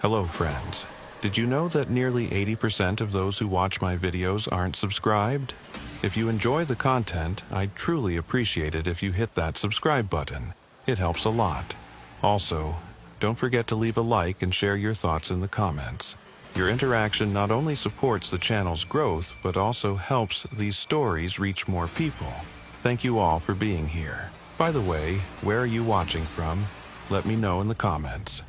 Hello friends. Did you know that nearly 80% of those who watch my videos aren't subscribed? If you enjoy the content, I'd truly appreciate it if you hit that subscribe button. It helps a lot. Also, don't forget to leave a like and share your thoughts in the comments. Your interaction not only supports the channel's growth, but also helps these stories reach more people. Thank you all for being here. By the way, where are you watching from? Let me know in the comments.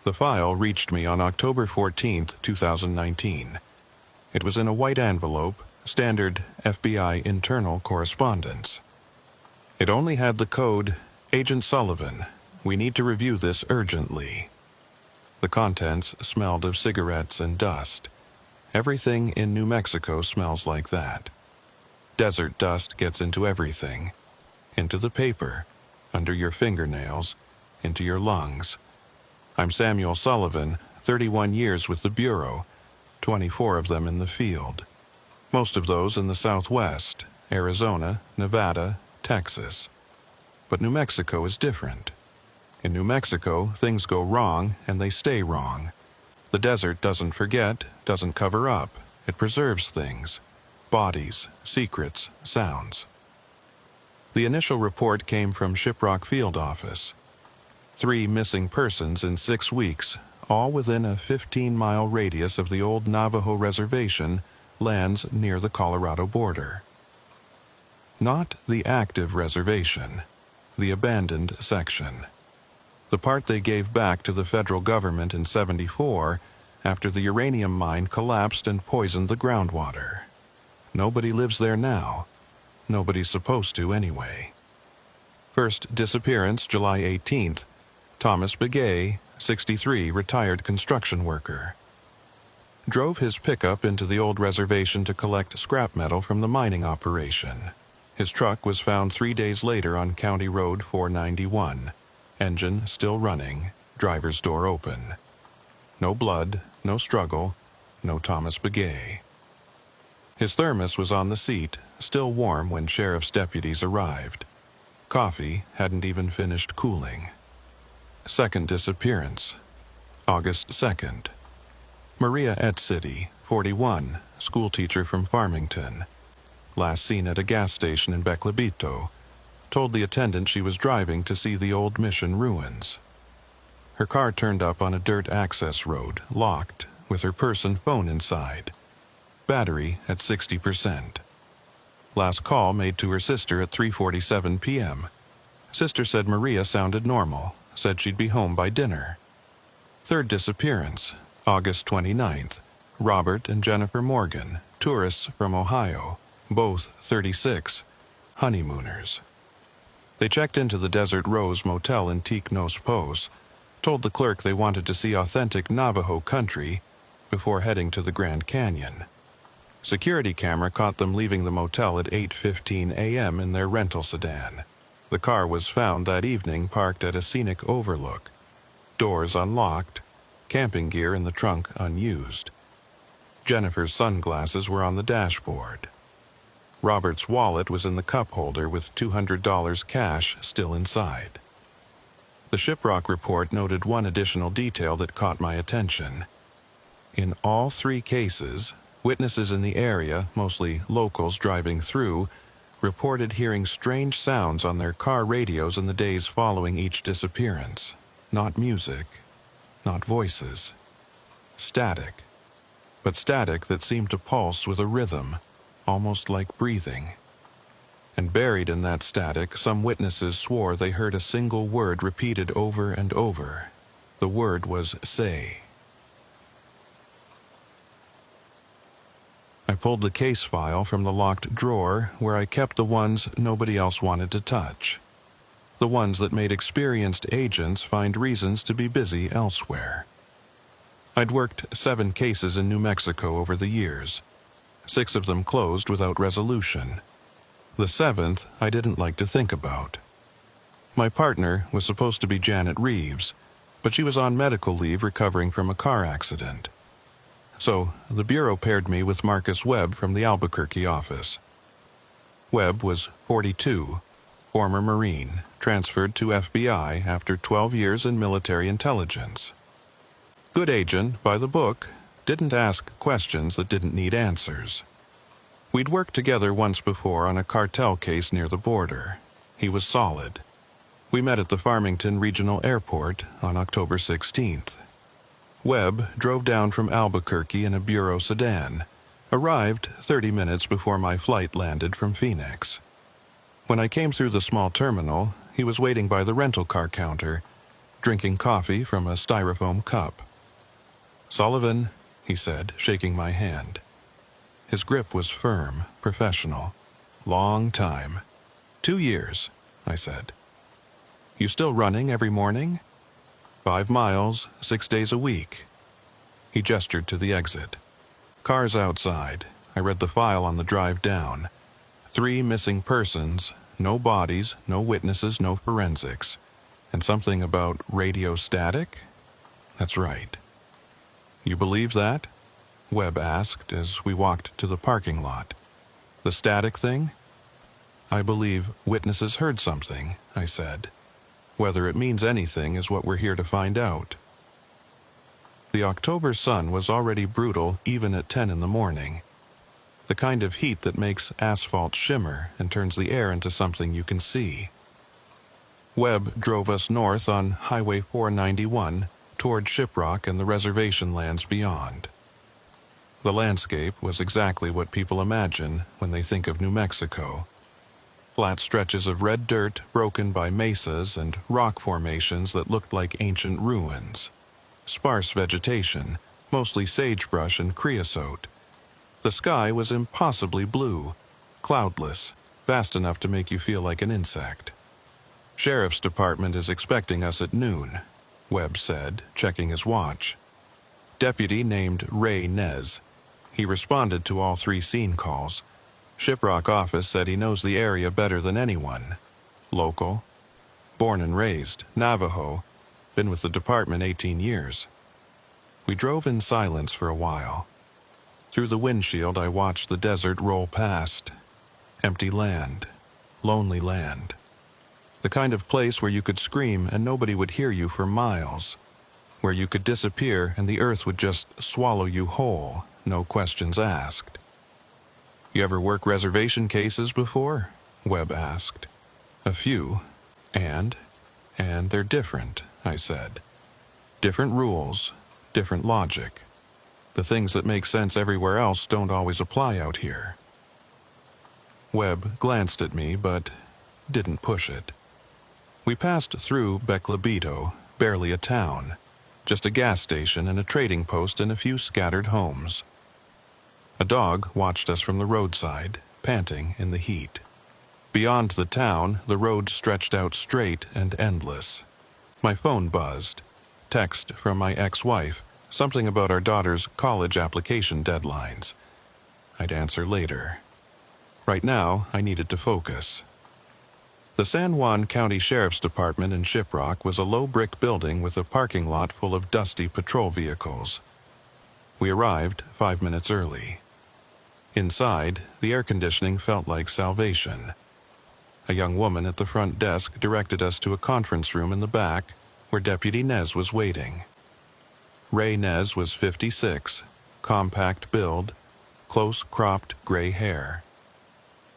The file reached me on October 14, 2019. It was in a white envelope, standard FBI internal correspondence. It only had the code, Agent Sullivan, we need to review this urgently. The contents smelled of cigarettes and dust. Everything in New Mexico smells like that. Desert dust gets into everything. Into the paper, under your fingernails, into your lungs. I'm Samuel Sullivan, 31 years with the Bureau, 24 of them in the field. Most of those in the Southwest, Arizona, Nevada, Texas. But New Mexico is different. In New Mexico, things go wrong and they stay wrong. The desert doesn't forget, doesn't cover up. It preserves things. Bodies, secrets, sounds. The initial report came from Shiprock Field Office. 3 missing persons in 6 weeks, all within a 15-mile radius of the old Navajo reservation, lands near the Colorado border. Not the active reservation, the abandoned section. The part they gave back to the federal government in '74 after the uranium mine collapsed and poisoned the groundwater. Nobody lives there now. Nobody's supposed to anyway. First disappearance, July 18th. Thomas Begay, 63, retired construction worker. Drove his pickup into the old reservation to collect scrap metal from the mining operation. His truck was found 3 days later on County Road 491. Engine still running, driver's door open. No blood, no struggle, no Thomas Begay. His thermos was on the seat, still warm when sheriff's deputies arrived. Coffee hadn't even finished cooling. Second disappearance, August 2nd. Maria Etzity, 41, schoolteacher from Farmington. Last seen at a gas station in Beclebito. Told the attendant she was driving to see the old mission ruins. Her car turned up on a dirt access road, locked, with her purse and phone inside. Battery at 60%. Last call made to her sister at 3:47 p.m. Sister said Maria sounded normal, said she'd be home by dinner. Third disappearance, August 29th. Robert and Jennifer Morgan, tourists from Ohio, both 36, honeymooners. They checked into the Desert Rose Motel in Tiknos Pos, told the clerk they wanted to see authentic Navajo country before heading to the Grand Canyon. Security camera caught them leaving the motel at 8:15 a.m. in their rental sedan. The car was found that evening parked at a scenic overlook. Doors unlocked, camping gear in the trunk unused. Jennifer's sunglasses were on the dashboard. Robert's wallet was in the cup holder with $200 cash still inside. The Shiprock report noted one additional detail that caught my attention. In all 3 cases, witnesses in the area, mostly locals driving through, reported hearing strange sounds on their car radios in the days following each disappearance. Not music, not voices. Static. But static that seemed to pulse with a rhythm, almost like breathing. And buried in that static, some witnesses swore they heard a single word repeated over and over. The word was say. I pulled the case file from the locked drawer where I kept the ones nobody else wanted to touch. The ones that made experienced agents find reasons to be busy elsewhere. I'd worked 7 cases in New Mexico over the years. 6 of them closed without resolution. The 7th I didn't like to think about. My partner was supposed to be Janet Reeves, but she was on medical leave recovering from a car accident. So, the Bureau paired me with Marcus Webb from the Albuquerque office. Webb was 42, former Marine, transferred to FBI after 12 years in military intelligence. Good agent, by the book, didn't ask questions that didn't need answers. We'd worked together once before on a cartel case near the border. He was solid. We met at the Farmington Regional Airport on October 16th. Webb drove down from Albuquerque in a Bureau sedan, arrived 30 minutes before my flight landed from Phoenix. When I came through the small terminal, he was waiting by the rental car counter, drinking coffee from a styrofoam cup. "Sullivan," he said, shaking my hand. His grip was firm, professional. "Long time." "2 years," I said. "You still running every morning?" 5 miles, 6 days a week." He gestured to the exit. "Cars outside." I read the file on the drive down. 3 missing persons, no bodies, no witnesses, no forensics. And something about radio static? That's right. "You believe that?" Webb asked as we walked to the parking lot. "The static thing?" "I believe witnesses heard something," I said. "Whether it means anything is what we're here to find out." The October sun was already brutal even at 10 in the morning. The kind of heat that makes asphalt shimmer and turns the air into something you can see. Webb drove us north on Highway 491 toward Shiprock and the reservation lands beyond. The landscape was exactly what people imagine when they think of New Mexico. Flat stretches of red dirt broken by mesas and rock formations that looked like ancient ruins. Sparse vegetation, mostly sagebrush and creosote. The sky was impossibly blue, cloudless, vast enough to make you feel like an insect. "Sheriff's Department is expecting us at noon," Webb said, checking his watch. "Deputy named Ray Nez. He responded to all 3 scene calls. Shiprock office said he knows the area better than anyone. Local. Born and raised, Navajo. Been with the department 18 years. We drove in silence for a while. Through the windshield I watched the desert roll past. Empty land. Lonely land. The kind of place where you could scream and nobody would hear you for miles. Where you could disappear and the earth would just swallow you whole, no questions asked. "You ever work reservation cases before?" Webb asked. "A few. And they're different," I said. "Different rules, different logic. The things that make sense everywhere else don't always apply out here." Webb glanced at me, but didn't push it. We passed through Beclabito, barely a town, just a gas station and a trading post and a few scattered homes. A dog watched us from the roadside, panting in the heat. Beyond the town, the road stretched out straight and endless. My phone buzzed. Text from my ex-wife, something about our daughter's college application deadlines. I'd answer later. Right now, I needed to focus. The San Juan County Sheriff's Department in Shiprock was a low brick building with a parking lot full of dusty patrol vehicles. We arrived 5 minutes early. Inside, the air conditioning felt like salvation. A young woman at the front desk directed us to a conference room in the back where Deputy Nez was waiting. Ray Nez was 56, compact build, close-cropped gray hair.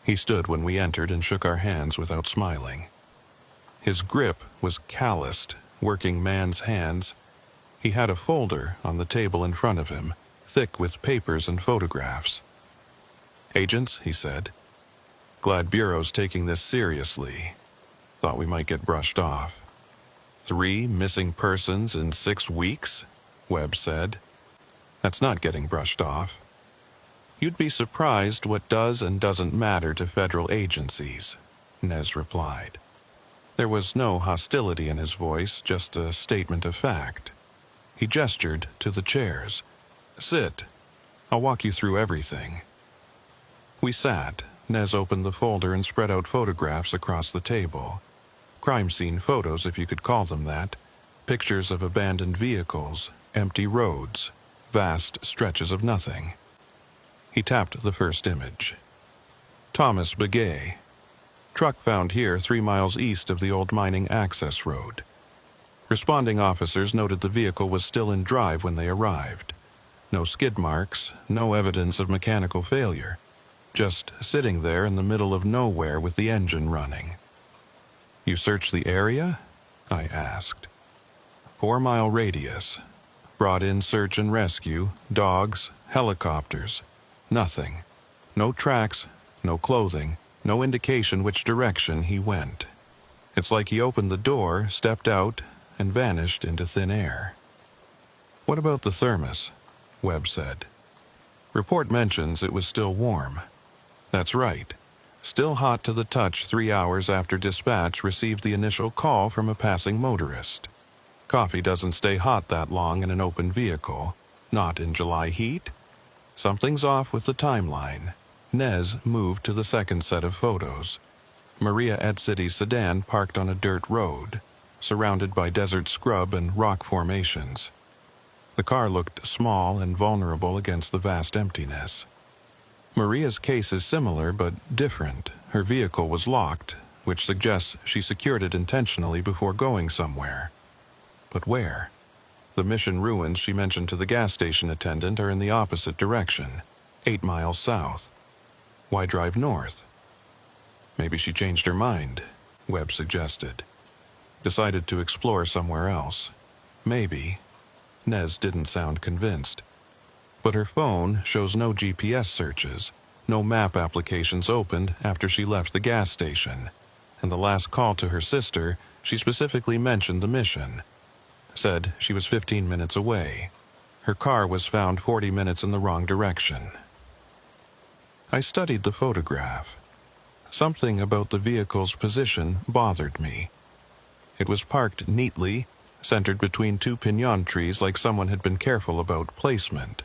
He stood when we entered and shook our hands without smiling. His grip was calloused, working man's hands. He had a folder on the table in front of him, thick with papers and photographs. "Agents," he said. "Glad Bureau's taking this seriously. Thought we might get brushed off." 3 missing persons in 6 weeks? Webb said. "That's not getting brushed off." "You'd be surprised what does and doesn't matter to federal agencies," Nez replied. There was no hostility in his voice, just a statement of fact. He gestured to the chairs. "Sit. I'll walk you through everything." We sat. Nez opened the folder and spread out photographs across the table. Crime scene photos, if you could call them that. Pictures of abandoned vehicles, empty roads, vast stretches of nothing. He tapped the first image. "Thomas Begay." Truck found here 3 miles east of the old mining access road. Responding officers noted the vehicle was still in drive when they arrived. No skid marks, no evidence of mechanical failure. Just sitting there in the middle of nowhere with the engine running. You searched the area? I asked. 4-mile radius. Brought in search and rescue, dogs, helicopters. Nothing. No tracks, no clothing, no indication which direction he went. It's like he opened the door, stepped out, and vanished into thin air. What about the thermos? Webb said. Report mentions it was still warm. That's right. Still hot to the touch 3 hours after dispatch received the initial call from a passing motorist. Coffee doesn't stay hot that long in an open vehicle, not in July heat. Something's off with the timeline. Nez moved to the second set of photos. Maria Ed City's sedan parked on a dirt road, surrounded by desert scrub and rock formations. The car looked small and vulnerable against the vast emptiness. Maria's case is similar but different. Her vehicle was locked, which suggests she secured it intentionally before going somewhere. But where? The mission ruins she mentioned to the gas station attendant are in the opposite direction, 8 miles south. Why drive north? Maybe she changed her mind, Webb suggested. Decided to explore somewhere else. Maybe. Nez didn't sound convinced. But her phone shows no GPS searches, no map applications opened after she left the gas station, and the last call to her sister, she specifically mentioned the mission. Said she was 15 minutes away. Her car was found 40 minutes in the wrong direction. I studied the photograph. Something about the vehicle's position bothered me. It was parked neatly, centered between 2 piñon trees like someone had been careful about placement.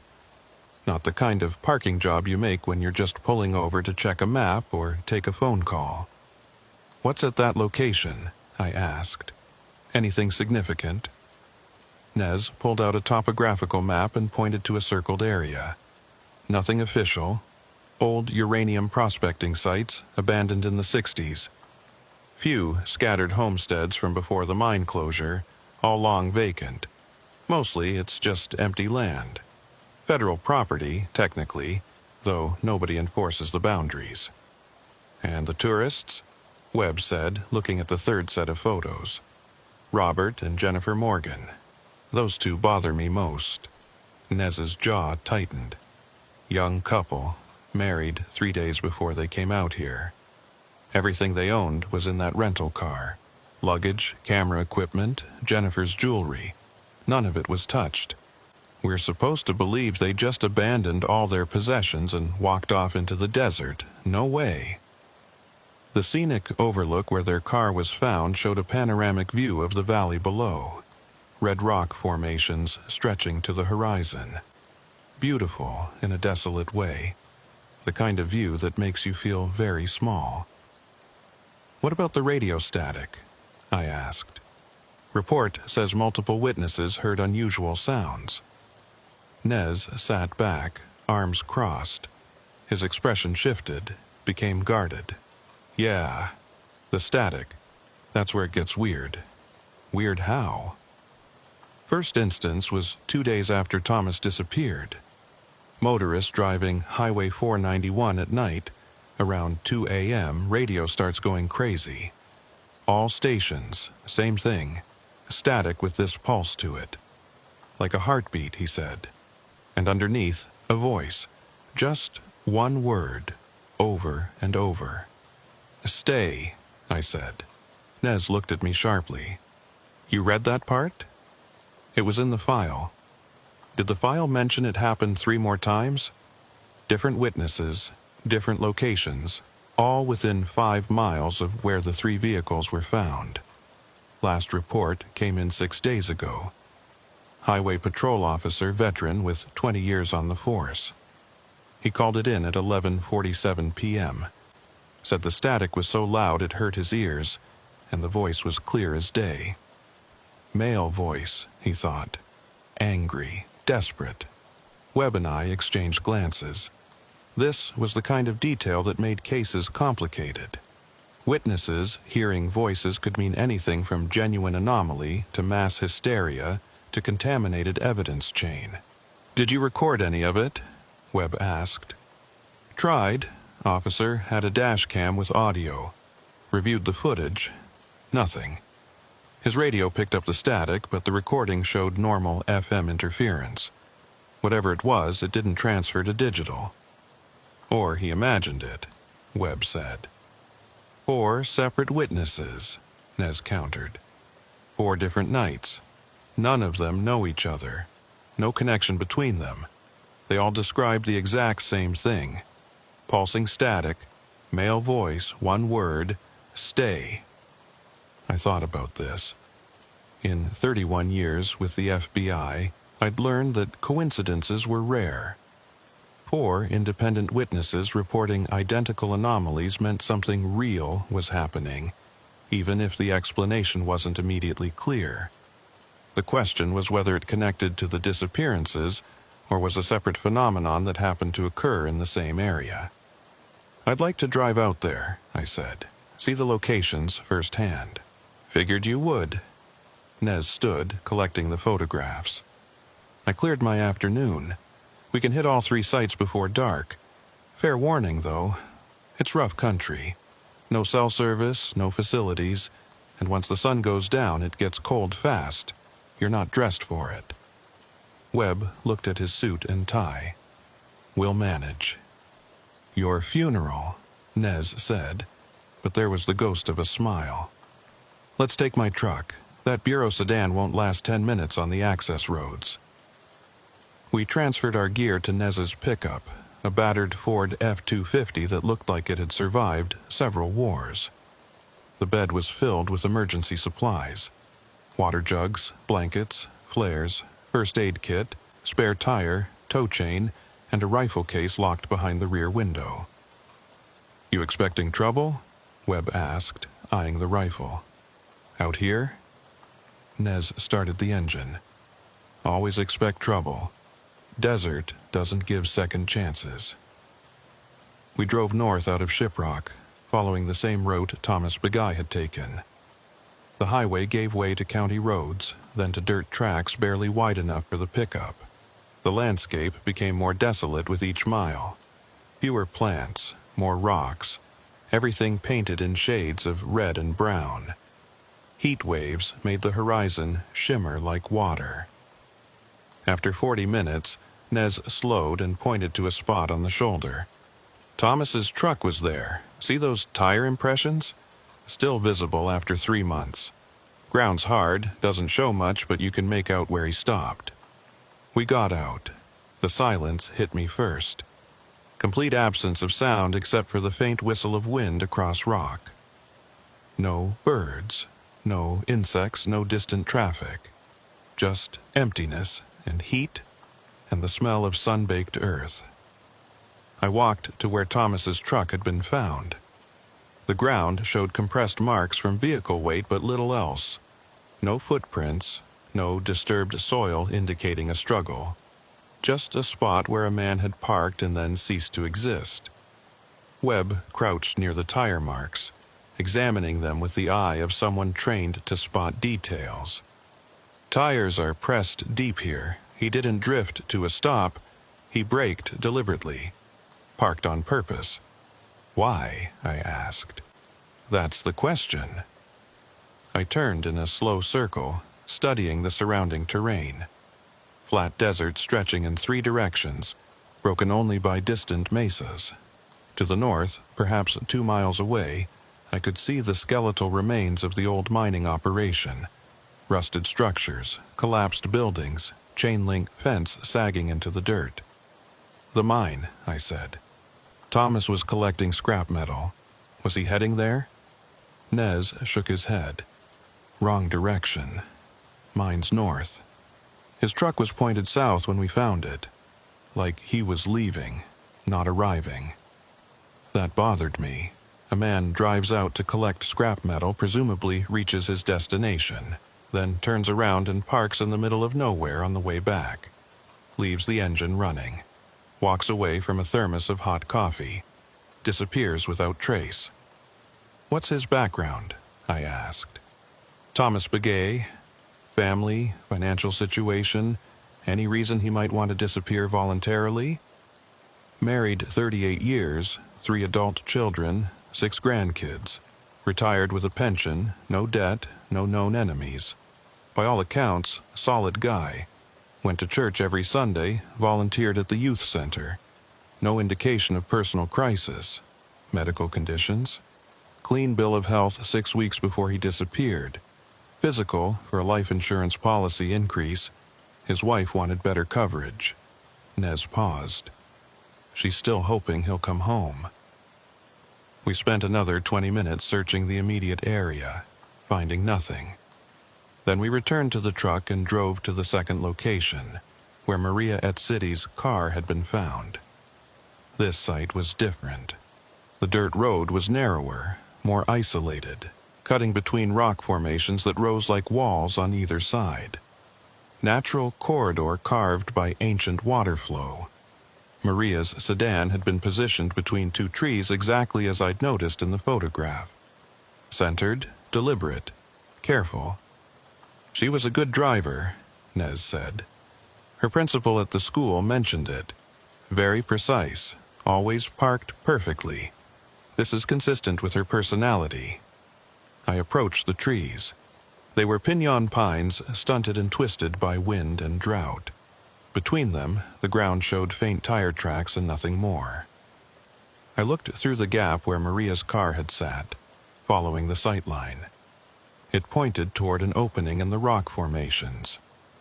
Not the kind of parking job you make when you're just pulling over to check a map or take a phone call. What's at that location? I asked. Anything significant? Nez pulled out a topographical map and pointed to a circled area. Nothing official. Old uranium prospecting sites, abandoned in the 60s. Few scattered homesteads from before the mine closure, all long vacant. Mostly it's just empty land. Federal property, technically, though nobody enforces the boundaries. And the tourists? Webb said, looking at the third set of photos. Robert and Jennifer Morgan. Those two bother me most. Nez's jaw tightened. Young couple, married 3 days before they came out here. Everything they owned was in that rental car. Luggage, camera equipment, Jennifer's jewelry. None of it was touched. We're supposed to believe they just abandoned all their possessions and walked off into the desert. No way. The scenic overlook where their car was found showed a panoramic view of the valley below. Red rock formations stretching to the horizon. Beautiful in a desolate way. The kind of view that makes you feel very small. What about the radio static? I asked. Report says multiple witnesses heard unusual sounds. Nez sat back, arms crossed. His expression shifted, became guarded. Yeah, the static. That's where it gets weird. Weird how? First instance was 2 days after Thomas disappeared. Motorist driving Highway 491 at night. Around 2 a.m., radio starts going crazy. All stations, same thing. Static with this pulse to it. Like a heartbeat, he said. And underneath, a voice. Just one word, over and over. Stay, I said. Nez looked at me sharply. You read that part? It was in the file. Did the file mention it happened 3 more times? Different witnesses, different locations, all within 5 miles of where the 3 vehicles were found. Last report came in 6 days ago. Highway patrol officer, veteran with 20 years on the force. He called it in at 11:47 p.m. Said the static was so loud it hurt his ears, and the voice was clear as day. Male voice, he thought. Angry, desperate. Webb and I exchanged glances. This was the kind of detail that made cases complicated. Witnesses hearing voices could mean anything from genuine anomaly to mass hysteria to contaminated evidence chain. "Did you record any of it?" Webb asked. "Tried. Officer had a dash cam with audio. Reviewed the footage. Nothing. His radio picked up the static, but the recording showed normal FM interference. Whatever it was, it didn't transfer to digital." "Or he imagined it," Webb said. "4 separate witnesses," Nez countered. 4 different nights. None of them know each other. No connection between them. They all described the exact same thing. Pulsing static, male voice, one word, stay. I thought about this. In 31 years with the FBI, I'd learned that coincidences were rare. 4 independent witnesses reporting identical anomalies meant something real was happening, even if the explanation wasn't immediately clear. The question was whether it connected to the disappearances or was a separate phenomenon that happened to occur in the same area. "I'd like to drive out there," I said. "See the locations firsthand." "Figured you would." Nez stood, collecting the photographs. "I cleared my afternoon. We can hit all 3 sites before dark. Fair warning, though. It's rough country. No cell service, no facilities, and once the sun goes down, it gets cold fast. You're not dressed for it." Webb looked at his suit and tie. "We'll manage." "Your funeral," Nez said, but there was the ghost of a smile. "Let's take my truck. That Bureau sedan won't last 10 minutes on the access roads." We transferred our gear to Nez's pickup, a battered Ford F-250 that looked like it had survived several wars. The bed was filled with emergency supplies: water jugs, blankets, flares, first aid kit, spare tire, tow chain, and a rifle case locked behind the rear window. "You expecting trouble?" Webb asked, eyeing the rifle. "Out here?" Nez started the engine. "Always expect trouble. Desert doesn't give second chances." We drove north out of Shiprock, following the same route Thomas Begay had taken. The highway gave way to county roads, then to dirt tracks barely wide enough for the pickup. The landscape became more desolate with each mile. Fewer plants, more rocks, everything painted in shades of red and brown. Heat waves made the horizon shimmer like water. After 40 minutes, Nez slowed and pointed to a spot on the shoulder. "Thomas's truck was there. See those tire impressions? Still visible after 3 months. Ground's hard, doesn't show much, but you can make out where he stopped." We got out. The silence hit me first. Complete absence of sound except for the faint whistle of wind across rock. No birds, no insects, no distant traffic. Just emptiness and heat and the smell of sun-baked earth. I walked to where Thomas's truck had been found. The ground showed compressed marks from vehicle weight but little else. No footprints, no disturbed soil indicating a struggle. Just a spot where a man had parked and then ceased to exist. Webb crouched near the tire marks, examining them with the eye of someone trained to spot details. "Tires are pressed deep here. He didn't drift to a stop. He braked deliberately. Parked on purpose." "Why?" I asked. "That's the question." I turned in a slow circle, studying the surrounding terrain. Flat desert stretching in 3 directions, broken only by distant mesas. To the north, perhaps 2 miles away, I could see the skeletal remains of the old mining operation. Rusted structures, collapsed buildings, chain-link fence sagging into the dirt. "The mine," I said. "Thomas was collecting scrap metal. Was he heading there?" Nez shook his head. "Wrong direction. Mine's north. His truck was pointed south when we found it. Like he was leaving, not arriving." That bothered me. A man drives out to collect scrap metal, presumably reaches his destination, then turns around and parks in the middle of nowhere on the way back. Leaves the engine running. Walks away from a thermos of hot coffee. Disappears without trace. "What's his background?" I asked. "Thomas Begay? Family, financial situation, any reason he might want to disappear voluntarily?" "Married 38 years, 3 adult children, 6 grandkids. Retired with a pension, no debt, no known enemies. By all accounts, solid guy. Went to church every Sunday, volunteered at the youth center. No indication of personal crisis. Medical conditions. Clean bill of health 6 weeks before he disappeared. Physical for a life insurance policy increase. His wife wanted better coverage." Nez paused. "She's still hoping he'll come home." We spent another 20 minutes searching the immediate area, finding nothing. Then we returned to the truck and drove to the second location, where Maria Etcitty's car had been found. This site was different. The dirt road was narrower, more isolated, cutting between rock formations that rose like walls on either side. Natural corridor carved by ancient water flow. Maria's sedan had been positioned between 2 trees exactly as I'd noticed in the photograph. Centered, deliberate, careful. "She was a good driver," Nez said. "Her principal at the school mentioned it. Very precise, always parked perfectly. This is consistent with her personality." I approached the trees. They were piñon pines, stunted and twisted by wind and drought. Between them, the ground showed faint tire tracks and nothing more. I looked through the gap where Maria's car had sat, following the sight line. It pointed toward an opening in the rock formations,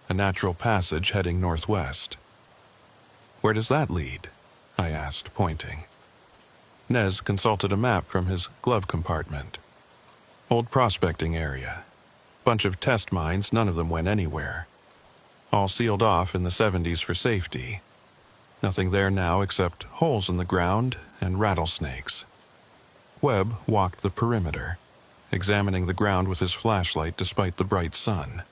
a natural passage heading northwest. "Where does that lead?" I asked, pointing. Nez consulted a map from his glove compartment. "Old prospecting area. Bunch of test mines, none of them went anywhere. All sealed off in the 70s for safety. Nothing there now except holes in the ground and rattlesnakes." Webb walked the perimeter, examining the ground with his flashlight despite the bright sun.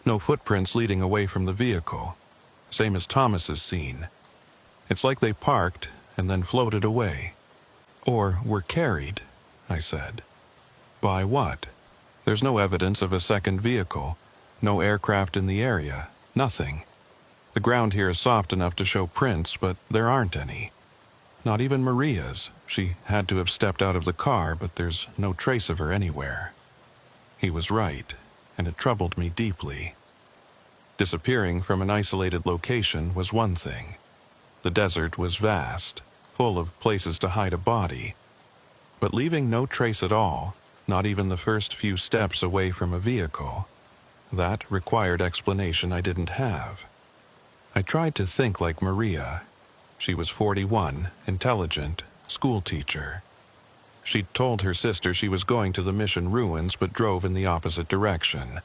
"No footprints leading away from the vehicle, same as Thomas's scene. It's like they parked and then floated away. Or were carried," I said. "By what? There's no evidence of a second vehicle, no aircraft in the area, nothing. The ground here is soft enough to show prints, but there aren't any. Not even Maria's. She had to have stepped out of the car, but there's no trace of her anywhere." He was right, and it troubled me deeply. Disappearing from an isolated location was one thing. The desert was vast, full of places to hide a body. But leaving no trace at all, not even the first few steps away from a vehicle, that required explanation I didn't have. I tried to think like Maria. She was 41, intelligent, schoolteacher. She'd told her sister she was going to the mission ruins but drove in the opposite direction.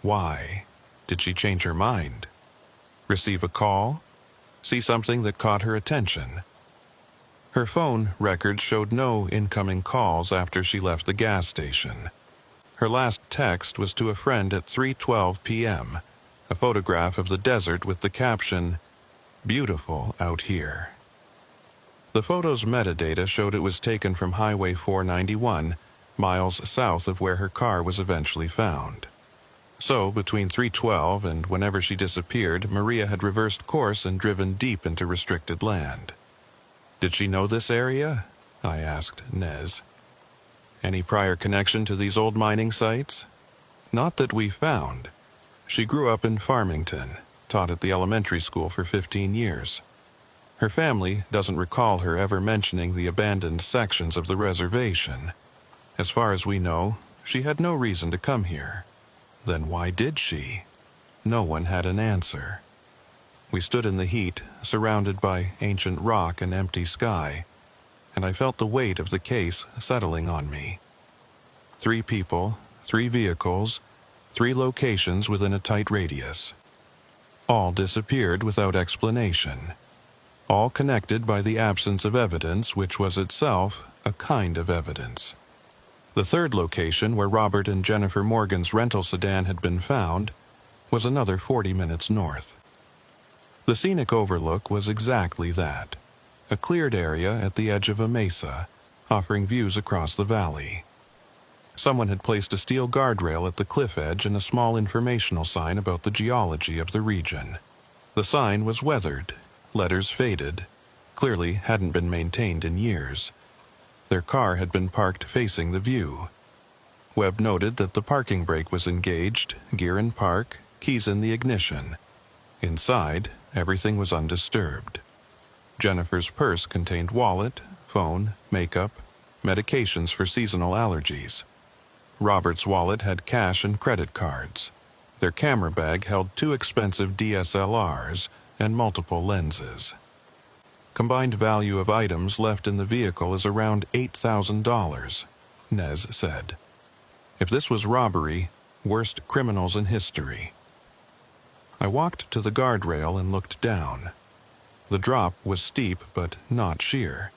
Why? Did she change her mind? Receive a call? See something that caught her attention? Her phone records showed no incoming calls after she left the gas station. Her last text was to a friend at 3:12 p.m., a photograph of the desert with the caption, "Beautiful out here." The photo's metadata showed it was taken from Highway 491, miles south of where her car was eventually found. So, between 3:12 and whenever she disappeared, Maria had reversed course and driven deep into restricted land. Did she know this area? I asked Nez. Any prior connection to these old mining sites? Not that we found. She grew up in Farmington, taught at the elementary school for 15 years. Her family doesn't recall her ever mentioning the abandoned sections of the reservation. As far as we know, she had no reason to come here. Then why did she? No one had an answer. We stood in the heat, surrounded by ancient rock and empty sky, and I felt the weight of the case settling on me. 3 people, 3 vehicles, 3 locations within a tight radius. All disappeared without explanation. All connected by the absence of evidence, which was itself a kind of evidence. The 3rd location, where Robert and Jennifer Morgan's rental sedan had been found, was another 40 minutes north. The scenic overlook was exactly that, a cleared area at the edge of a mesa, offering views across the valley. Someone had placed a steel guardrail at the cliff edge and a small informational sign about the geology of the region. The sign was weathered, letters faded, clearly hadn't been maintained in years. Their car had been parked facing the view. Webb noted that the parking brake was engaged, gear in park, keys in the ignition. Inside, everything was undisturbed. Jennifer's purse contained wallet, phone, makeup, medications for seasonal allergies. Robert's wallet had cash and credit cards. Their camera bag held 2 expensive DSLRs and multiple lenses. Combined value of items left in the vehicle is around $8,000, Nez said. If this was robbery, worst criminals in history. I walked to the guardrail and looked down. The drop was steep but not sheer,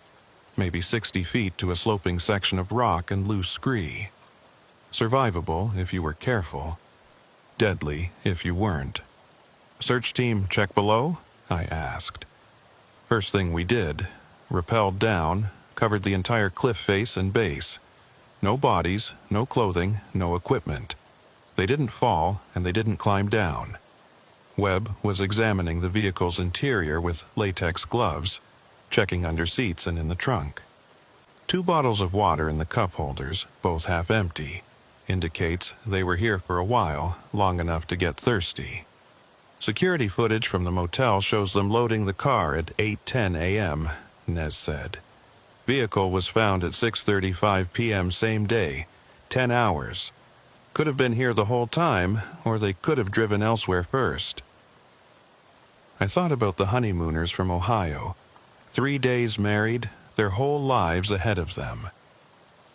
maybe 60 feet to a sloping section of rock and loose scree. Survivable if you were careful, deadly if you weren't. "Search team check below?" I asked. First thing we did, rappelled down, covered the entire cliff face and base. No bodies, no clothing, no equipment. They didn't fall, and they didn't climb down. Webb was examining the vehicle's interior with latex gloves, checking under seats and in the trunk. 2 bottles of water in the cup holders, both half empty, indicates they were here for a while, long enough to get thirsty. Security footage from the motel shows them loading the car at 8:10 a.m., Nez said. Vehicle was found at 6:35 p.m. same day, 10 hours. Could have been here the whole time, or they could have driven elsewhere first. I thought about the honeymooners from Ohio. 3 days married, their whole lives ahead of them.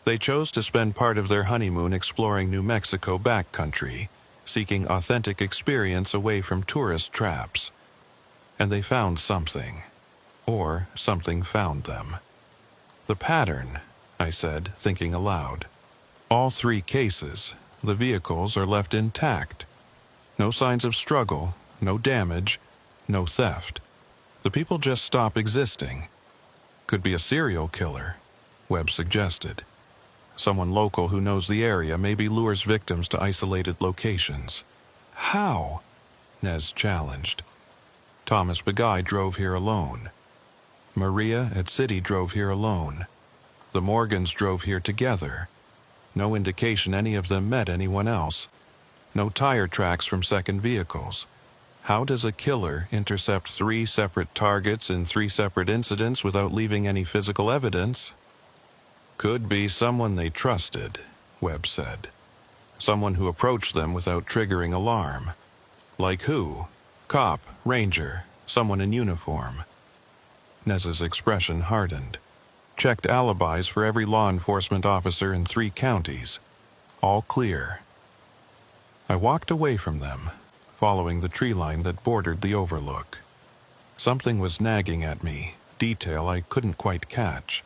They chose to spend part of their honeymoon exploring New Mexico backcountry, seeking authentic experience away from tourist traps. And they found something. Or something found them. The pattern, I said, thinking aloud. All 3 cases, the vehicles are left intact. No signs of struggle, no damage, no theft. The people just stop existing. Could be a serial killer, Webb suggested. Someone local who knows the area maybe lures victims to isolated locations. How? Nez challenged. Thomas Begay drove here alone. Maria at City drove here alone. The Morgans drove here together. No indication any of them met anyone else. No tire tracks from second vehicles. How does a killer intercept 3 separate targets in 3 separate incidents without leaving any physical evidence? Could be someone they trusted, Webb said. Someone who approached them without triggering alarm. Like who? Cop, ranger, someone in uniform. Nez's expression hardened. Checked alibis for every law enforcement officer in 3 counties. All clear. I walked away from them, following the tree line that bordered the overlook. Something was nagging at me, detail I couldn't quite catch.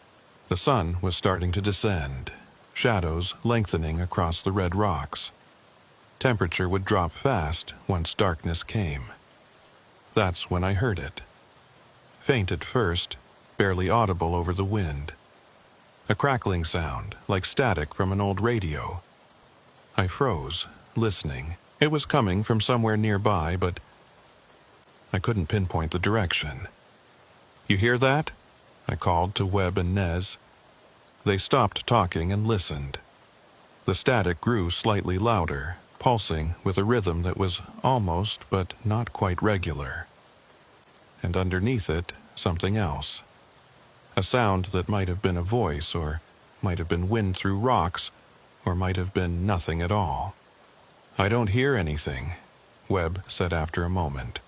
The sun was starting to descend, shadows lengthening across the red rocks. Temperature would drop fast once darkness came. That's when I heard it. Faint at first, barely audible over the wind. A crackling sound, like static from an old radio. I froze, listening. It was coming from somewhere nearby, but I couldn't pinpoint the direction. "You hear that?" I called to Webb and Nez. They stopped talking and listened. The static grew slightly louder, pulsing with a rhythm that was almost but not quite regular. And underneath it, something else. A sound that might have been a voice, or might have been wind through rocks, or might have been nothing at all. "I don't hear anything," Webb said after a moment.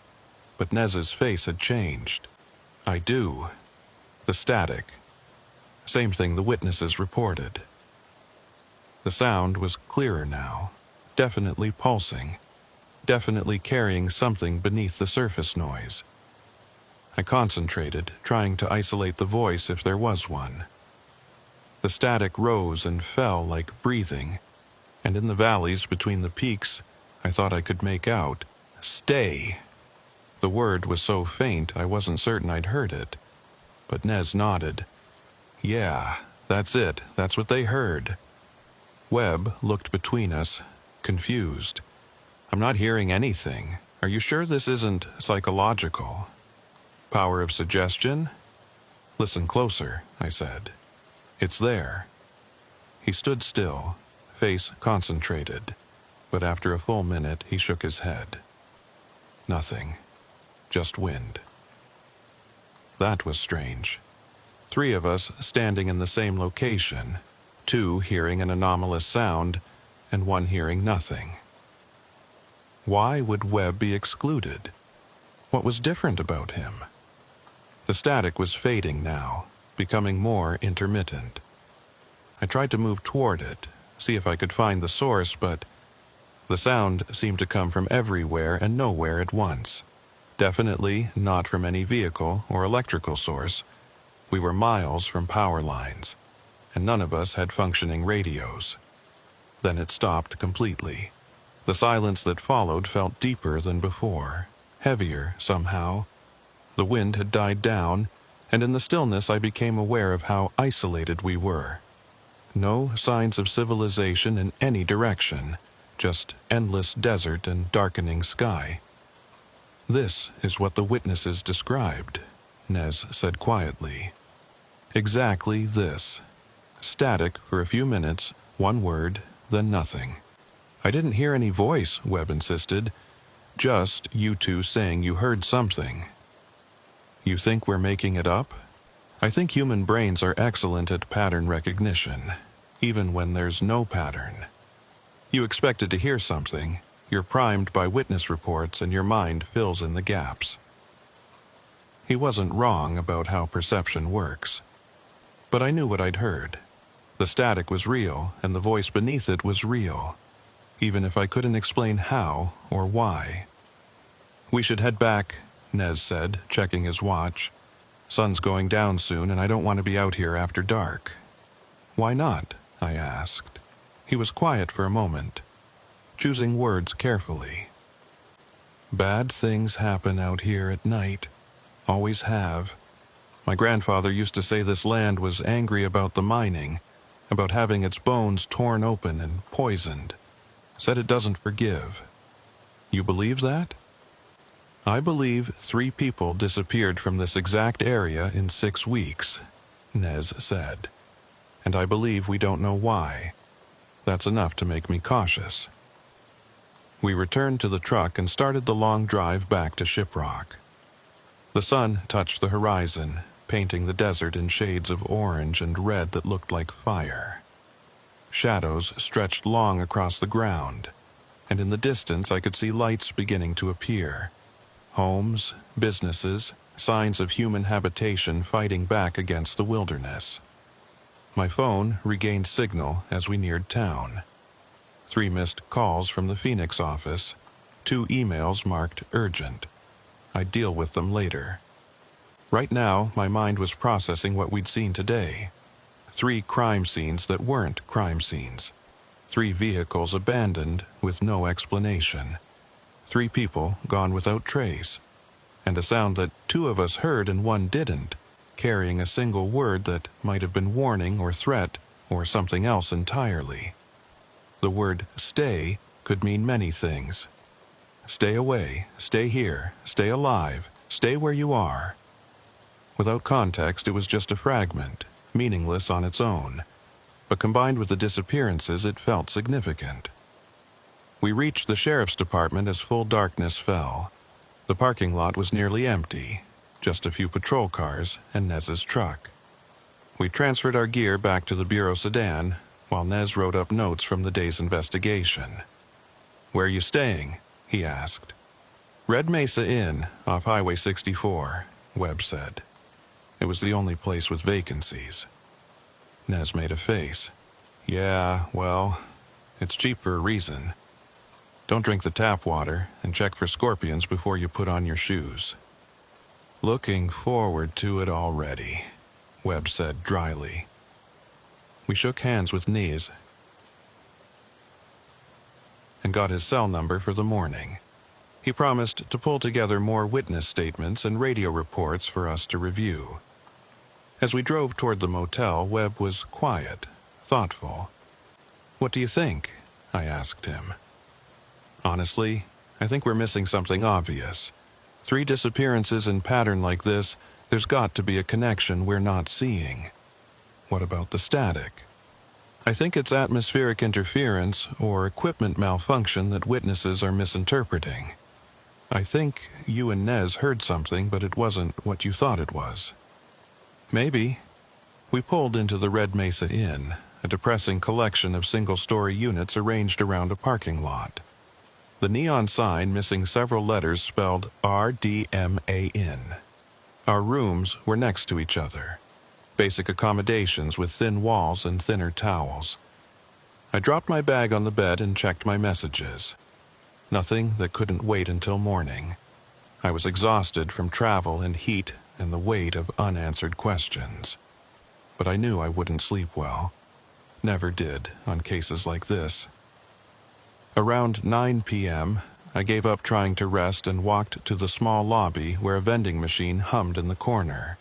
But Nez's face had changed. "I do." The static. Same thing the witnesses reported. The sound was clearer now, definitely pulsing, definitely carrying something beneath the surface noise. I concentrated, trying to isolate the voice if there was one. The static rose and fell like breathing, and in the valleys between the peaks, I thought I could make out, "Stay." The word was so faint I wasn't certain I'd heard it, but Nez nodded. "Yeah, that's it, that's what they heard." Webb looked between us, confused. I'm not hearing anything. Are you sure this isn't psychological? Power of suggestion? Listen closer, I said. It's there. He stood still, face concentrated, but after a full minute he shook his head. Nothing. Just wind. That was strange. 3 of us standing in the same location, 2 hearing an anomalous sound, and 1 hearing nothing. Why would Webb be excluded? What was different about him? The static was fading now, becoming more intermittent. I tried to move toward it, see if I could find the source, but the sound seemed to come from everywhere and nowhere at once. Definitely not from any vehicle or electrical source. We were miles from power lines, and none of us had functioning radios. Then it stopped completely. The silence that followed felt deeper than before, heavier somehow. The wind had died down, and in the stillness I became aware of how isolated we were. No signs of civilization in any direction, just endless desert and darkening sky. This is what the witnesses described, Nez said quietly. Exactly this. Static for a few minutes, 1 word, then nothing. I didn't hear any voice, Webb insisted. Just you 2 saying you heard something. You think we're making it up? I think human brains are excellent at pattern recognition, even when there's no pattern. You expected to hear something, you're primed by witness reports, and your mind fills in the gaps. He wasn't wrong about how perception works. But I knew what I'd heard. The static was real, and the voice beneath it was real, even if I couldn't explain how or why. We should head back, Nez said, checking his watch. Sun's going down soon, and I don't want to be out here after dark. Why not? I asked. He was quiet for a moment, choosing words carefully. Bad things happen out here at night. Always have. My grandfather used to say this land was angry about the mining, about having its bones torn open and poisoned. Said it doesn't forgive. You believe that? I believe 3 people disappeared from this exact area in 6 weeks, Nez said. And I believe we don't know why. That's enough to make me cautious. We returned to the truck and started the long drive back to Shiprock. The sun touched the horizon, painting the desert in shades of orange and red that looked like fire. Shadows stretched long across the ground, and in the distance I could see lights beginning to appear. Homes, businesses, signs of human habitation fighting back against the wilderness. My phone regained signal as we neared town. 3 missed calls from the Phoenix office, 2 emails marked urgent. I'd deal with them later. Right now, my mind was processing what we'd seen today. 3 crime scenes that weren't crime scenes. 3 vehicles abandoned with no explanation. 3 people gone without trace. And a sound that 2 of us heard and 1 didn't, carrying a single word that might have been warning or threat or something else entirely. The word stay could mean many things. Stay away, stay here, stay alive, stay where you are. Without context, it was just a fragment, meaningless on its own. But combined with the disappearances, it felt significant. We reached the sheriff's department as full darkness fell. The parking lot was nearly empty, just a few patrol cars and Nez's truck. We transferred our gear back to the bureau sedan, while Nez wrote up notes from the day's investigation. "Where are you staying?" he asked. "Red Mesa Inn, off Highway 64, Webb said. It was the only place with vacancies. Nez made a face. "Yeah, well, it's cheap for a reason. Don't drink the tap water, and check for scorpions before you put on your shoes." "Looking forward to it already," Webb said dryly. We shook hands with Nez and got his cell number for the morning. He promised to pull together more witness statements and radio reports for us to review. As we drove toward the motel, Webb was quiet, thoughtful. "What do you think?" I asked him. "Honestly, I think we're missing something obvious. 3 disappearances in pattern like this, there's got to be a connection we're not seeing." "What about the static?" "I think it's atmospheric interference or equipment malfunction that witnesses are misinterpreting. I think you and Nez heard something, but it wasn't what you thought it was." "Maybe." We pulled into the Red Mesa Inn, a depressing collection of single-story units arranged around a parking lot. The neon sign missing several letters spelled RDMAN. Our rooms were next to each other. Basic accommodations with thin walls and thinner towels. I dropped my bag on the bed and checked my messages. Nothing that couldn't wait until morning. I was exhausted from travel and heat and the weight of unanswered questions. But I knew I wouldn't sleep well. Never did on cases like this. Around 9 p.m., I gave up trying to rest and walked to the small lobby where a vending machine hummed in the corner.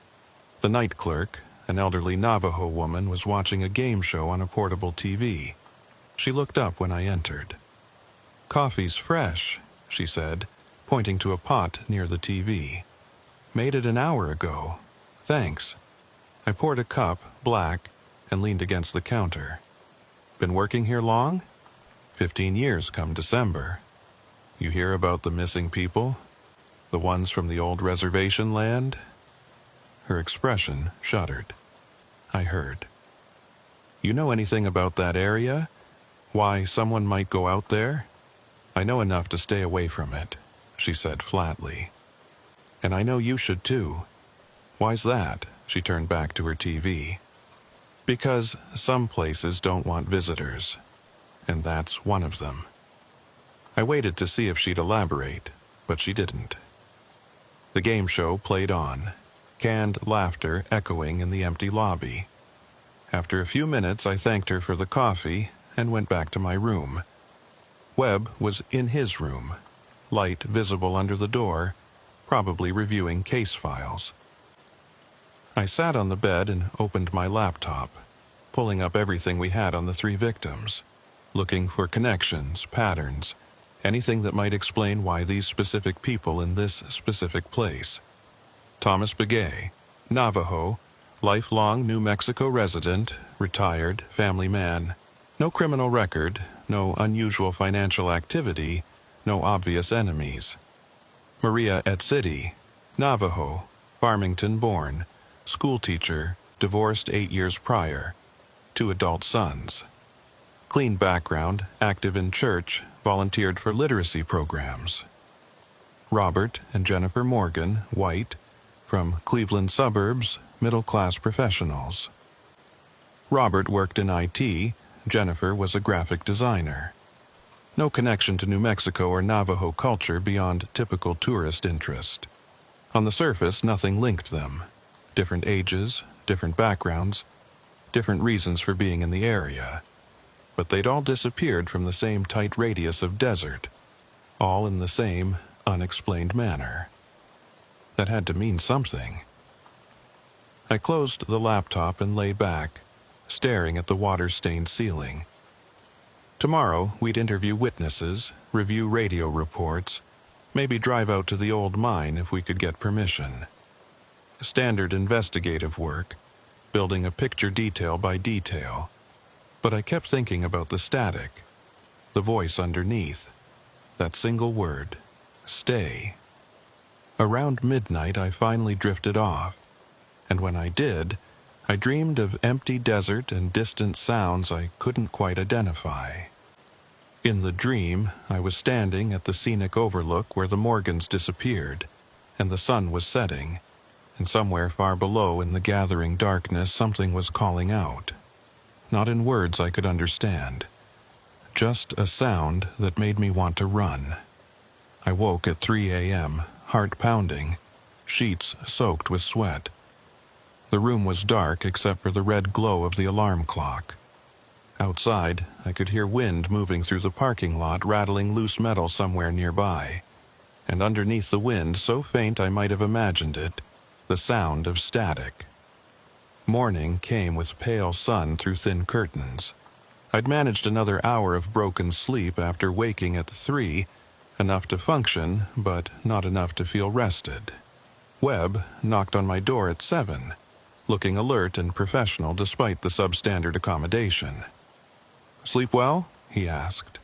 The night clerk, an elderly Navajo woman, was watching a game show on a portable TV. She looked up when I entered. "Coffee's fresh," she said, pointing to a pot near the TV. "Made it an hour ago. Thanks." I poured a cup, black, and leaned against the counter. "Been working here long?" 15 years come December. "You hear about the missing people? The ones from the old reservation land?" Her expression shuddered. I heard. "You know anything about that area? Why someone might go out there?" "I know enough to stay away from it," she said flatly. "And I know you should too." "Why's that?" She turned back to her TV. "Because some places don't want visitors. And that's one of them." I waited to see if she'd elaborate, but she didn't. The game show played on, canned laughter echoing in the empty lobby. After a few minutes, I thanked her for the coffee and went back to my room. Webb was in his room, light visible under the door, probably reviewing case files. I sat on the bed and opened my laptop, pulling up everything we had on the 3 victims. Looking for connections, patterns, anything that might explain why these specific people in this specific place. Thomas Begay, Navajo, lifelong New Mexico resident, retired, family man. No criminal record, no unusual financial activity, no obvious enemies. Maria Etzidi, Navajo, Farmington born, schoolteacher, divorced 8 years prior, 2 adult sons. Clean background, active in church, volunteered for literacy programs. Robert and Jennifer Morgan, white, from Cleveland suburbs, middle-class professionals. Robert worked in IT, Jennifer was a graphic designer. No connection to New Mexico or Navajo culture beyond typical tourist interest. On the surface, nothing linked them. Different ages, different backgrounds, different reasons for being in the area. But they'd all disappeared from the same tight radius of desert, all in the same unexplained manner. That had to mean something. I closed the laptop and lay back, staring at the water-stained ceiling. Tomorrow, we'd interview witnesses, review radio reports, maybe drive out to the old mine if we could get permission. Standard investigative work, building a picture detail by detail. But I kept thinking about the static, the voice underneath, that single word, stay. Around midnight, I finally drifted off, and when I did, I dreamed of empty desert and distant sounds I couldn't quite identify. In the dream, I was standing at the scenic overlook where the Morgans disappeared, and the sun was setting, and somewhere far below in the gathering darkness something was calling out. Not in words I could understand. Just a sound that made me want to run. I woke at 3 a.m., heart pounding, sheets soaked with sweat. The room was dark except for the red glow of the alarm clock. Outside, I could hear wind moving through the parking lot, rattling loose metal somewhere nearby. And underneath the wind, so faint I might have imagined it, the sound of static. Morning came with pale sun through thin curtains. I'd managed another hour of broken sleep after waking at 3, enough to function, but not enough to feel rested. Webb knocked on my door at 7, looking alert and professional despite the substandard accommodation. "Sleep well?" he asked.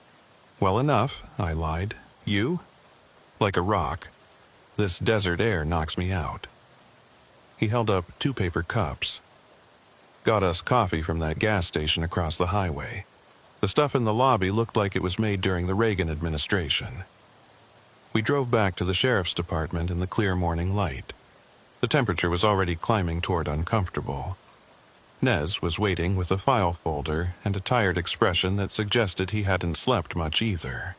"Well enough," I lied. "You?" "Like a rock. This desert air knocks me out." He held up 2 paper cups. "Got us coffee from that gas station across the highway. The stuff in the lobby looked like it was made during the Reagan administration." We drove back to the sheriff's department in the clear morning light. The temperature was already climbing toward uncomfortable. Nez was waiting with a file folder and a tired expression that suggested he hadn't slept much either.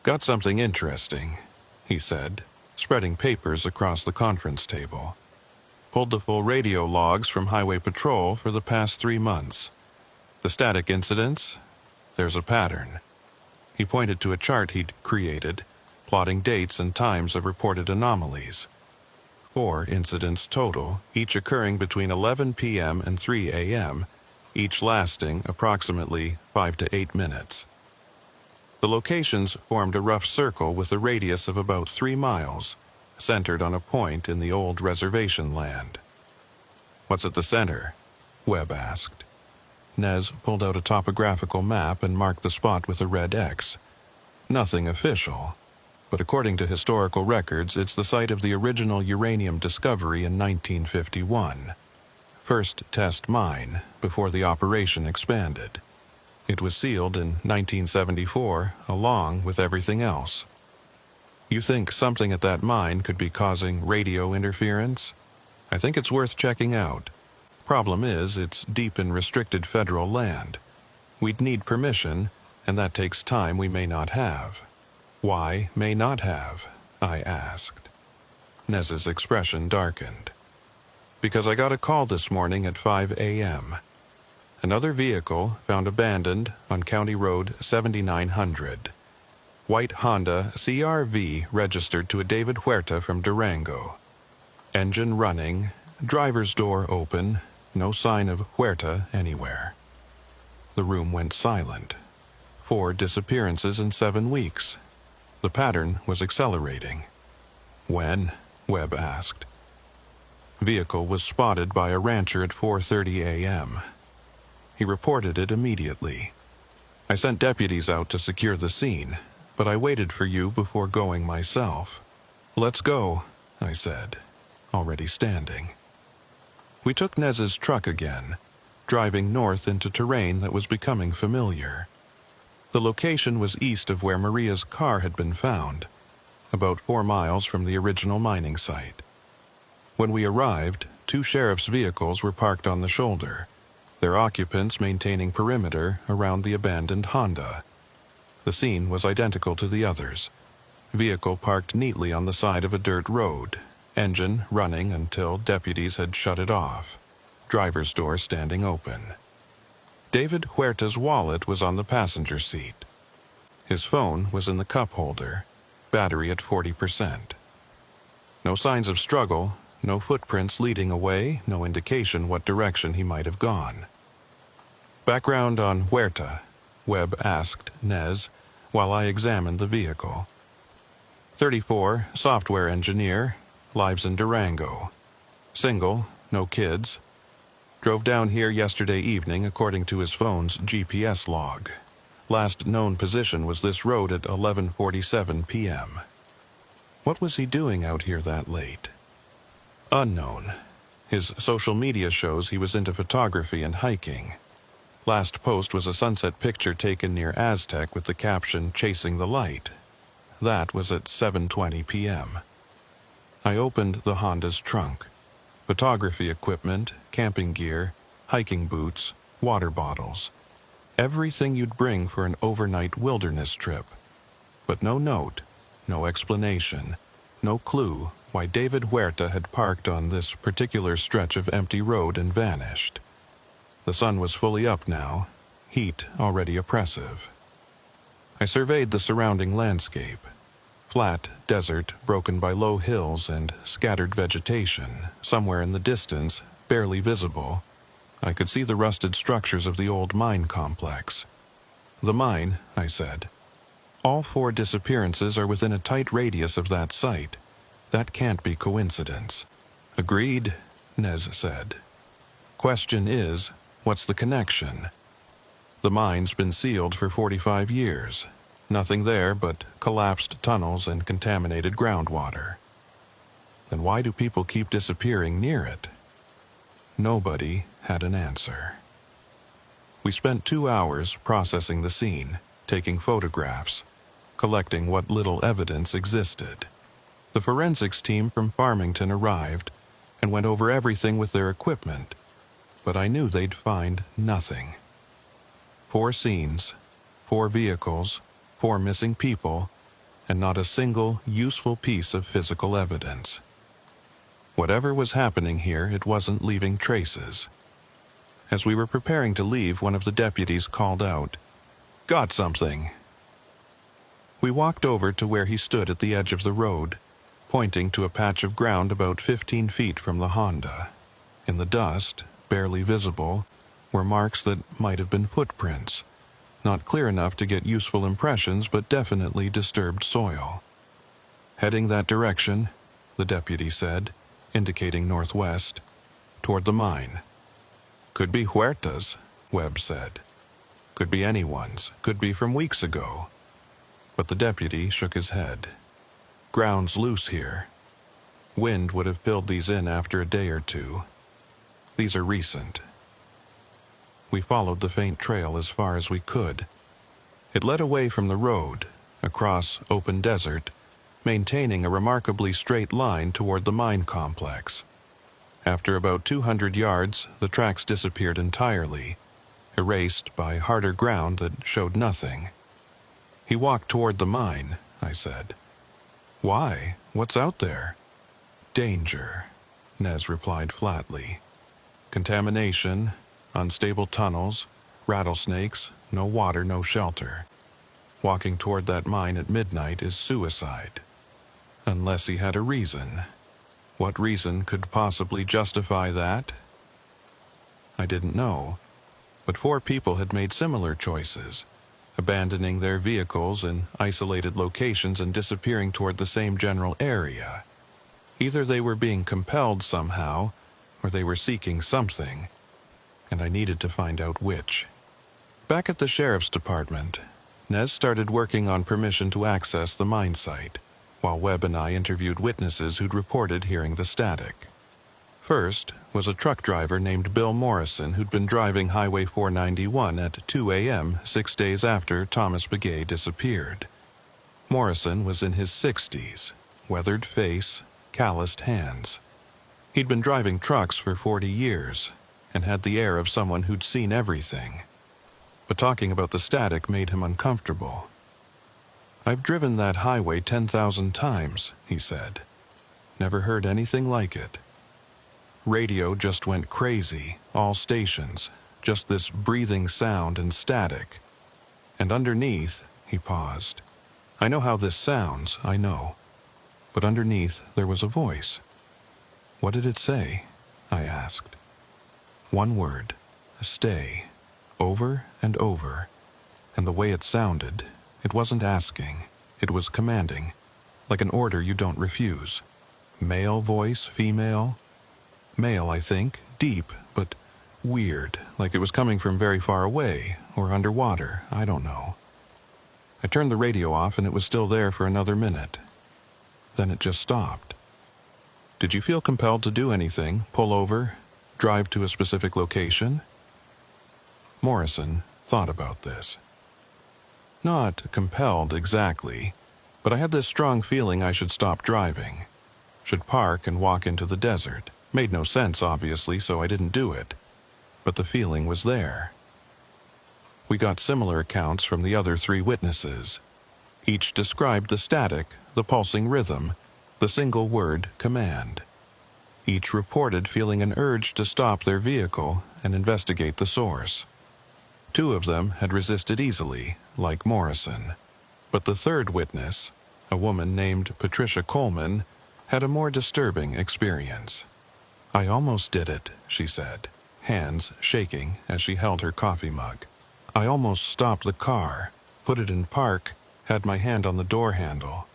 "Got something interesting," he said, spreading papers across the conference table. "Pulled the full radio logs from Highway Patrol for the past 3 months. The static incidents? There's a pattern." He pointed to a chart he'd created, plotting dates and times of reported anomalies. 4 incidents total, each occurring between 11 p.m. and 3 a.m., each lasting approximately 5 to 8 minutes. The locations formed a rough circle with a radius of about 3 miles, centered on a point in the old reservation land. "What's at the center?" Webb asked. Nez pulled out a topographical map and marked the spot with a red X. Nothing official, but according to historical records, it's the site of the original uranium discovery in 1951. First test mine, before the operation expanded. It was sealed in 1974, along with everything else. "You think something at that mine could be causing radio interference? I think it's worth checking out. Problem is, it's deep in restricted federal land. We'd need permission, and that takes time we may not have." "Why may not have?" I asked. Nez's expression darkened. "Because I got a call this morning at 5 a.m. Another vehicle found abandoned on County Road 7900. White Honda CR-V registered to a David Huerta from Durango. Engine running, driver's door open, no sign of Huerta anywhere." The room went silent. 4 disappearances in 7 weeks. The pattern was accelerating. "When?" Webb asked. "Vehicle was spotted by a rancher at 4:30 a.m. He reported it immediately. I sent deputies out to secure the scene, but I waited for you before going myself." "Let's go," I said, already standing. We took Nez's truck again, driving north into terrain that was becoming familiar. The location was east of where Maria's car had been found, about 4 miles from the original mining site. When we arrived, 2 sheriff's vehicles were parked on the shoulder, their occupants maintaining perimeter around the abandoned Honda. The scene was identical to the others. Vehicle parked neatly on the side of a dirt road, engine running until deputies had shut it off, driver's door standing open. David Huerta's wallet was on the passenger seat. His phone was in the cup holder, battery at 40%. No signs of struggle, no footprints leading away, no indication what direction he might have gone. "Background on Huerta?" Webb asked Nez, while I examined the vehicle. 34, software engineer, lives in Durango. Single, no kids. Drove down here yesterday evening according to his phone's GPS log. Last known position was this road at 11:47 p.m. What was he doing out here that late? Unknown. His social media shows he was into photography and hiking. Last post was a sunset picture taken near Aztec with the caption, "Chasing the Light." That was at 7:20 p.m. I opened the Honda's trunk. Photography equipment, camping gear, hiking boots, water bottles. Everything you'd bring for an overnight wilderness trip. But no note, no explanation, no clue why David Huerta had parked on this particular stretch of empty road and vanished. The sun was fully up now, heat already oppressive. I surveyed the surrounding landscape. Flat desert broken by low hills and scattered vegetation, somewhere in the distance, barely visible, I could see the rusted structures of the old mine complex. "The mine," I said. "All 4 disappearances are within a tight radius of that site. That can't be coincidence." "Agreed," Nez said. "Question is, what's the connection? The mine's been sealed for 45 years. Nothing there but collapsed tunnels and contaminated groundwater. Then why do people keep disappearing near it?" Nobody had an answer. We spent 2 hours processing the scene, taking photographs, collecting what little evidence existed. The forensics team from Farmington arrived and went over everything with their equipment, but I knew they'd find nothing. 4 scenes, 4 vehicles, 4 missing people, and not a single useful piece of physical evidence. Whatever was happening here, it wasn't leaving traces. As we were preparing to leave, one of the deputies called out, "Got something!" We walked over to where he stood at the edge of the road, pointing to a patch of ground about 15 feet from the Honda. In the dust, barely visible, were marks that might have been footprints, not clear enough to get useful impressions but definitely disturbed soil. "Heading that direction," the deputy said, indicating northwest, "toward the mine." "Could be Huerta's," Webb said. "Could be anyone's, could be from weeks ago." But the deputy shook his head. "Ground's loose here. Wind would have filled these in after a day or 2. These are recent." We followed the faint trail as far as we could. It led away from the road, across open desert, maintaining a remarkably straight line toward the mine complex. After about 200 yards, the tracks disappeared entirely, erased by harder ground that showed nothing. "He walked toward the mine," I said. "Why? What's out there?" "Danger," Nez replied flatly. "Contamination, unstable tunnels, rattlesnakes, no water, no shelter. Walking toward that mine at midnight is suicide. Unless he had a reason. What reason could possibly justify that?" I didn't know, but 4 people had made similar choices, abandoning their vehicles in isolated locations and disappearing toward the same general area. Either they were being compelled somehow, or they were seeking something, and I needed to find out which. Back at the sheriff's department, Nez started working on permission to access the mine site, while Webb and I interviewed witnesses who'd reported hearing the static. First was a truck driver named Bill Morrison who'd been driving Highway 491 at 2 a.m. 6 days after Thomas Begay disappeared. Morrison was in his 60s, weathered face, calloused hands. He'd been driving trucks for 40 years and had the air of someone who'd seen everything. But talking about the static made him uncomfortable. "I've driven that highway 10,000 times, he said. "Never heard anything like it. Radio just went crazy, all stations, just this breathing sound and static. And underneath," he paused. "I know how this sounds, I know. But underneath there was a voice." "What did it say?" I asked. "One word, stay, over and over. And the way it sounded, it wasn't asking, it was commanding, like an order you don't refuse. Male voice, female? Male, I think, deep, but weird, like it was coming from very far away, or underwater, I don't know. I turned the radio off and it was still there for another minute. Then it just stopped." "Did you feel compelled to do anything, pull over, drive to a specific location?" Morrison thought about this. "Not compelled exactly, but I had this strong feeling I should stop driving. Should park and walk into the desert. Made no sense, obviously, so I didn't do it. But the feeling was there." We got similar accounts from the other 3 witnesses. Each described the static, the pulsing rhythm, the single word command. Each reported feeling an urge to stop their vehicle and investigate the source. 2 of them had resisted easily, like Morrison. But the 3rd witness, a woman named Patricia Coleman, had a more disturbing experience. "I almost did it," she said. hands shaking as she held her coffee mug. I almost stopped the car, put it in park, had my hand on the door handle.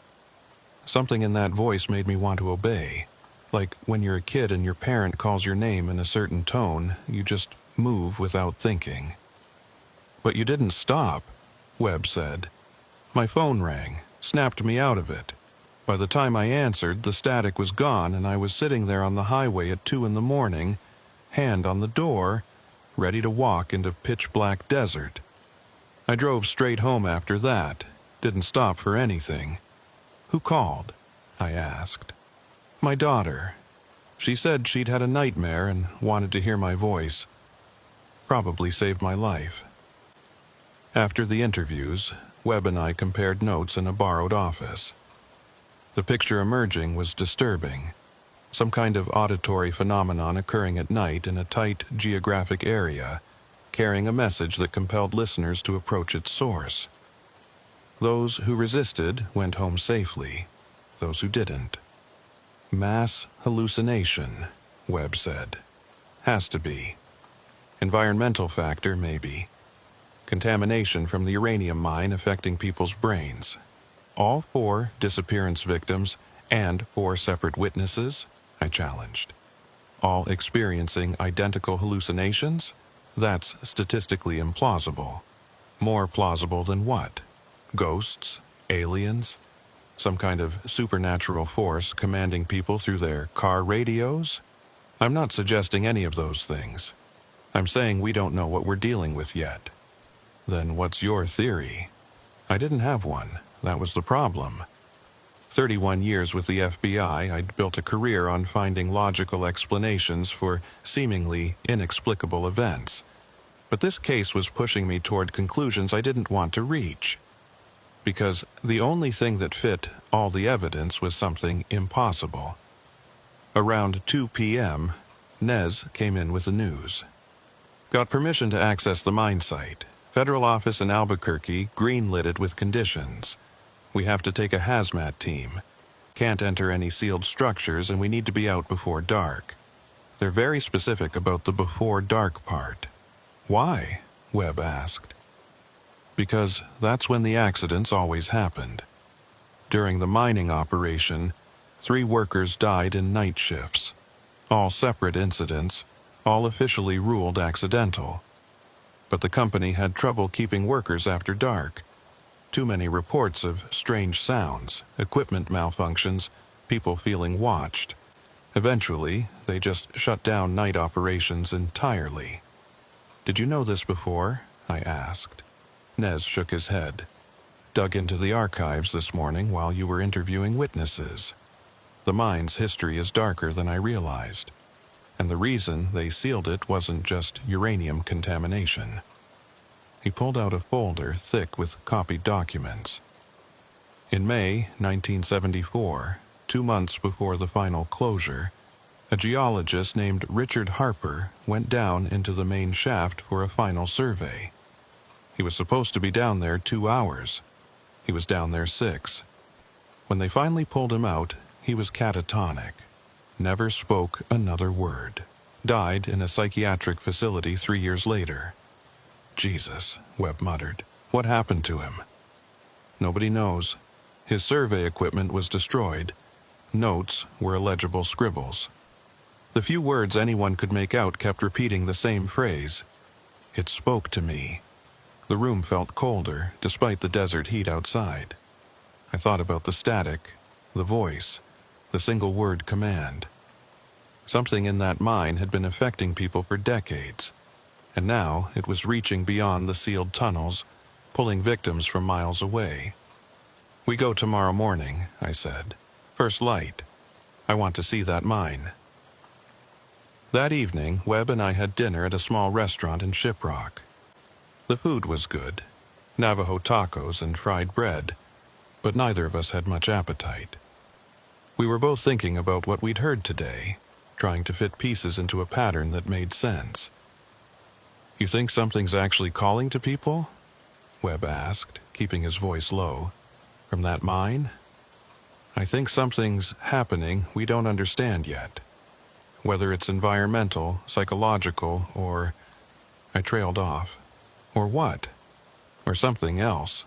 Something in that voice made me want to obey. Like when you're a kid and your parent calls your name in a certain tone, you just move without thinking. "But you didn't stop," Webb said. "My phone rang, snapped me out of it. By the time I answered, the static was gone and I was sitting there on the highway at 2 in the morning, hand on the door, ready to walk into pitch-black desert. I drove straight home after that, didn't stop for anything." "Who called?" I asked. "My daughter. She said she'd had a nightmare and wanted to hear my voice. Probably saved my life." After the interviews, Webb and I compared notes in a borrowed office. The picture emerging was disturbing. Some kind of auditory phenomenon occurring at night in a tight geographic area, carrying a message that compelled listeners to approach its source. Those who resisted went home safely, those who didn't. "Mass hallucination," Webb said. "Has to be. Environmental factor, maybe. Contamination from the uranium mine affecting people's brains. All 4 disappearance victims and 4 separate witnesses?" I challenged. "All experiencing identical hallucinations? That's statistically implausible." "More plausible than what? Ghosts? Aliens? Some kind of supernatural force commanding people through their car radios? I'm not suggesting any of those things. I'm saying we don't know what we're dealing with yet." "Then what's your theory?" I didn't have one. That was the problem. 31 years with the FBI, I'd built a career on finding logical explanations for seemingly inexplicable events. But this case was pushing me toward conclusions I didn't want to reach. Because the only thing that fit all the evidence was something impossible. Around 2 p.m., Nez came in with the news. "Got permission to access the mine site. Federal office in Albuquerque green-lit it with conditions. We have to take a hazmat team. Can't enter any sealed structures and we need to be out before dark. They're very specific about the before dark part." "Why?" Webb asked. "Because that's when the accidents always happened. During the mining operation, 3 workers died in night shifts. All separate incidents, all officially ruled accidental. But the company had trouble keeping workers after dark. Too many reports of strange sounds, equipment malfunctions, people feeling watched. Eventually, they just shut down night operations entirely." "Did you know this before?" I asked. Nez shook his head. "Dug into the archives this morning while you were interviewing witnesses. The mine's history is darker than I realized. And the reason they sealed it wasn't just uranium contamination." He pulled out a folder thick with copied documents. In May 1974, 2 months before the final closure, a geologist named Richard Harper went down into the main shaft for a final survey. He was supposed to be down there 2 hours. He was down there 6. When they finally pulled him out, he was catatonic. Never spoke another word. Died in a psychiatric facility 3 years later. "Jesus," Webb muttered. "What happened to him?" "Nobody knows. His survey equipment was destroyed. Notes were illegible scribbles. The few words anyone could make out kept repeating the same phrase. It spoke to me. The room felt colder, despite the desert heat outside. I thought about the static, the voice, the single-word command. Something in that mine had been affecting people for decades, and now it was reaching beyond the sealed tunnels, pulling victims from miles away. "We go tomorrow morning," I said. "First light. I want to see that mine." That evening, Webb and I had dinner at a small restaurant in Shiprock. The food was good, Navajo tacos and fried bread, but neither of us had much appetite. We were both thinking about what we'd heard today, trying to fit pieces into a pattern that made sense. "You think something's actually calling to people?" Webb asked, keeping his voice low. "From that mine?" "I think something's happening we don't understand yet." Whether it's environmental, psychological, or... I trailed off. Or what? Or something else.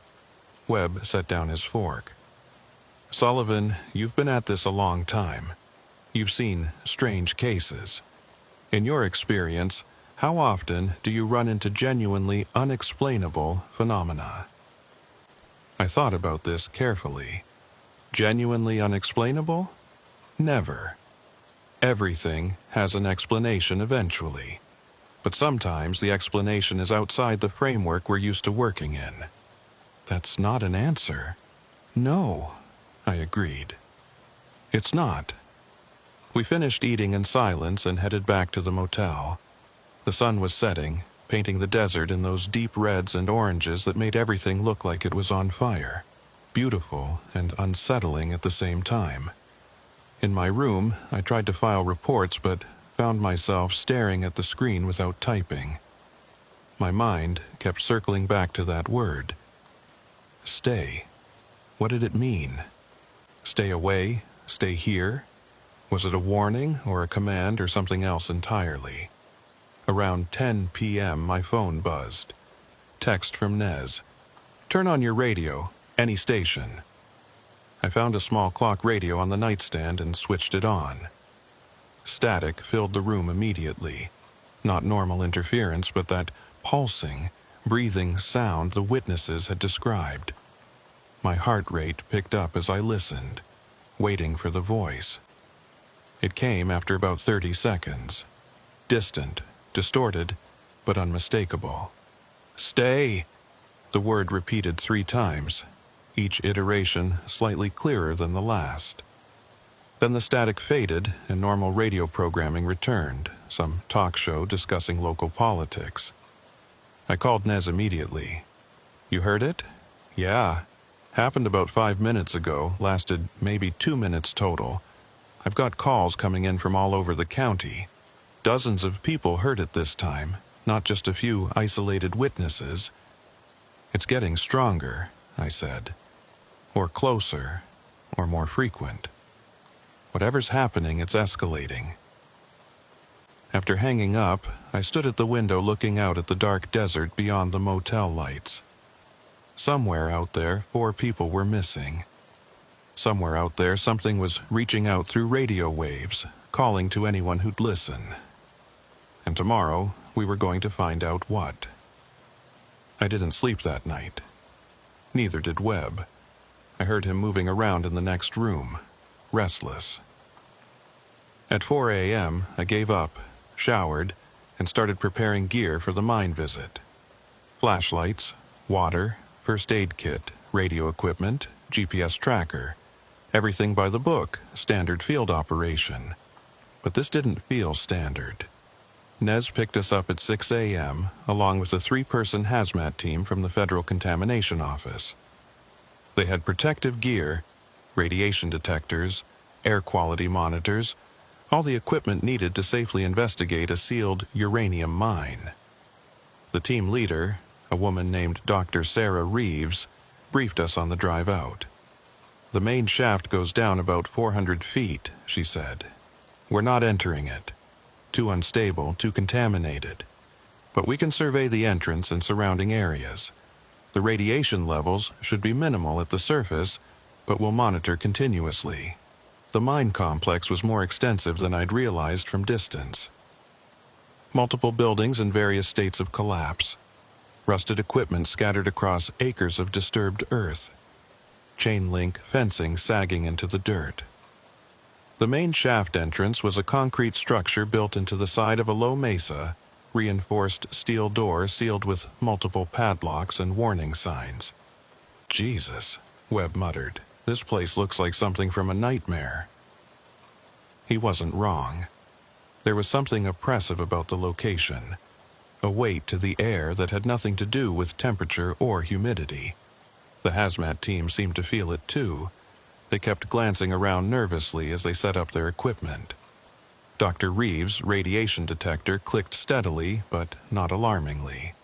Webb set down his fork. Sullivan, you've been at this a long time. You've seen strange cases. In your experience, how often do you run into genuinely unexplainable phenomena? I thought about this carefully. Genuinely unexplainable? Never. Everything has an explanation eventually. But sometimes the explanation is outside the framework we're used to working in. That's not an answer. No, I agreed. It's not. We finished eating in silence and headed back to the motel. The sun was setting, painting the desert in those deep reds and oranges that made everything look like it was on fire. Beautiful and unsettling at the same time. In my room, I tried to file reports but found myself staring at the screen without typing. My mind kept circling back to that word. Stay. What did it mean? Stay away? Stay here? Was it a warning or a command or something else entirely? Around 10 p.m. my phone buzzed. Text from Nez. Turn on your radio, any station. I found a small clock radio on the nightstand and switched it on. Static filled the room immediately. Not normal interference, but that pulsing, breathing sound the witnesses had described. My heart rate picked up as I listened, waiting for the voice. It came after about 30 seconds. Distant, distorted, but unmistakable. Stay! The word repeated 3 times, each iteration slightly clearer than the last. Then the static faded and normal radio programming returned, some talk show discussing local politics. I called Nez immediately. You heard it? Yeah. Happened about 5 minutes ago, lasted maybe 2 minutes total. I've got calls coming in from all over the county. Dozens of people heard it this time, not just a few isolated witnesses. It's getting stronger, I said. Or closer, or more frequent. Whatever's happening, it's escalating. After hanging up, I stood at the window looking out at the dark desert beyond the motel lights. Somewhere out there, 4 people were missing. Somewhere out there, something was reaching out through radio waves, calling to anyone who'd listen. And tomorrow, we were going to find out what. I didn't sleep that night. Neither did Webb. I heard him moving around in the next room, restless. At 4 a.m., I gave up, showered, and started preparing gear for the mine visit. Flashlights, water, first aid kit, radio equipment, GPS tracker. Everything by the book, standard field operation. But this didn't feel standard. Nez picked us up at 6 a.m., along with a 3-person hazmat team from the Federal Contamination Office. They had protective gear, radiation detectors, air quality monitors, all the equipment needed to safely investigate a sealed uranium mine. The team leader, a woman named Dr. Sarah Reeves, briefed us on the drive out. The main shaft goes down about 400 feet, she said. We're not entering it. Too unstable, too contaminated. But we can survey the entrance and surrounding areas. The radiation levels should be minimal at the surface, but we'll monitor continuously. The mine complex was more extensive than I'd realized from distance. Multiple buildings in various states of collapse. Rusted equipment scattered across acres of disturbed earth. Chain link fencing sagging into the dirt. The main shaft entrance was a concrete structure built into the side of a low mesa, reinforced steel door sealed with multiple padlocks and warning signs. Jesus, Webb muttered. This place looks like something from a nightmare. He wasn't wrong. There was something oppressive about the location, a weight to the air that had nothing to do with temperature or humidity. The hazmat team seemed to feel it too. They kept glancing around nervously as they set up their equipment. Dr. Reeves' radiation detector clicked steadily, but not alarmingly.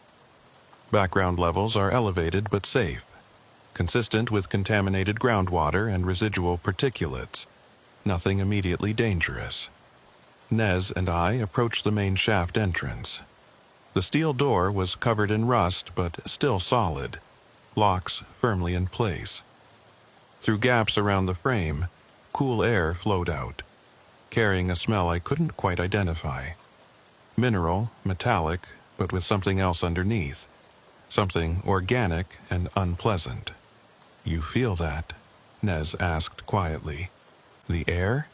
Background levels are elevated but safe, consistent with contaminated groundwater and residual particulates. Nothing immediately dangerous. Nez and I approached the main shaft entrance. The steel door was covered in rust but still solid, locks firmly in place. Through gaps around the frame, cool air flowed out, carrying a smell I couldn't quite identify. Mineral, metallic, but with something else underneath. Something organic and unpleasant. "You feel that?" Nez asked quietly. "The air?"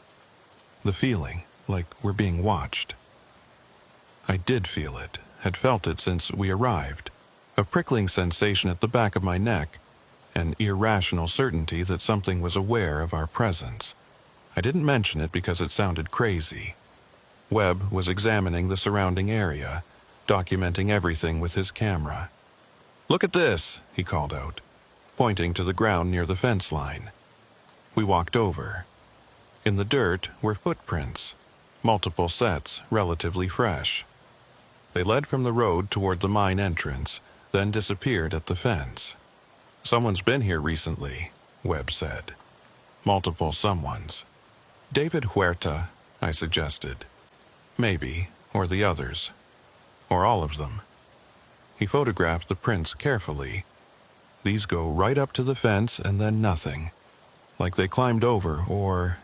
"The feeling, like we're being watched." I did feel it, had felt it since we arrived. A prickling sensation at the back of my neck, an irrational certainty that something was aware of our presence. I didn't mention it because it sounded crazy. Webb was examining the surrounding area, documenting everything with his camera. "Look at this," he called out, pointing to the ground near the fence line. We walked over. In the dirt were footprints, multiple sets relatively fresh. They led from the road toward the mine entrance, then disappeared at the fence. "Someone's been here recently," Webb said. "Multiple someones." "David Huerta," I suggested. "Maybe, or the others. Or all of them." He photographed the prints carefully. "These go right up to the fence and then nothing. Like they climbed over or..."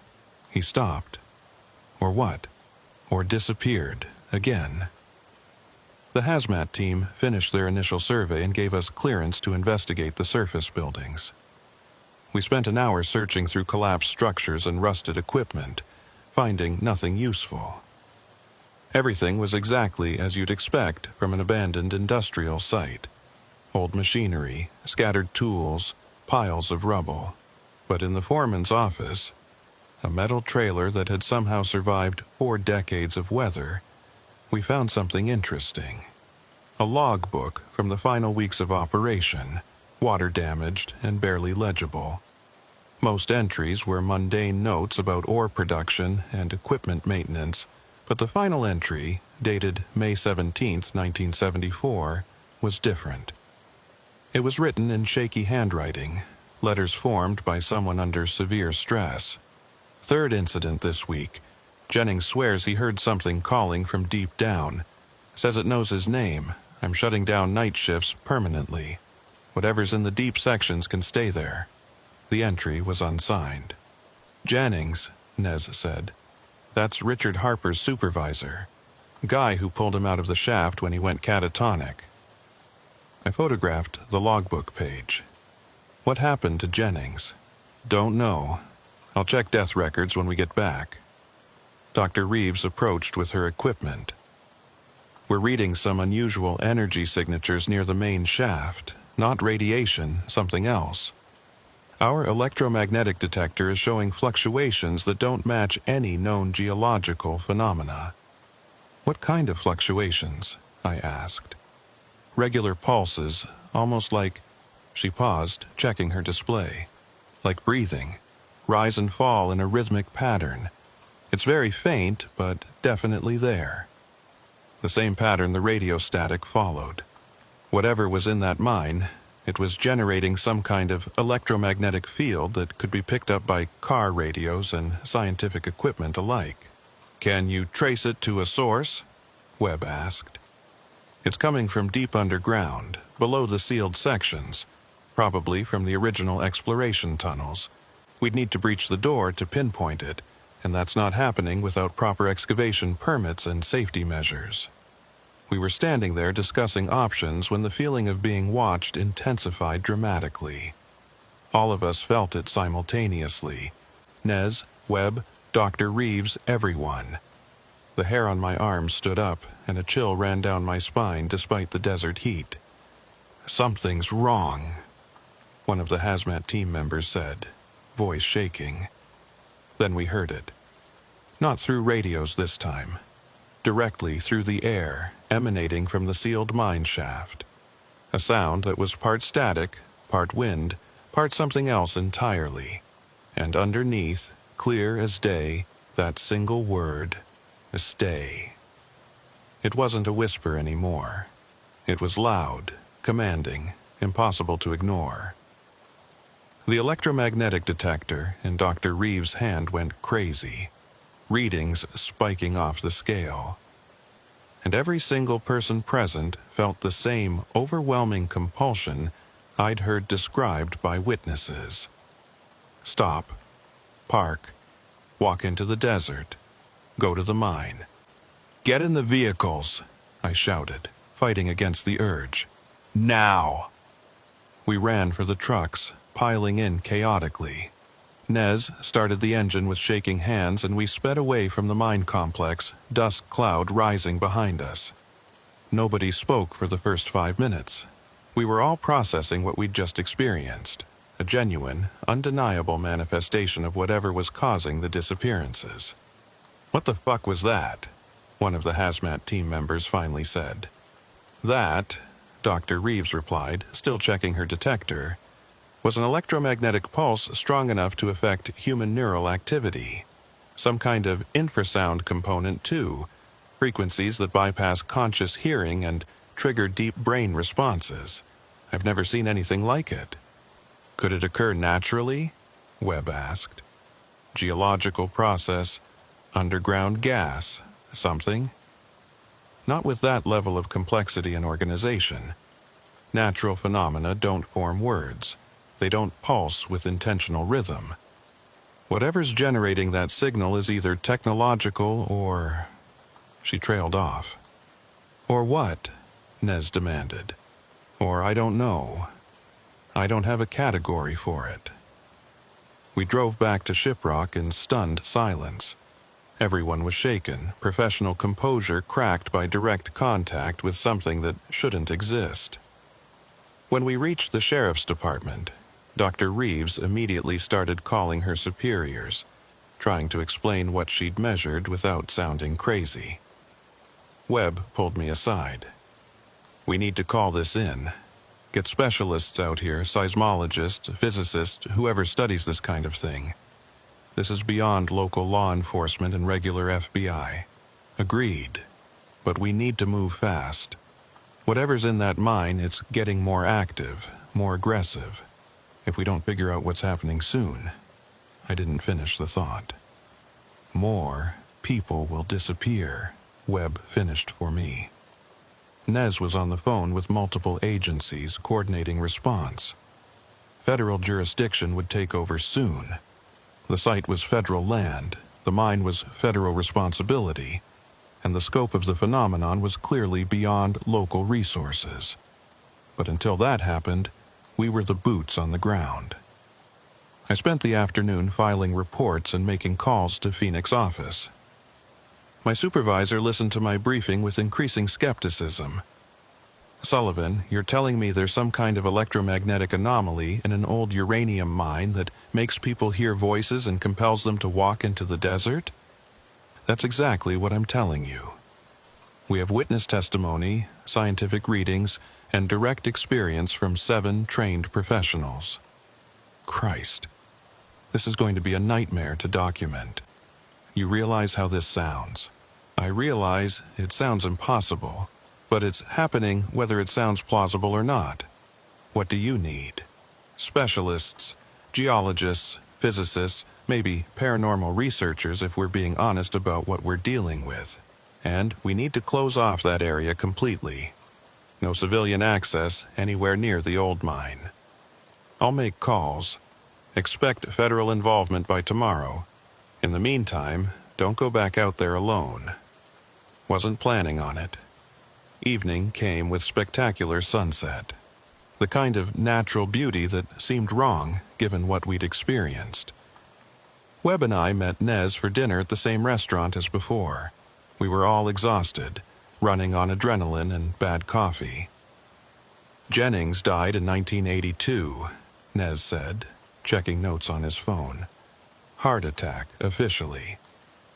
He stopped. "Or what?" "Or disappeared, again." The hazmat team finished their initial survey and gave us clearance to investigate the surface buildings. We spent an hour searching through collapsed structures and rusted equipment, finding nothing useful. Everything was exactly as you'd expect from an abandoned industrial site. Old machinery, scattered tools, piles of rubble. But in the foreman's office, a metal trailer that had somehow survived 4 decades of weather, we found something interesting. A logbook from the final weeks of operation, water-damaged and barely legible. Most entries were mundane notes about ore production and equipment maintenance, but the final entry, dated May 17, 1974, was different. It was written in shaky handwriting, letters formed by someone under severe stress. "Third incident this week. Jennings swears he heard something calling from deep down. Says it knows his name. I'm shutting down night shifts permanently. Whatever's in the deep sections can stay there." The entry was unsigned. "Jennings," Nez said. "That's Richard Harper's supervisor. Guy who pulled him out of the shaft when he went catatonic." I photographed the logbook page. "What happened to Jennings?" "Don't know. I'll check death records when we get back." Dr. Reeves approached with her equipment. "We're reading some unusual energy signatures near the main shaft. Not radiation, something else. Our electromagnetic detector is showing fluctuations that don't match any known geological phenomena." "What kind of fluctuations?" I asked. "Regular pulses, almost like..." She paused, checking her display. "Like breathing. Rise and fall in a rhythmic pattern. It's very faint, but definitely there." The same pattern the radio static followed. Whatever was in that mine, it was generating some kind of electromagnetic field that could be picked up by car radios and scientific equipment alike. "Can you trace it to a source?" Webb asked. "It's coming from deep underground, below the sealed sections, probably from the original exploration tunnels. We'd need to breach the door to pinpoint it, and that's not happening without proper excavation permits and safety measures." We were standing there discussing options when the feeling of being watched intensified dramatically. All of us felt it simultaneously. Nez, Webb, Dr. Reeves, everyone. The hair on my arms stood up, and a chill ran down my spine despite the desert heat. "Something's wrong," one of the hazmat team members said, voice shaking. Then we heard it. Not through radios this time. Directly through the air, emanating from the sealed mine shaft. A sound that was part static, part wind, part something else entirely. And underneath, clear as day, that single word, "stay." It wasn't a whisper anymore. It was loud, commanding, impossible to ignore. The electromagnetic detector in Dr. Reeves' hand went crazy. readings spiking off the scale. And every single person present felt the same overwhelming compulsion I'd heard described by witnesses. Stop, park, walk into the desert, go to the mine. Get in the vehicles, I shouted, fighting against the urge. Now! We ran for the trucks, piling in chaotically. Nez started the engine with shaking hands and we sped away from the mine complex, dust cloud rising behind us. Nobody spoke for the first 5 minutes. We were all processing what we'd just experienced, a genuine, undeniable manifestation of whatever was causing the disappearances. "What the fuck was that?" one of the hazmat team members finally said. "That," Dr. Reeves replied, still checking her detector, "was an electromagnetic pulse strong enough to affect human neural activity. Some kind of infrasound component, too, frequencies that bypass conscious hearing and trigger deep brain responses. I've never seen anything like it." "Could it occur naturally?" Webb asked. "Geological process, underground gas, something?" "Not with that level of complexity and organization. Natural phenomena don't form words. They don't pulse with intentional rhythm. Whatever's generating that signal is either technological or—" She trailed off. "Or what?" Nez demanded. "Or I don't know. I don't have a category for it." We drove back to Shiprock in stunned silence. Everyone was shaken, professional composure cracked by direct contact with something that shouldn't exist. When we reached the sheriff's department, Dr. Reeves immediately started calling her superiors, trying to explain what she'd measured without sounding crazy. Webb pulled me aside. "We need to call this in. Get specialists out here, seismologists, physicists, whoever studies this kind of thing. This is beyond local law enforcement and regular FBI. Agreed. But we need to move fast. Whatever's in that mine, it's getting more active, more aggressive. If we don't figure out what's happening soon..." I didn't finish the thought. "More people will disappear," Webb finished for me. Nez was on the phone with multiple agencies coordinating response. Federal jurisdiction would take over soon. The site was federal land, the mine was federal responsibility, and the scope of the phenomenon was clearly beyond local resources. But until that happened, we were the boots on the ground. I spent the afternoon filing reports and making calls to Phoenix office. My supervisor listened to my briefing with increasing skepticism. "Sullivan, you're telling me there's some kind of electromagnetic anomaly in an old uranium mine that makes people hear voices and compels them to walk into the desert?" "That's exactly what I'm telling you. We have witness testimony, scientific readings, and direct experience from 7 trained professionals." Christ, this is going to be a nightmare to document. You realize how this sounds. I realize it sounds impossible, but it's happening whether it sounds plausible or not. What do you need? Specialists, geologists, physicists, maybe paranormal researchers if we're being honest about what we're dealing with. And we need to close off that area completely. No civilian access anywhere near the old mine. I'll make calls. Expect federal involvement by tomorrow. In the meantime, don't go back out there alone. Wasn't planning on it. Evening came with spectacular sunset. The kind of natural beauty that seemed wrong given what we'd experienced. Webb and I met Nez for dinner at the same restaurant as before. We were all exhausted, running on adrenaline and bad coffee. "Jennings died in 1982, Nez said, checking notes on his phone. "Heart attack, officially.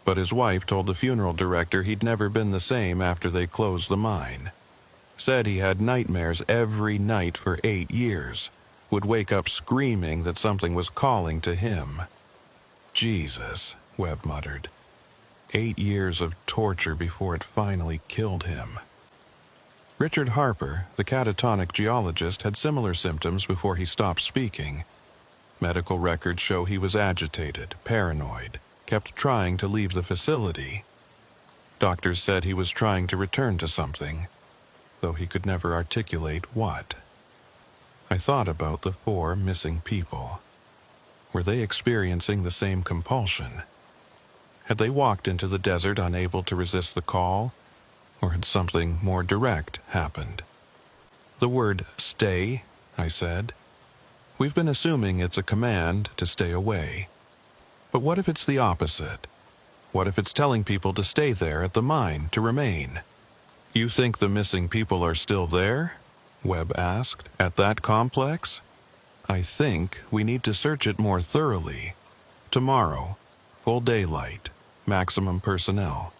But his wife told the funeral director he'd never been the same after they closed the mine. Said he had nightmares every night for 8 years. Would wake up screaming that something was calling to him." "Jesus," Webb muttered. 8 years of torture before it finally killed him. Richard Harper, the catatonic geologist, had similar symptoms before he stopped speaking. Medical records show he was agitated, paranoid, kept trying to leave the facility. Doctors said he was trying to return to something, though he could never articulate what. I thought about the 4 missing people. Were they experiencing the same compulsion? Had they walked into the desert unable to resist the call, or had something more direct happened? The word stay, I said. We've been assuming it's a command to stay away. But what if it's the opposite? What if it's telling people to stay there at the mine, to remain? You think the missing people are still there? Webb asked. At that complex? I think we need to search it more thoroughly. Tomorrow, full daylight, maximum personnel.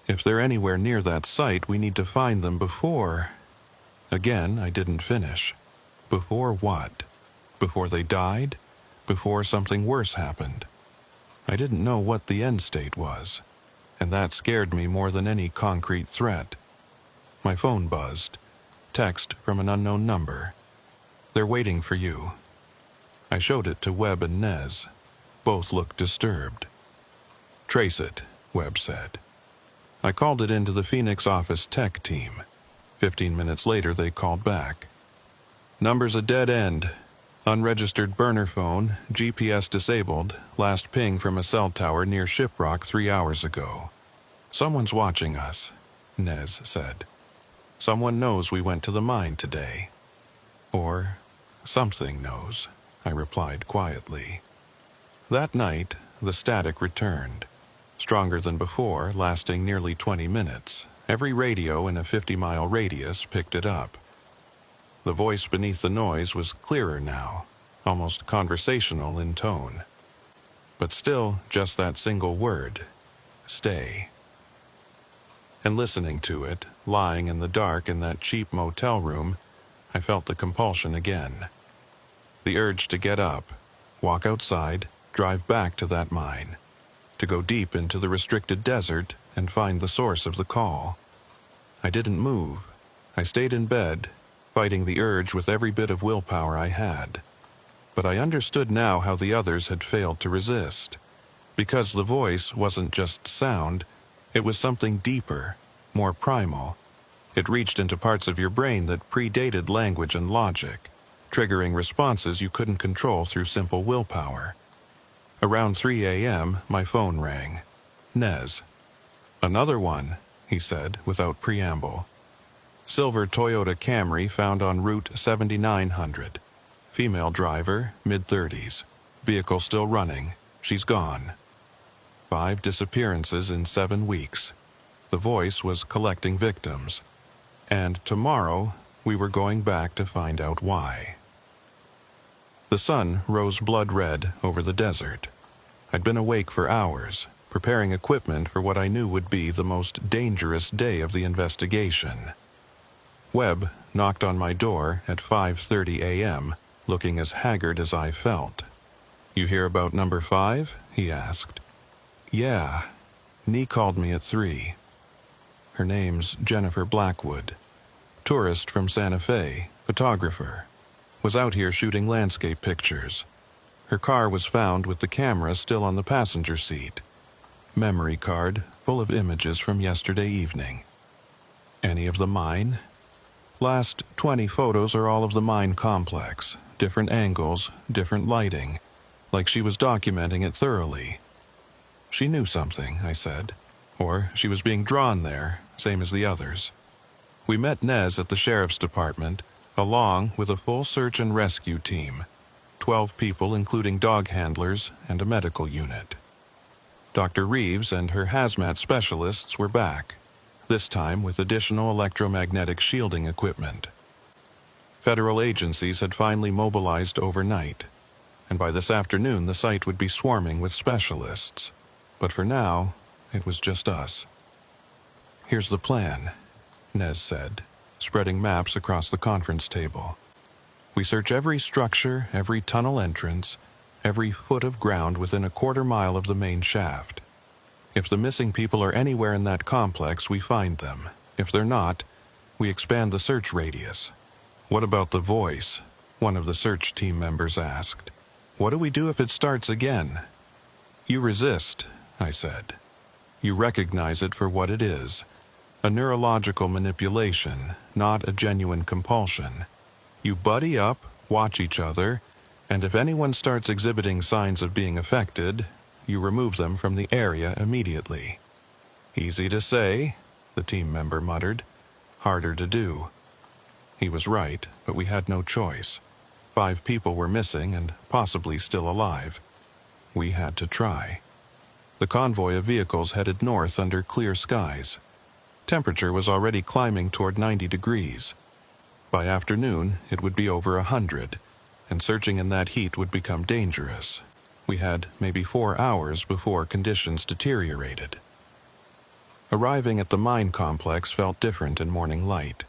If they're anywhere near that site, we need to find them before... Again, I didn't finish. Before what? Before they died? Before something worse happened? I didn't know what the end state was, and that scared me more than any concrete threat. My phone buzzed. Text from an unknown number. They're waiting for you. I showed it to Webb and Nez. Both looked disturbed. Trace it, Webb said. I called it into the Phoenix office tech team. 15 minutes later, they called back. Number's a dead end. Unregistered burner phone, GPS disabled, last ping from a cell tower near Shiprock 3 hours ago. Someone's watching us, Nez said. Someone knows we went to the mine today. Or something knows, I replied quietly. That night, the static returned. Stronger than before, lasting nearly 20 minutes. Every radio in a 50-mile radius picked it up. The voice beneath the noise was clearer now, almost conversational in tone. But still, just that single word, stay. And listening to it, lying in the dark in that cheap motel room, I felt the compulsion again. The urge to get up, walk outside, drive back to that mine, to go deep into the restricted desert and find the source of the call. I didn't move. I stayed in bed, fighting the urge with every bit of willpower I had. But I understood now how the others had failed to resist. Because the voice wasn't just sound, it was something deeper, more primal. It reached into parts of your brain that predated language and logic, triggering responses you couldn't control through simple willpower. Around 3 a.m., my phone rang. Nez. Another one, he said, without preamble. Silver Toyota Camry found on Route 7900. Female driver, mid-30s. Vehicle still running. She's gone. 5 disappearances in 7 weeks. The voice was collecting victims. And tomorrow, we were going back to find out why. The sun rose blood red over the desert. I'd been awake for hours, preparing equipment for what I knew would be the most dangerous day of the investigation. Webb knocked on my door at 5:30 a.m., looking as haggard as I felt. You hear about number 5? He asked. Yeah. Nee called me at 3. Her name's Jennifer Blackwood. Tourist from Santa Fe, photographer. Was out here shooting landscape pictures. Her car was found with the camera still on the passenger seat. Memory card full of images from yesterday evening. Any of the mine? Last 20 photos are all of the mine complex. Different angles, different lighting. Like she was documenting it thoroughly. She knew something, I said. Or she was being drawn there, same as the others. We met Nez at the sheriff's department, along with a full search and rescue team. 12 people, including dog handlers and a medical unit. Dr. Reeves and her hazmat specialists were back, this time with additional electromagnetic shielding equipment. Federal agencies had finally mobilized overnight, and by this afternoon the site would be swarming with specialists. But for now, it was just us. Here's the plan, Nez said, spreading maps across the conference table. We search every structure, every tunnel entrance, every foot of ground within a quarter mile of the main shaft. If the missing people are anywhere in that complex, we find them. If they're not, we expand the search radius. What about the voice? One of the search team members asked. What do we do if it starts again? You resist, I said. You recognize it for what it is, a neurological manipulation, not a genuine compulsion. You buddy up, watch each other, and if anyone starts exhibiting signs of being affected, you remove them from the area immediately. Easy to say, the team member muttered. Harder to do. He was right, but we had no choice. 5 people were missing and possibly still alive. We had to try. The convoy of vehicles headed north under clear skies. Temperature was already climbing toward 90 degrees. By afternoon, it would be over 100, and searching in that heat would become dangerous. We had maybe 4 hours before conditions deteriorated. Arriving at the mine complex felt different in morning light.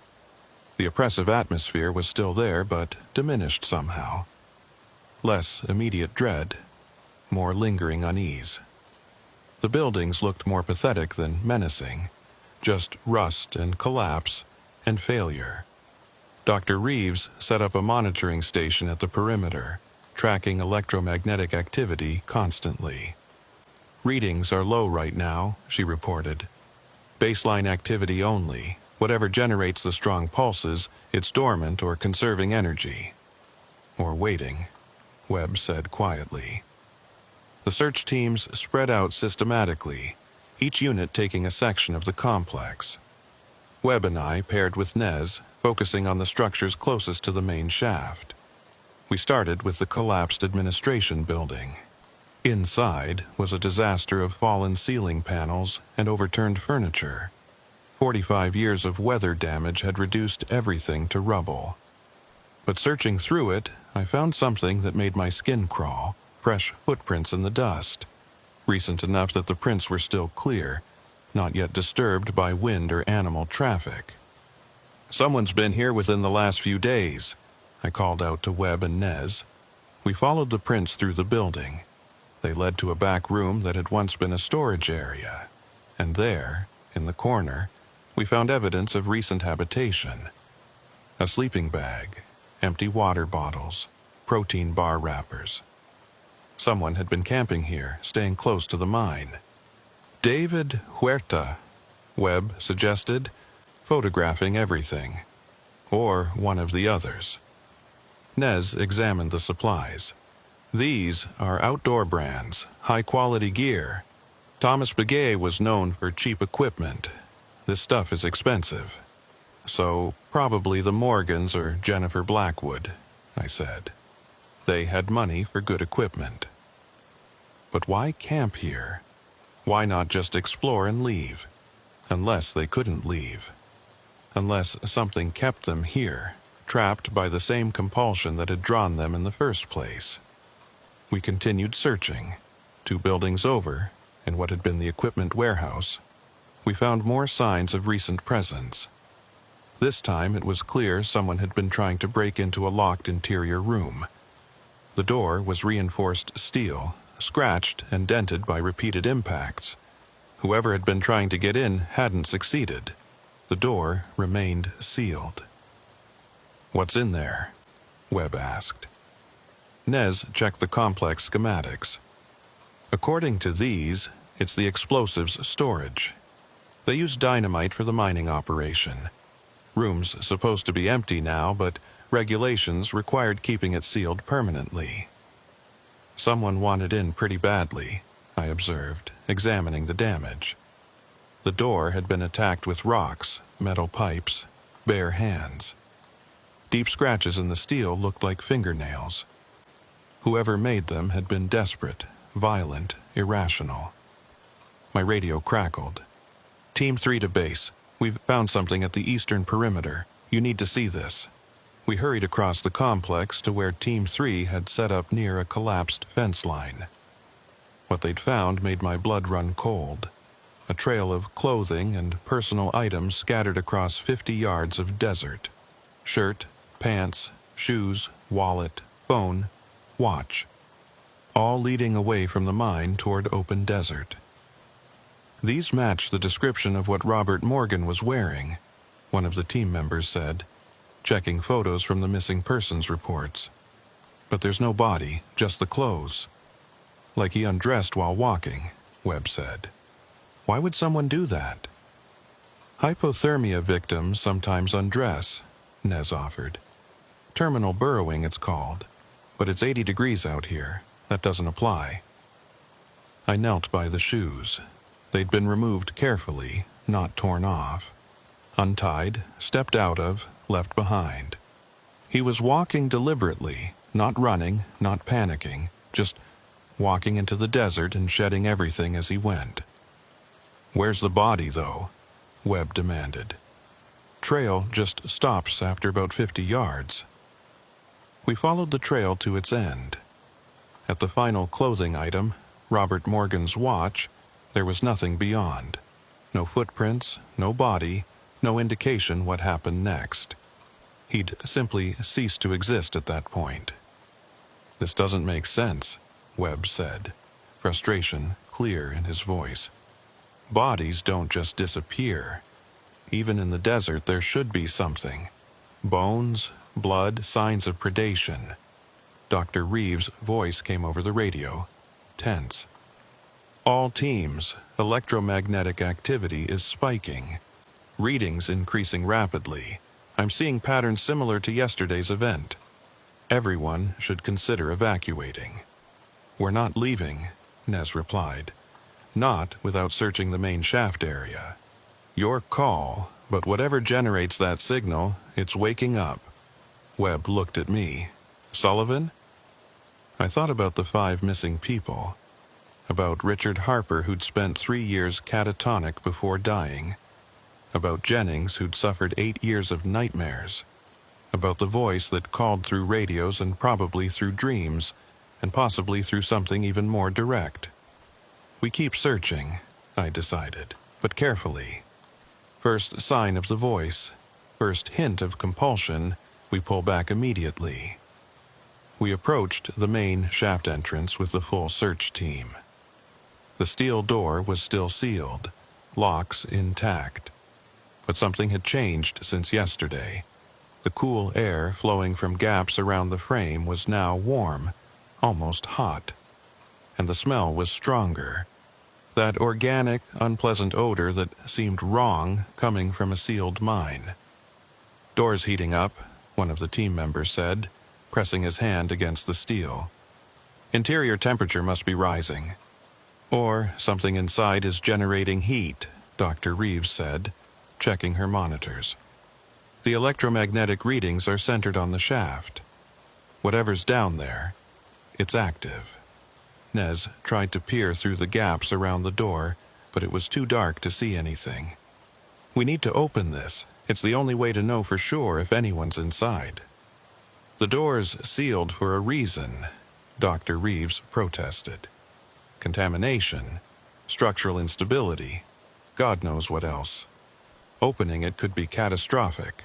The oppressive atmosphere was still there, but diminished somehow. Less immediate dread, more lingering unease. The buildings looked more pathetic than menacing, just rust and collapse and failure. Dr. Reeves set up a monitoring station at the perimeter, tracking electromagnetic activity constantly. Readings are low right now, she reported. Baseline activity only. Whatever generates the strong pulses, it's dormant or conserving energy. Or waiting, Webb said quietly. The search teams spread out systematically, each unit taking a section of the complex. Webb and I paired with Nez, focusing on the structures closest to the main shaft. We started with the collapsed administration building. Inside was a disaster of fallen ceiling panels and overturned furniture. 45 years of weather damage had reduced everything to rubble. But searching through it, I found something that made my skin crawl, fresh footprints in the dust. Recent enough that the prints were still clear, not yet disturbed by wind or animal traffic. Someone's been here within the last few days, I called out to Webb and Nez. We followed the prints through the building. They led to a back room that had once been a storage area, and there, in the corner, we found evidence of recent habitation. A sleeping bag, empty water bottles, protein bar wrappers. Someone had been camping here, staying close to the mine. David Huerta, Webb suggested, photographing everything. Or one of the others. Nez examined the supplies. These are outdoor brands, high-quality gear. Thomas Begay was known for cheap equipment. This stuff is expensive. So, probably the Morgans or Jennifer Blackwood, I said. They had money for good equipment. But why camp here? Why not just explore and leave? Unless they couldn't leave. Unless something kept them here, trapped by the same compulsion that had drawn them in the first place. We continued searching. 2 buildings over, in what had been the equipment warehouse, we found more signs of recent presence. This time it was clear someone had been trying to break into a locked interior room. The door was reinforced steel, scratched and dented by repeated impacts. Whoever had been trying to get in hadn't succeeded. The door remained sealed. "What's in there?" Webb asked. Nez checked the complex schematics. According to these, it's the explosives storage. They use dynamite for the mining operation. Room's supposed to be empty now, but regulations required keeping it sealed permanently. Someone wanted in pretty badly, I observed, examining the damage. The door had been attacked with rocks, metal pipes, bare hands. Deep scratches in the steel looked like fingernails. Whoever made them had been desperate, violent, irrational. My radio crackled. "Team 3 to base. We've found something at the eastern perimeter. You need to see this." We hurried across the complex to where Team 3 had set up near a collapsed fence line. What they'd found made my blood run cold. A trail of clothing and personal items scattered across 50 yards of desert. Shirt, pants, shoes, wallet, phone, watch. All leading away from the mine toward open desert. These match the description of what Robert Morgan was wearing, one of the team members said, checking photos from the missing persons reports. But there's no body, just the clothes. Like he undressed while walking. Webb said. Why would someone do that? Hypothermia victims sometimes undress, Nez offered. Terminal burrowing, it's called. But it's 80 degrees out here. That doesn't apply. I knelt by the shoes. They'd been removed carefully, not torn off. Untied, stepped out of, left behind. He was walking deliberately, not running, not panicking, just walking into the desert and shedding everything as he went. Where's the body, though? Webb demanded. Trail just stops after about 50 yards. We followed the trail to its end. At the final clothing item, Robert Morgan's watch, there was nothing beyond. No footprints, no body, no indication what happened next. He'd simply ceased to exist at that point. This doesn't make sense, Webb said, frustration clear in his voice. Bodies don't just disappear. Even in the desert, there should be something. Bones, blood, signs of predation. Dr. Reeves' voice came over the radio, tense. All teams, electromagnetic activity is spiking. Readings increasing rapidly. I'm seeing patterns similar to yesterday's event. Everyone should consider evacuating. We're not leaving, Nez replied. Not without searching the main shaft area. Your call, but whatever generates that signal, it's waking up. Webb looked at me. Sullivan? I thought about the 5 missing people. About Richard Harper, who'd spent 3 years catatonic before dying. About Jennings, who'd suffered 8 years of nightmares. About the voice that called through radios and probably through dreams, and possibly through something even more direct. We keep searching, I decided, but carefully. First sign of the voice, first hint of compulsion, we pull back immediately. We approached the main shaft entrance with the full search team. The steel door was still sealed, locks intact. But something had changed since yesterday. The cool air flowing from gaps around the frame was now warm, almost hot. And the smell was stronger. That organic, unpleasant odor that seemed wrong coming from a sealed mine. Doors heating up, one of the team members said, pressing his hand against the steel. Interior temperature must be rising. Or something inside is generating heat, Dr. Reeves said, checking her monitors. The electromagnetic readings are centered on the shaft. Whatever's down there, it's active. Nez tried to peer through the gaps around the door, but it was too dark to see anything. We need to open this. It's the only way to know for sure if anyone's inside. The door's sealed for a reason, Dr. Reeves protested. Contamination, structural instability, God knows what else. Opening it could be catastrophic.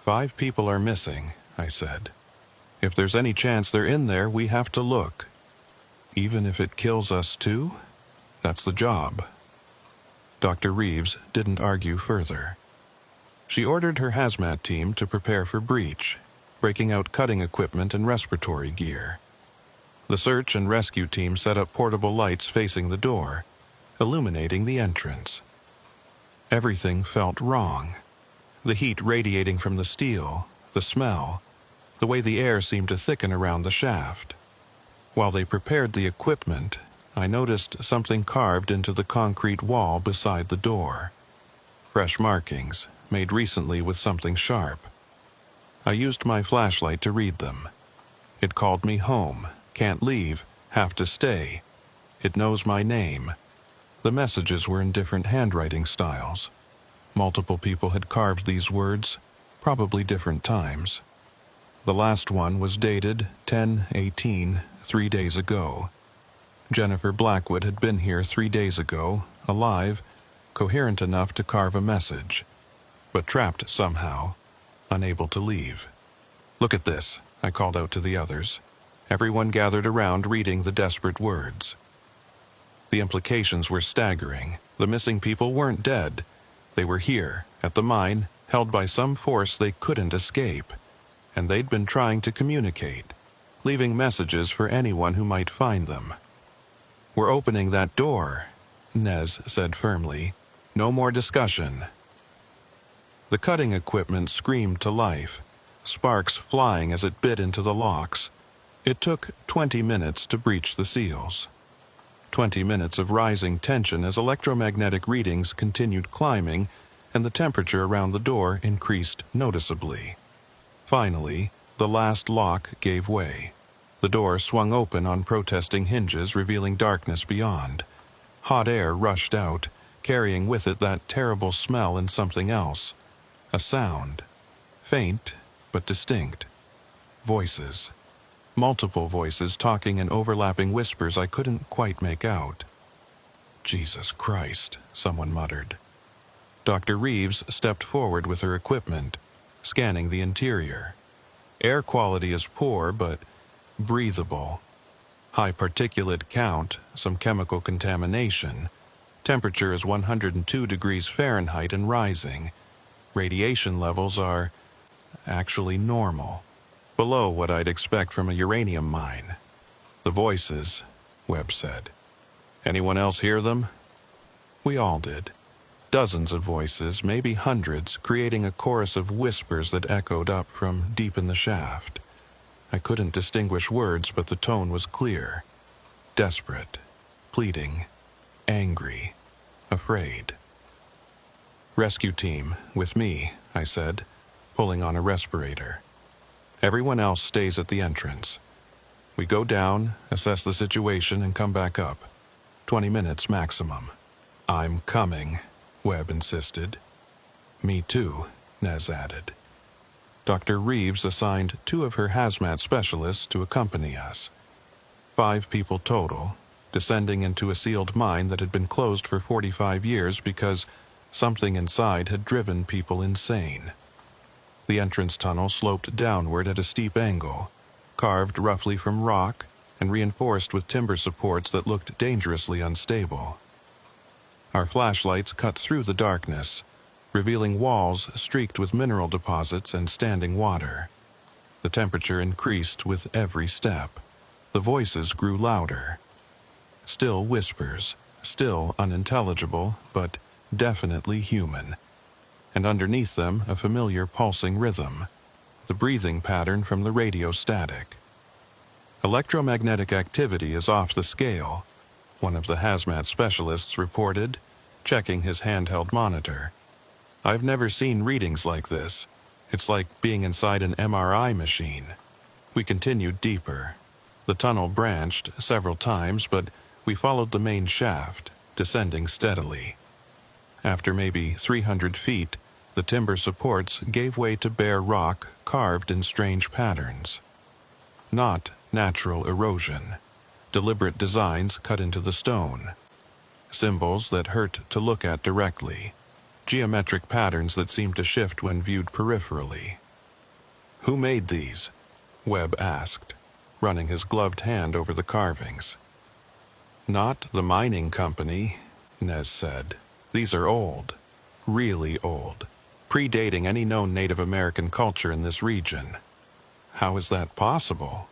5 people are missing, I said. If there's any chance they're in there, we have to look. Even if it kills us too? That's the job. Dr. Reeves didn't argue further. She ordered her hazmat team to prepare for breach, breaking out cutting equipment and respiratory gear. The search and rescue team set up portable lights facing the door, illuminating the entrance. Everything felt wrong. The heat radiating from the steel, the smell, the way the air seemed to thicken around the shaft. While they prepared the equipment, I noticed something carved into the concrete wall beside the door. Fresh markings, made recently with something sharp. I used my flashlight to read them. It called me home, can't leave, have to stay. It knows my name. The messages were in different handwriting styles. Multiple people had carved these words, probably different times. The last one was dated 10/18, 3 days ago. Jennifer Blackwood had been here 3 days ago, alive, coherent enough to carve a message, but trapped somehow, unable to leave. Look at this, I called out to the others. Everyone gathered around reading the desperate words. The implications were staggering. The missing people weren't dead. They were here, at the mine, held by some force they couldn't escape. And they'd been trying to communicate, leaving messages for anyone who might find them. "We're opening that door," Nez said firmly. "No more discussion." The cutting equipment screamed to life, sparks flying as it bit into the locks. It took 20 minutes to breach the seals. 20 minutes of rising tension as electromagnetic readings continued climbing and the temperature around the door increased noticeably. Finally, the last lock gave way. The door swung open on protesting hinges, revealing darkness beyond. Hot air rushed out, carrying with it that terrible smell and something else. A sound. Faint, but distinct. Voices. Multiple voices talking in overlapping whispers I couldn't quite make out. "Jesus Christ," someone muttered. Dr. Reeves stepped forward with her equipment, scanning the interior. Air quality is poor, but breathable. High particulate count, some chemical contamination. Temperature is 102 degrees Fahrenheit and rising. Radiation levels are actually normal, below what I'd expect from a uranium mine. "The voices," Webb said. "Anyone else hear them?" We all did. Dozens of voices, maybe hundreds, creating a chorus of whispers that echoed up from deep in the shaft. I couldn't distinguish words, but the tone was clear. Desperate, pleading, angry, afraid. "Rescue team, with me," I said, pulling on a respirator. "Everyone else stays at the entrance. We go down, assess the situation, and come back up. 20 minutes maximum." "I'm coming," Webb insisted. "Me too," Nez added. Dr. Reeves assigned 2 of her hazmat specialists to accompany us. 5 people total, descending into a sealed mine that had been closed for 45 years because something inside had driven people insane. The entrance tunnel sloped downward at a steep angle, carved roughly from rock and reinforced with timber supports that looked dangerously unstable. Our flashlights cut through the darkness, revealing walls streaked with mineral deposits and standing water. The temperature increased with every step. The voices grew louder. Still whispers, still unintelligible, but definitely human. And underneath them, a familiar pulsing rhythm, the breathing pattern from the radio static. "Electromagnetic activity is off the scale," one of the hazmat specialists reported, checking his handheld monitor. "I've never seen readings like this. It's like being inside an MRI machine." We continued deeper. The tunnel branched several times, but we followed the main shaft, descending steadily. After maybe 300 feet, the timber supports gave way to bare rock carved in strange patterns. Not natural erosion. Deliberate designs cut into the stone. Symbols that hurt to look at directly. Geometric patterns that seemed to shift when viewed peripherally. "Who made these?" Webb asked, running his gloved hand over the carvings. "Not the mining company," Nez said. "These are old. Really old. Predating any known Native American culture in this region." "How is that possible?"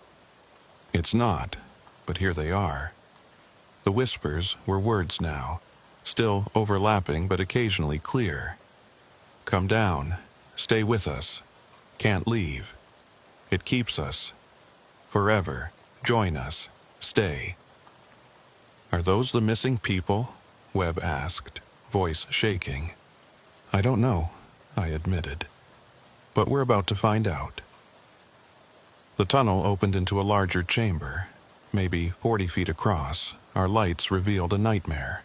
"It's not, but here they are." The whispers were words now, still overlapping but occasionally clear. "Come down. Stay with us. Can't leave. It keeps us. Forever. Join us. Stay." "Are those the missing people?" Webb asked, voice shaking. "I don't know," I admitted. "But we're about to find out." The tunnel opened into a larger chamber, maybe 40 feet across. Our lights revealed a nightmare.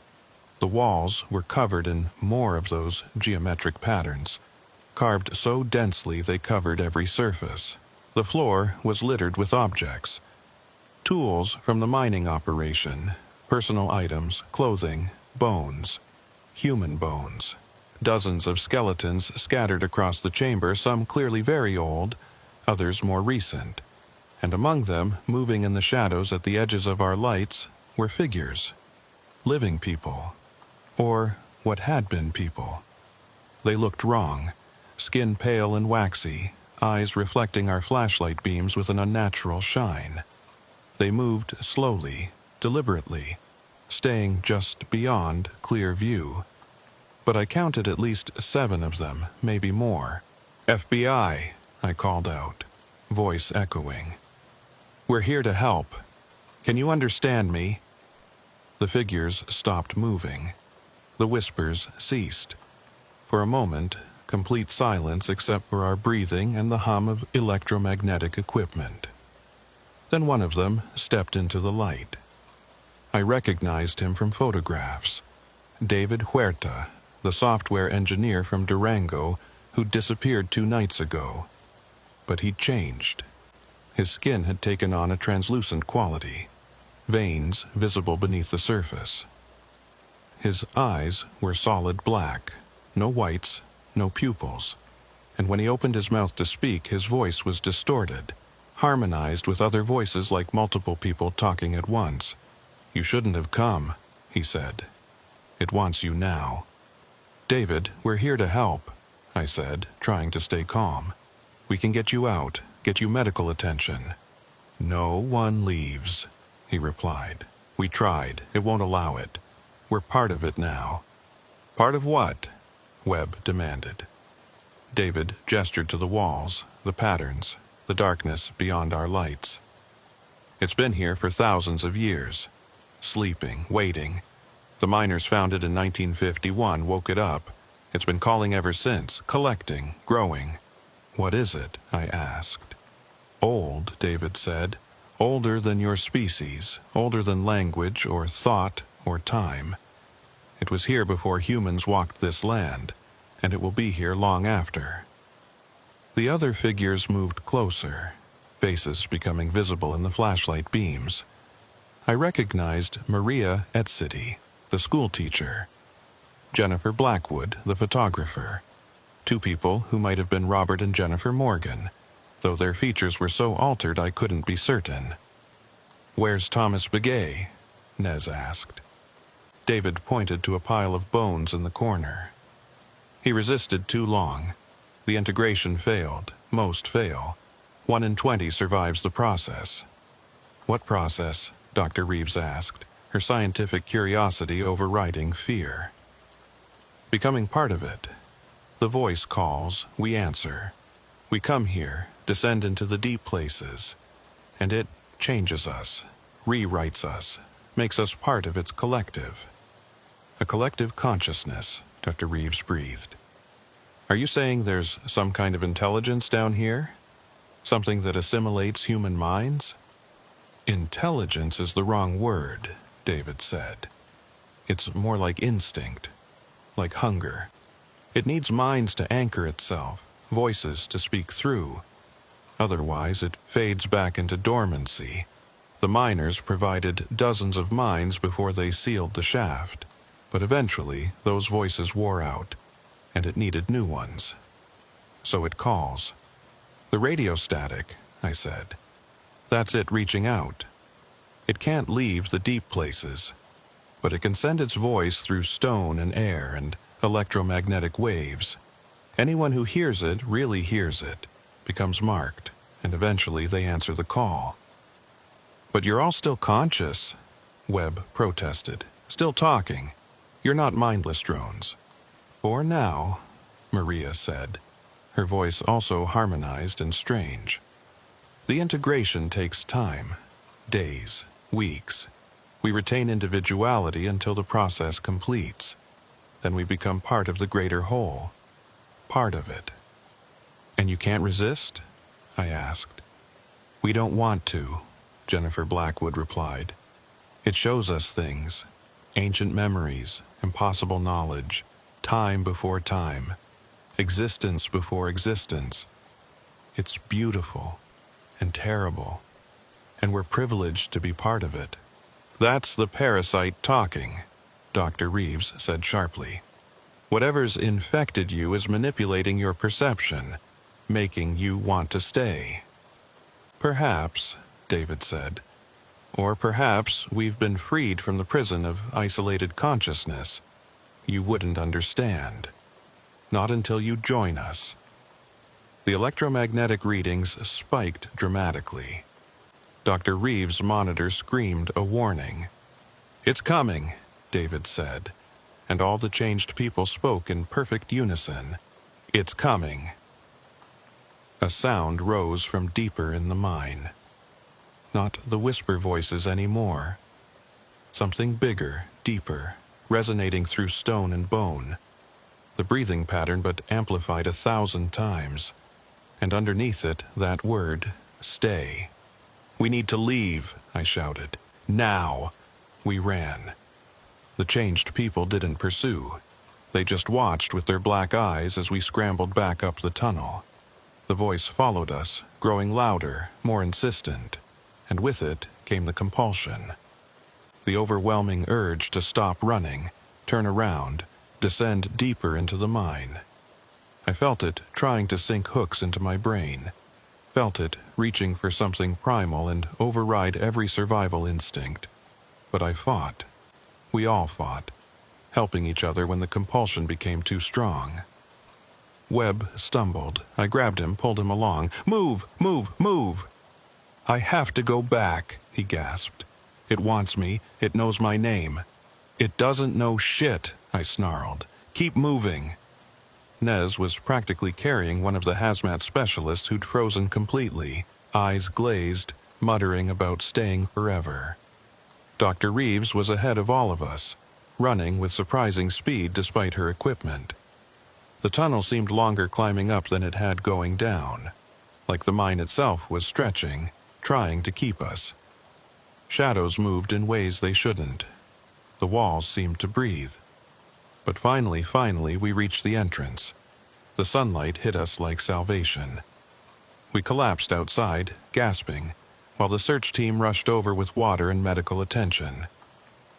The walls were covered in more of those geometric patterns, carved so densely they covered every surface. The floor was littered with objects. Tools from the mining operation, personal items, clothing, bones. Human bones. Dozens of skeletons scattered across the chamber, some clearly very old, others more recent. And among them, moving in the shadows at the edges of our lights, were figures. Living people. Or what had been people. They looked wrong, skin pale and waxy, eyes reflecting our flashlight beams with an unnatural shine. They moved slowly, deliberately, staying just beyond clear view. But I counted at least 7 of them, maybe more. FBI, I called out, voice echoing. We're here to help. Can you understand me? The figures stopped moving. The whispers ceased. For a moment, complete silence except for our breathing and the hum of electromagnetic equipment. Then one of them stepped into the light. I recognized him from photographs. David Huerta, the software engineer from Durango who disappeared 2 nights ago. But he'd changed. His skin had taken on a translucent quality, veins visible beneath the surface. His eyes were solid black, no whites, no pupils, and when he opened his mouth to speak, his voice was distorted, harmonized with other voices like multiple people talking at once. You shouldn't have come, he said. It wants you now. David, we're here to help, I said, trying to stay calm. We can get you out, get you medical attention. No one leaves, he replied. We tried. It won't allow it. We're part of it now. Part of what? Webb demanded. David gestured to the walls, the patterns, the darkness beyond our lights. It's been here for thousands of years. Sleeping, waiting. The miners found it in 1951, woke it up. It's been calling ever since, collecting, growing. What is it? I asked. Old, David said. Older than your species, older than language or thought or time. It was here before humans walked this land, and it will be here long after. The other figures moved closer, faces becoming visible in the flashlight beams. I recognized Maria Etzity, the schoolteacher, Jennifer Blackwood, the photographer, 2 people who might have been Robert and Jennifer Morgan, though their features were so altered I couldn't be certain. Where's Thomas Begay? Nez asked. David pointed to a pile of bones in the corner. He resisted too long. The integration failed. Most fail. 1 in 20 survives the process. What process? Dr. Reeves asked, her scientific curiosity overriding fear. Becoming part of it. The voice calls, we answer. We come here, descend into the deep places, and it changes us, rewrites us, makes us part of its collective. A collective consciousness, Dr. Reeves breathed. Are you saying there's some kind of intelligence down here? Something that assimilates human minds? Intelligence is the wrong word, David said. It's more like instinct, like hunger. It needs minds to anchor itself, voices to speak through. Otherwise, it fades back into dormancy. The miners provided dozens of minds before they sealed the shaft, but eventually those voices wore out, and it needed new ones. So it calls. The radio static, I said. That's it reaching out. It can't leave the deep places, but it can send its voice through stone and air and electromagnetic waves. Anyone who hears it really hears it, becomes marked, and eventually they answer the call. But you're all still conscious, Webb protested. Still talking. You're not mindless drones. For now, Maria said, her voice also harmonized and strange. The integration takes time, days, weeks. We retain individuality until the process completes. Then we become part of the greater whole, part of it. And you can't resist? I asked. We don't want to, Jennifer Blackwood replied. It shows us things, ancient memories, impossible knowledge, time before time, existence before existence. It's beautiful and terrible, and we're privileged to be part of it. That's the parasite talking, Dr. Reeves said sharply. Whatever's infected you is manipulating your perception, making you want to stay. Perhaps, David said, or perhaps we've been freed from the prison of isolated consciousness. You wouldn't understand. Not until you join us. The electromagnetic readings spiked dramatically. Dr. Reeves' monitor screamed a warning. "It's coming," David said, and all the changed people spoke in perfect unison. "It's coming." A sound rose from deeper in the mine. Not the whisper voices anymore. Something bigger, deeper, resonating through stone and bone. The breathing pattern but amplified 1,000 times. And underneath it, that word, stay. "We need to leave," I shouted. "Now!" We ran. The changed people didn't pursue. They just watched with their black eyes as we scrambled back up the tunnel. The voice followed us, growing louder, more insistent, and with it came the compulsion. The overwhelming urge to stop running, turn around, descend deeper into the mine. I felt it trying to sink hooks into my brain, felt it reaching for something primal and override every survival instinct. But I fought. We all fought, helping each other when the compulsion became too strong. Webb stumbled. I grabbed him, pulled him along. "Move! Move! Move!" "I have to go back," he gasped. "It wants me. It knows my name." "It doesn't know shit," I snarled. "Keep moving." Nez was practically carrying one of the hazmat specialists who'd frozen completely, eyes glazed, muttering about staying forever. Dr. Reeves was ahead of all of us, running with surprising speed despite her equipment. The tunnel seemed longer climbing up than it had going down, like the mine itself was stretching, trying to keep us. Shadows moved in ways they shouldn't. The walls seemed to breathe. But finally, we reached the entrance. The sunlight hit us like salvation. We collapsed outside, gasping, while the search team rushed over with water and medical attention.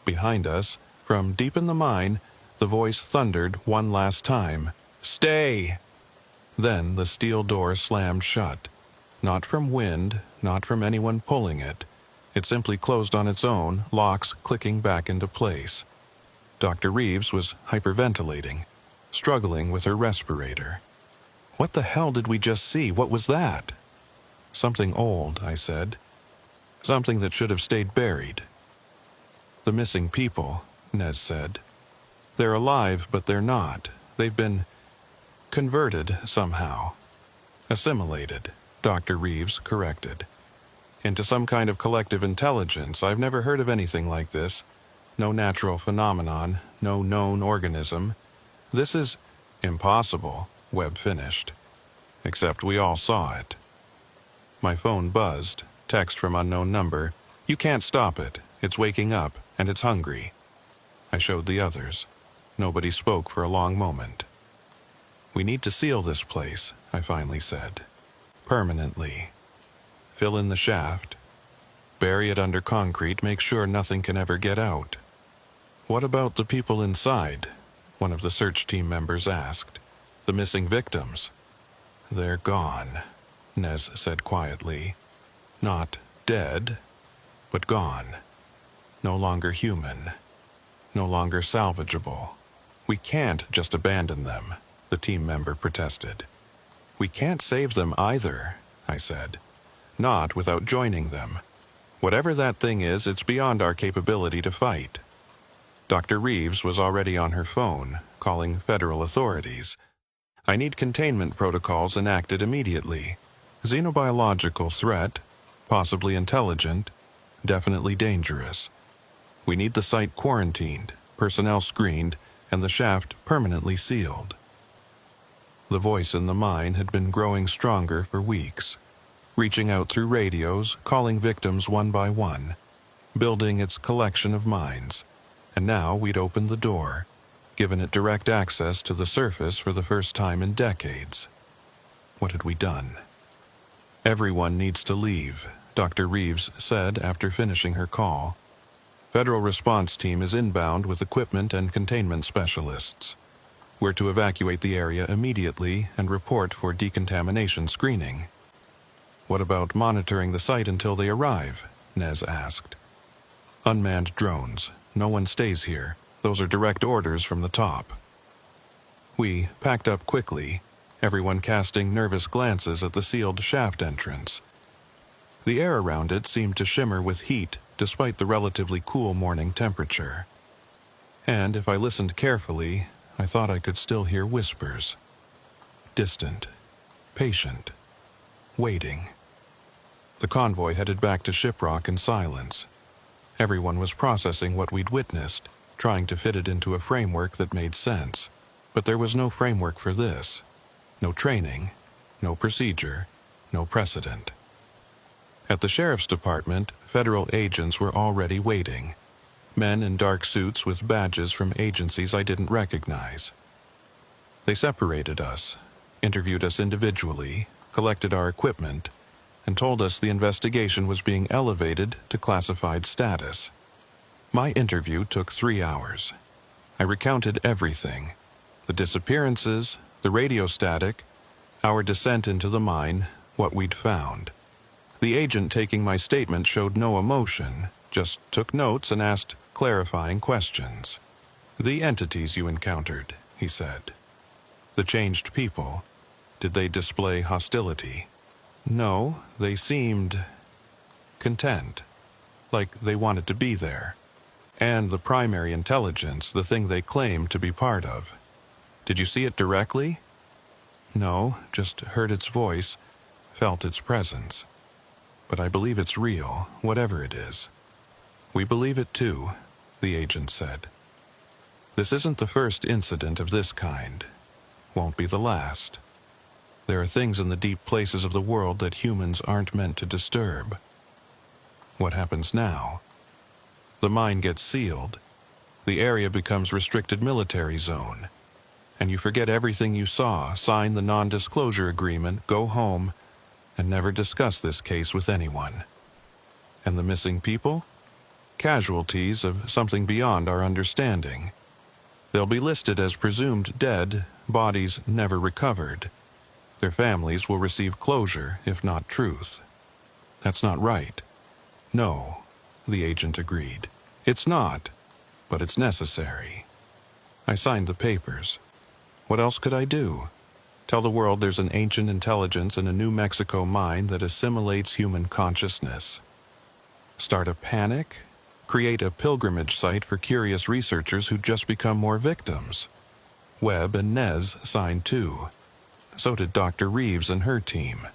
Behind us, from deep in the mine, the voice thundered one last time, "Stay!" Then the steel door slammed shut. Not from wind, not from anyone pulling it. It simply closed on its own, locks clicking back into place. Dr. Reeves was hyperventilating, struggling with her respirator. "What the hell did we just see? What was that?" "Something old," I said. "Something that should have stayed buried." "The missing people," Nez said. "They're alive, but they're not. They've been converted somehow." "Assimilated," Dr. Reeves corrected. "Into some kind of collective intelligence. I've never heard of anything like this. No natural phenomenon, no known organism. This is impossible," Webb finished. "Except we all saw it." My phone buzzed, text from unknown number. "You can't stop it. It's waking up, and it's hungry." I showed the others. Nobody spoke for a long moment. "We need to seal this place," I finally said. "Permanently. Fill in the shaft. Bury it under concrete, make sure nothing can ever get out." "What about the people inside?" one of the search team members asked. "The missing victims?" "They're gone," Nez said quietly. "Not dead, but gone. No longer human. No longer salvageable. We can't just abandon them," the team member protested. "We can't save them either," I said. "Not without joining them. Whatever that thing is, it's beyond our capability to fight." Dr. Reeves was already on her phone, calling federal authorities. "I need containment protocols enacted immediately. Xenobiological threat, possibly intelligent, definitely dangerous. We need the site quarantined, personnel screened, and the shaft permanently sealed." The voice in the mine had been growing stronger for weeks, reaching out through radios, calling victims one by one, building its collection of minds. And now we'd opened the door, given it direct access to the surface for the first time in decades. What had we done? "Everyone needs to leave," Dr. Reeves said after finishing her call. "Federal response team is inbound with equipment and containment specialists. We're to evacuate the area immediately and report for decontamination screening." "What about monitoring the site until they arrive?" Nez asked. "Unmanned drones. No one stays here. Those are direct orders from the top." We packed up quickly, everyone casting nervous glances at the sealed shaft entrance. The air around it seemed to shimmer with heat, despite the relatively cool morning temperature. And if I listened carefully, I thought I could still hear whispers. Distant, patient, waiting. The convoy headed back to Shiprock in silence. Everyone was processing what we'd witnessed, trying to fit it into a framework that made sense. But there was no framework for this. No training, no procedure, no precedent. At the sheriff's department, federal agents were already waiting. Men in dark suits with badges from agencies I didn't recognize. They separated us, interviewed us individually, collected our equipment, and told us the investigation was being elevated to classified status. My interview took 3 hours. I recounted everything: the disappearances, the radio static, our descent into the mine, what we'd found. The agent taking my statement showed no emotion, just took notes and asked clarifying questions. "The entities you encountered," he said. "The changed people, did they display hostility?" "No, they seemed content, like they wanted to be there. And the primary intelligence, the thing they claimed to be part of. Did you see it directly?" "No, just heard its voice, felt its presence. But I believe it's real, whatever it is." "We believe it too," the agent said. "This isn't the first incident of this kind. Won't be the last. There are things in the deep places of the world that humans aren't meant to disturb." "What happens now?" "The mine gets sealed. The area becomes restricted military zone. And you forget everything you saw, sign the non-disclosure agreement, go home, and never discuss this case with anyone." "And the missing people?" "Casualties of something beyond our understanding. They'll be listed as presumed dead, bodies never recovered. Their families will receive closure, if not truth." "That's not right." "No," the agent agreed. "It's not, but it's necessary." I signed the papers. What else could I do? Tell the world there's an ancient intelligence in a New Mexico mine that assimilates human consciousness? Start a panic? Create a pilgrimage site for curious researchers who'd just become more victims? Webb and Nez signed too. So did Dr. Reeves and her team.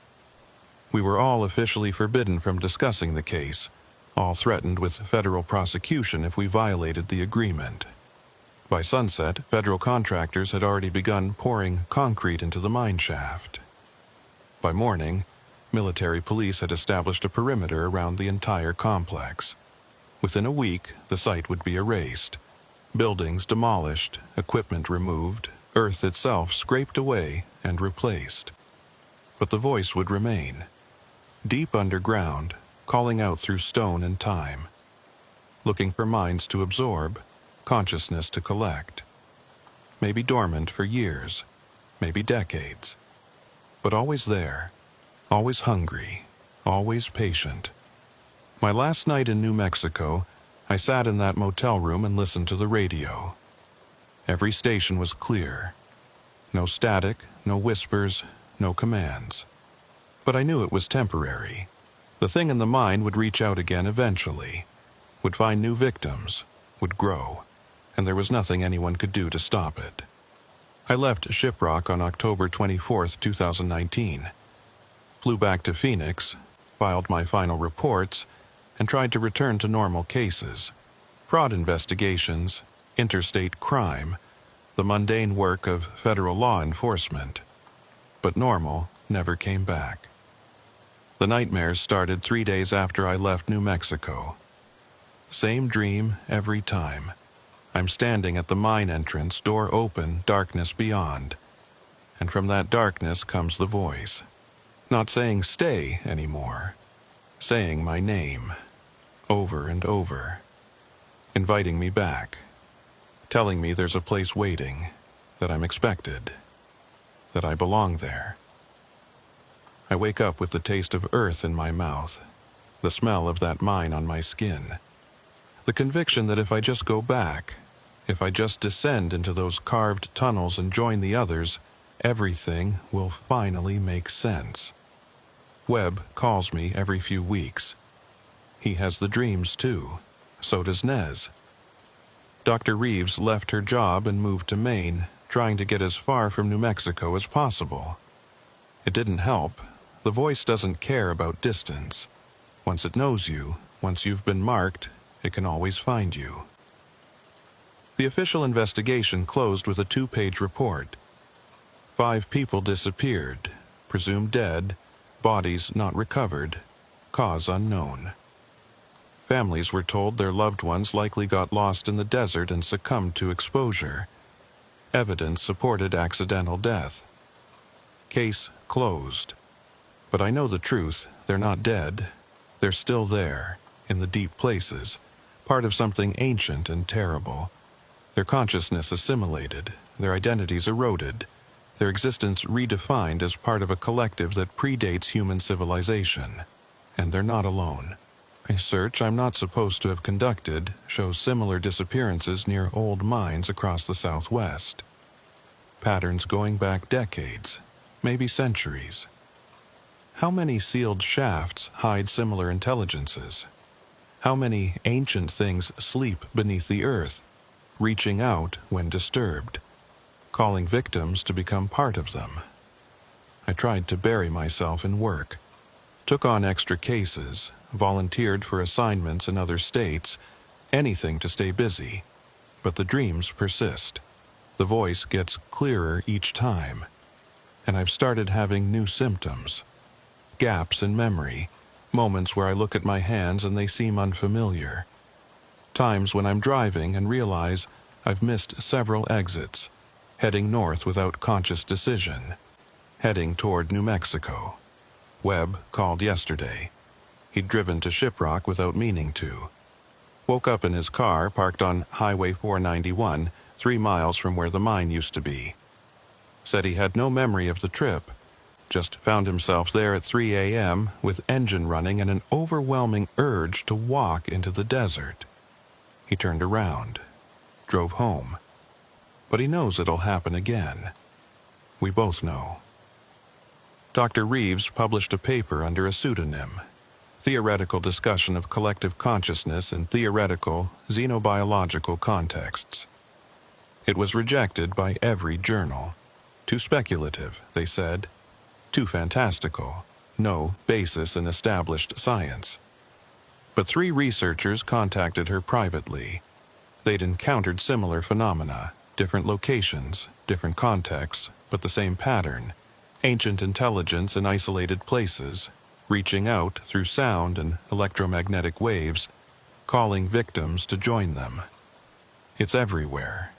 We were all officially forbidden from discussing the case, all threatened with federal prosecution if we violated the agreement. By sunset, federal contractors had already begun pouring concrete into the mine shaft. By morning, military police had established a perimeter around the entire complex. Within a week, the site would be erased. Buildings demolished, equipment removed, earth itself scraped away and replaced. But the voice would remain. Deep underground, calling out through stone and time. Looking for minds to absorb, consciousness to collect. Maybe dormant for years, maybe decades. But always there, always hungry, always patient. My last night in New Mexico, I sat in that motel room and listened to the radio. Every station was clear. No static, no whispers, no commands. But I knew it was temporary. The thing in the mine would reach out again eventually, would find new victims, would grow, and there was nothing anyone could do to stop it. I left Shiprock on October 24, 2019. Flew back to Phoenix, filed my final reports, and tried to return to normal cases. Fraud investigations, interstate crime, the mundane work of federal law enforcement. But normal never came back. The nightmares started 3 days after I left New Mexico. Same dream every time. I'm standing at the mine entrance, door open, darkness beyond. And from that darkness comes the voice. Not saying stay anymore. Saying my name. Over and over. Inviting me back. Telling me there's a place waiting. That I'm expected. That I belong there. I wake up with the taste of earth in my mouth. The smell of that mine on my skin. The conviction that if I just go back, if I just descend into those carved tunnels and join the others, everything will finally make sense. Webb calls me every few weeks. He has the dreams too. So does Nez. Dr. Reeves left her job and moved to Maine, trying to get as far from New Mexico as possible. It didn't help. The voice doesn't care about distance. Once it knows you, once you've been marked, it can always find you. The official investigation closed with a 2-page report. 5 people disappeared, presumed dead, bodies not recovered, cause unknown. Families were told their loved ones likely got lost in the desert and succumbed to exposure. Evidence supported accidental death. Case closed. But I know the truth. They're not dead. They're still there, in the deep places, part of something ancient and terrible. Their consciousness assimilated, their identities eroded, their existence redefined as part of a collective that predates human civilization. And they're not alone. A search I'm not supposed to have conducted shows similar disappearances near old mines across the Southwest. Patterns going back decades, maybe centuries. How many sealed shafts hide similar intelligences? How many ancient things sleep beneath the earth, reaching out when disturbed, calling victims to become part of them? I tried to bury myself in work, took on extra cases, volunteered for assignments in other states, anything to stay busy. But the dreams persist. The voice gets clearer each time. And I've started having new symptoms. Gaps in memory, moments where I look at my hands and they seem unfamiliar. Times when I'm driving and realize I've missed several exits, heading north without conscious decision, heading toward New Mexico. Webb called yesterday. He'd driven to Shiprock without meaning to. Woke up in his car parked on Highway 491, 3 miles from where the mine used to be. Said he had no memory of the trip, just found himself there at 3 a.m. with engine running and an overwhelming urge to walk into the desert. He turned around, drove home. But he knows it'll happen again. We both know. Dr. Reeves published a paper under a pseudonym, Theoretical Discussion of Collective Consciousness in Theoretical Xenobiological Contexts. It was rejected by every journal. Too speculative, they said. Too fantastical. No basis in established science. But 3 researchers contacted her privately. They'd encountered similar phenomena, different locations, different contexts, but the same pattern. Ancient intelligence in isolated places, reaching out through sound and electromagnetic waves, calling victims to join them. It's everywhere.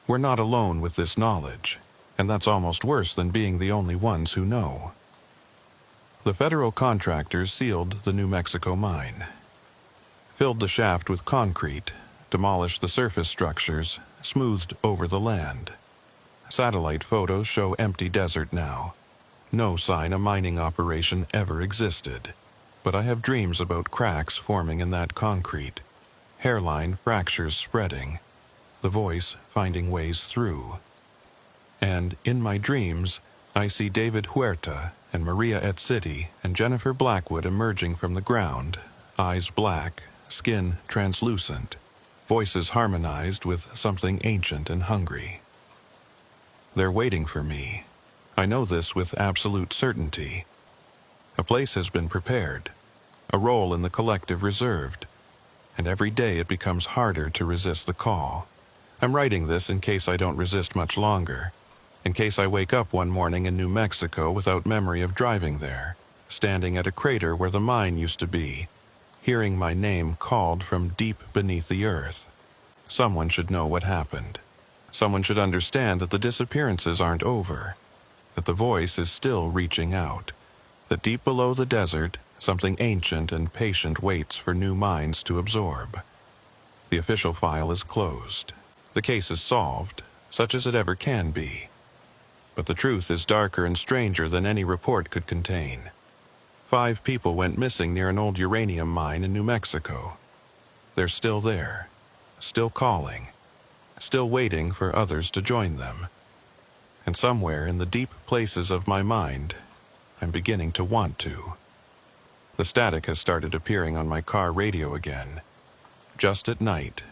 We're not alone with this knowledge, and that's almost worse than being the only ones who know. The federal contractors sealed the New Mexico mine, filled the shaft with concrete, demolished the surface structures, smoothed over the land. Satellite photos show empty desert now. No sign a mining operation ever existed. But I have dreams about cracks forming in that concrete, hairline fractures spreading, the voice finding ways through. And in my dreams, I see David Huerta and Maria Et City and Jennifer Blackwood emerging from the ground, eyes black, skin translucent, voices harmonized with something ancient and hungry. They're waiting for me. I know this with absolute certainty. A place has been prepared, a role in the collective reserved, and every day it becomes harder to resist the call. I'm writing this in case I don't resist much longer, in case I wake up one morning in New Mexico without memory of driving there, standing at a crater where the mine used to be, hearing my name called from deep beneath the earth. Someone should know what happened. Someone should understand that the disappearances aren't over, that the voice is still reaching out, that deep below the desert, something ancient and patient waits for new minds to absorb. The official file is closed. The case is solved, such as it ever can be. But the truth is darker and stranger than any report could contain. 5 people went missing near an old uranium mine in New Mexico. They're still there, still calling, still waiting for others to join them. And somewhere in the deep places of my mind, I'm beginning to want to. The static has started appearing on my car radio again. Just at night,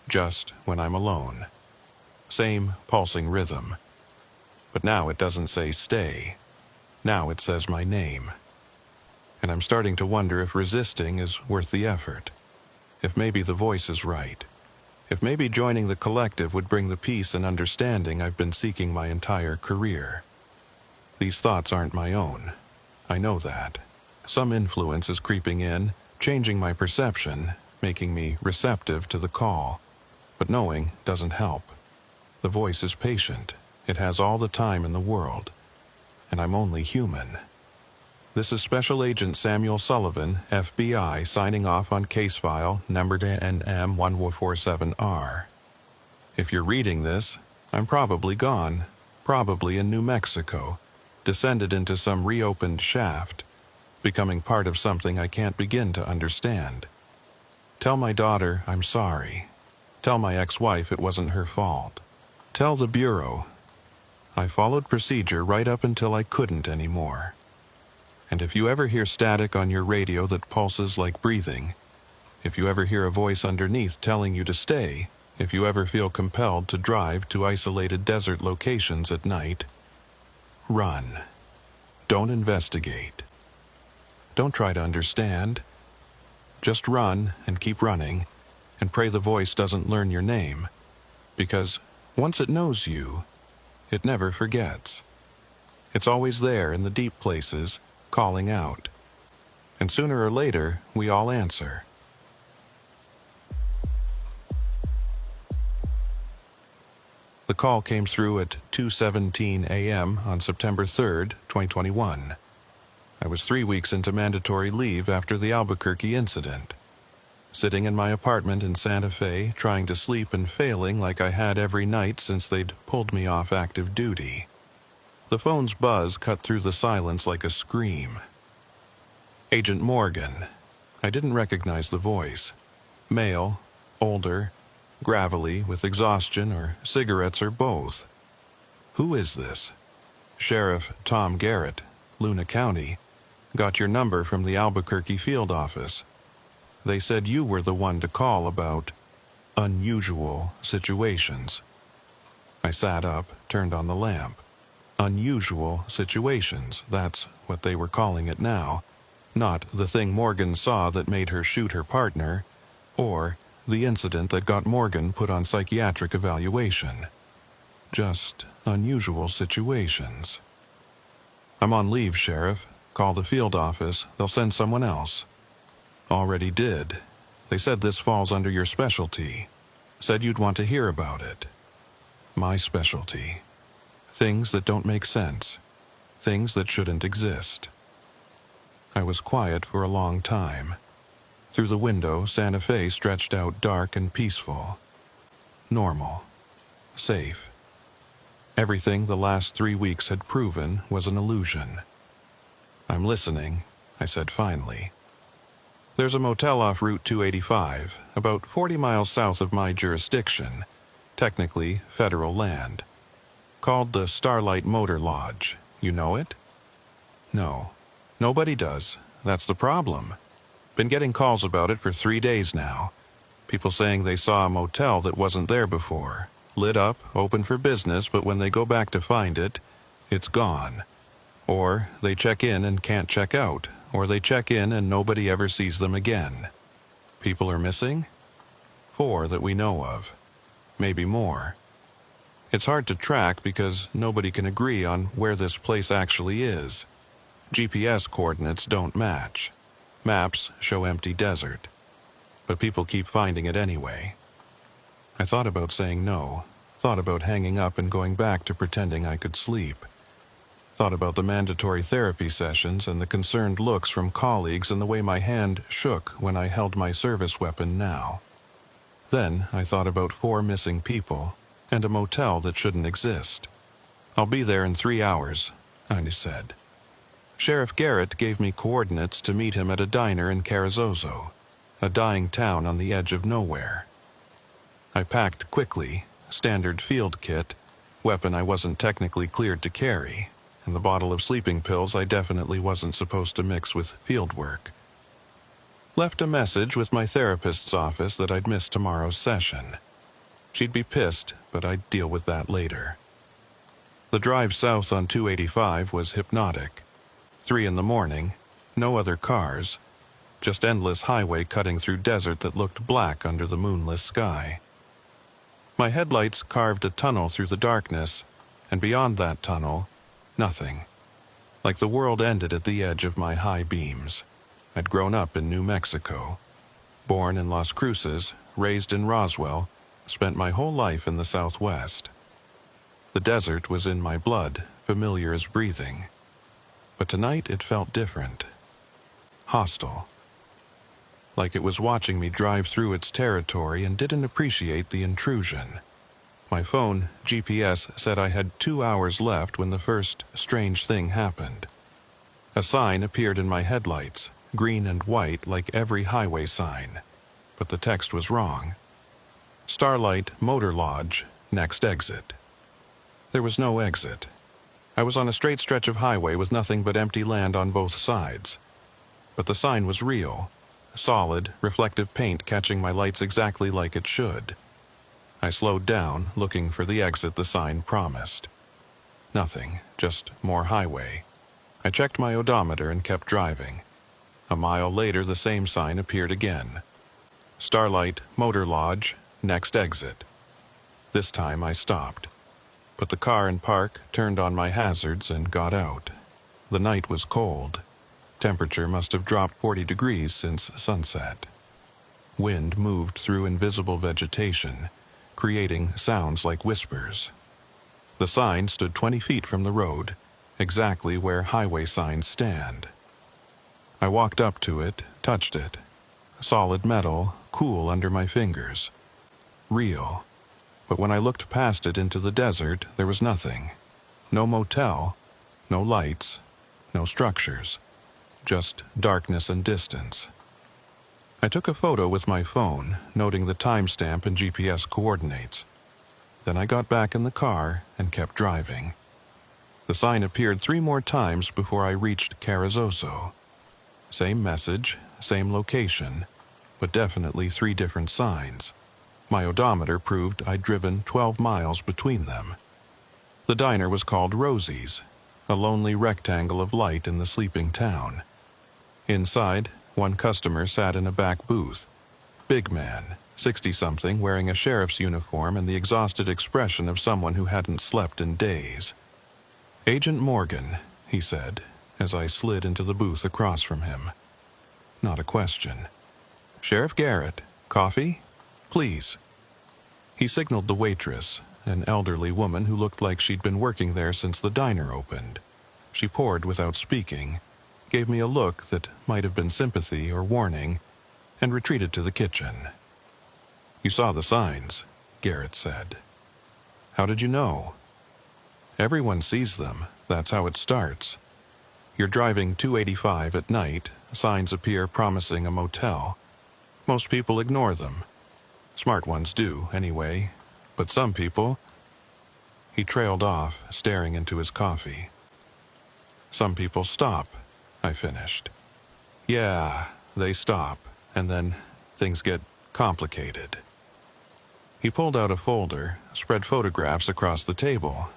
just when I'm alone. Same pulsing rhythm. But now it doesn't say stay. Now it says my name. And I'm starting to wonder if resisting is worth the effort. If maybe the voice is right. If maybe joining the collective would bring the peace and understanding I've been seeking my entire career. These thoughts aren't my own. I know that. Some influence is creeping in, changing my perception, making me receptive to the call. But knowing doesn't help. The voice is patient. It has all the time in the world. And I'm only human. This is Special Agent Samuel Sullivan, FBI, signing off on case file number NM1147R. If you're reading this, I'm probably gone, probably in New Mexico, descended into some reopened shaft, becoming part of something I can't begin to understand. Tell my daughter I'm sorry. Tell my ex-wife it wasn't her fault. Tell the Bureau I followed procedure right up until I couldn't anymore. And if you ever hear static on your radio that pulses like breathing, if you ever hear a voice underneath telling you to stay, if you ever feel compelled to drive to isolated desert locations at night, run. Don't investigate. Don't try to understand. Just run and keep running, and pray the voice doesn't learn your name, because once it knows you, it never forgets. It's always there in the deep places, calling out. And sooner or later, we all answer. The call came through at 2:17 a.m. on September 3rd, 2021. I was 3 weeks into mandatory leave after the Albuquerque incident. Sitting in my apartment in Santa Fe, trying to sleep and failing like I had every night since they'd pulled me off active duty. The phone's buzz cut through the silence like a scream. Agent Morgan. I didn't recognize the voice. Male, older, gravelly, with exhaustion or cigarettes or both. Who is this? Sheriff Tom Garrett, Luna County. Got your number from the Albuquerque field office. They said you were the one to call about unusual situations. I sat up, turned on the lamp. Unusual situations, that's what they were calling it now. Not the thing Morgan saw that made her shoot her partner, or the incident that got Morgan put on psychiatric evaluation. Just unusual situations. I'm on leave, Sheriff. Call the field office. They'll send someone else. Already did. They said this falls under your specialty. Said you'd want to hear about it. My specialty. Things that don't make sense. Things that shouldn't exist. I was quiet for a long time. Through the window, Santa Fe stretched out dark and peaceful. Normal. Safe. Everything the last 3 weeks had proven was an illusion. I'm listening, I said finally. There's a motel off Route 285, about 40 miles south of my jurisdiction, technically federal land. Called the Starlight Motor Lodge. You know it? No. Nobody does. That's the problem. Been getting calls about it for 3 days now. People saying they saw a motel that wasn't there before. Lit up, open for business, but when they go back to find it, it's gone. Or they check in and can't check out. Or they check in and nobody ever sees them again. People are missing? 4 that we know of. Maybe more. It's hard to track because nobody can agree on where this place actually is. GPS coordinates don't match. Maps show empty desert. But people keep finding it anyway. I thought about saying no. Thought about hanging up and going back to pretending I could sleep. Thought about the mandatory therapy sessions and the concerned looks from colleagues and the way my hand shook when I held my service weapon now. Then I thought about 4 missing people and a motel that shouldn't exist. I'll be there in 3 hours, I said. Sheriff Garrett gave me coordinates to meet him at a diner in Carrizozo, a dying town on the edge of nowhere. I packed quickly, standard field kit, weapon I wasn't technically cleared to carry, and the bottle of sleeping pills I definitely wasn't supposed to mix with field work. Left a message with my therapist's office that I'd miss tomorrow's session. She'd be pissed, but I'd deal with that later. The drive south on 285 was hypnotic. 3 in the morning, no other cars, just endless highway cutting through desert that looked black under the moonless sky. My headlights carved a tunnel through the darkness, and beyond that tunnel, nothing. Like the world ended at the edge of my high beams. I'd grown up in New Mexico. Born in Las Cruces, raised in Roswell, spent my whole life in the Southwest. The desert was in my blood, familiar as breathing. But tonight it felt different. Hostile. Like it was watching me drive through its territory and didn't appreciate the intrusion. My phone, GPS, said I had 2 hours left when the first strange thing happened. A sign appeared in my headlights, green and white like every highway sign, but the text was wrong. Starlight Motor Lodge, next exit. There was no exit. I was on a straight stretch of highway with nothing but empty land on both sides. But the sign was real, solid, reflective paint catching my lights exactly like it should. I slowed down, looking for the exit the sign promised. Nothing, just more highway. I checked my odometer and kept driving. A mile later, the same sign appeared again. Starlight Motor Lodge, next exit. This time I stopped. Put the car in park, turned on my hazards, and got out. The night was cold. Temperature must have dropped 40 degrees since sunset. Wind moved through invisible vegetation, creating sounds like whispers. The sign stood 20 feet from the road, exactly where highway signs stand. I walked up to it, touched it. Solid metal, cool under my fingers. Real. But when I looked past it into the desert, there was nothing. No motel, no lights, no structures. Just darkness and distance. I took a photo with my phone, noting the timestamp and GPS coordinates. Then I got back in the car and kept driving. The sign appeared 3 more times before I reached Carrizozo. Same message, same location, but definitely 3 different signs. My odometer proved I'd driven 12 miles between them. The diner was called Rosie's, a lonely rectangle of light in the sleeping town. Inside, one customer sat in a back booth. Big man, 60-something, wearing a sheriff's uniform and the exhausted expression of someone who hadn't slept in days. "Agent Morgan," he said, as I slid into the booth across from him. Not a question. "Sheriff Garrett, coffee? Please." He signaled the waitress, an elderly woman who looked like she'd been working there since the diner opened. She poured without speaking, gave me a look that might have been sympathy or warning, and retreated to the kitchen. "You saw the signs," Garrett said. "How did you know?" "Everyone sees them. That's how it starts. You're driving 285 at night, signs appear promising a motel. Most people ignore them. Smart ones do, anyway. But some people..." He trailed off, staring into his coffee. "Some people stop," I finished. "Yeah, they stop, and then things get complicated." He pulled out a folder, spread photographs across the table.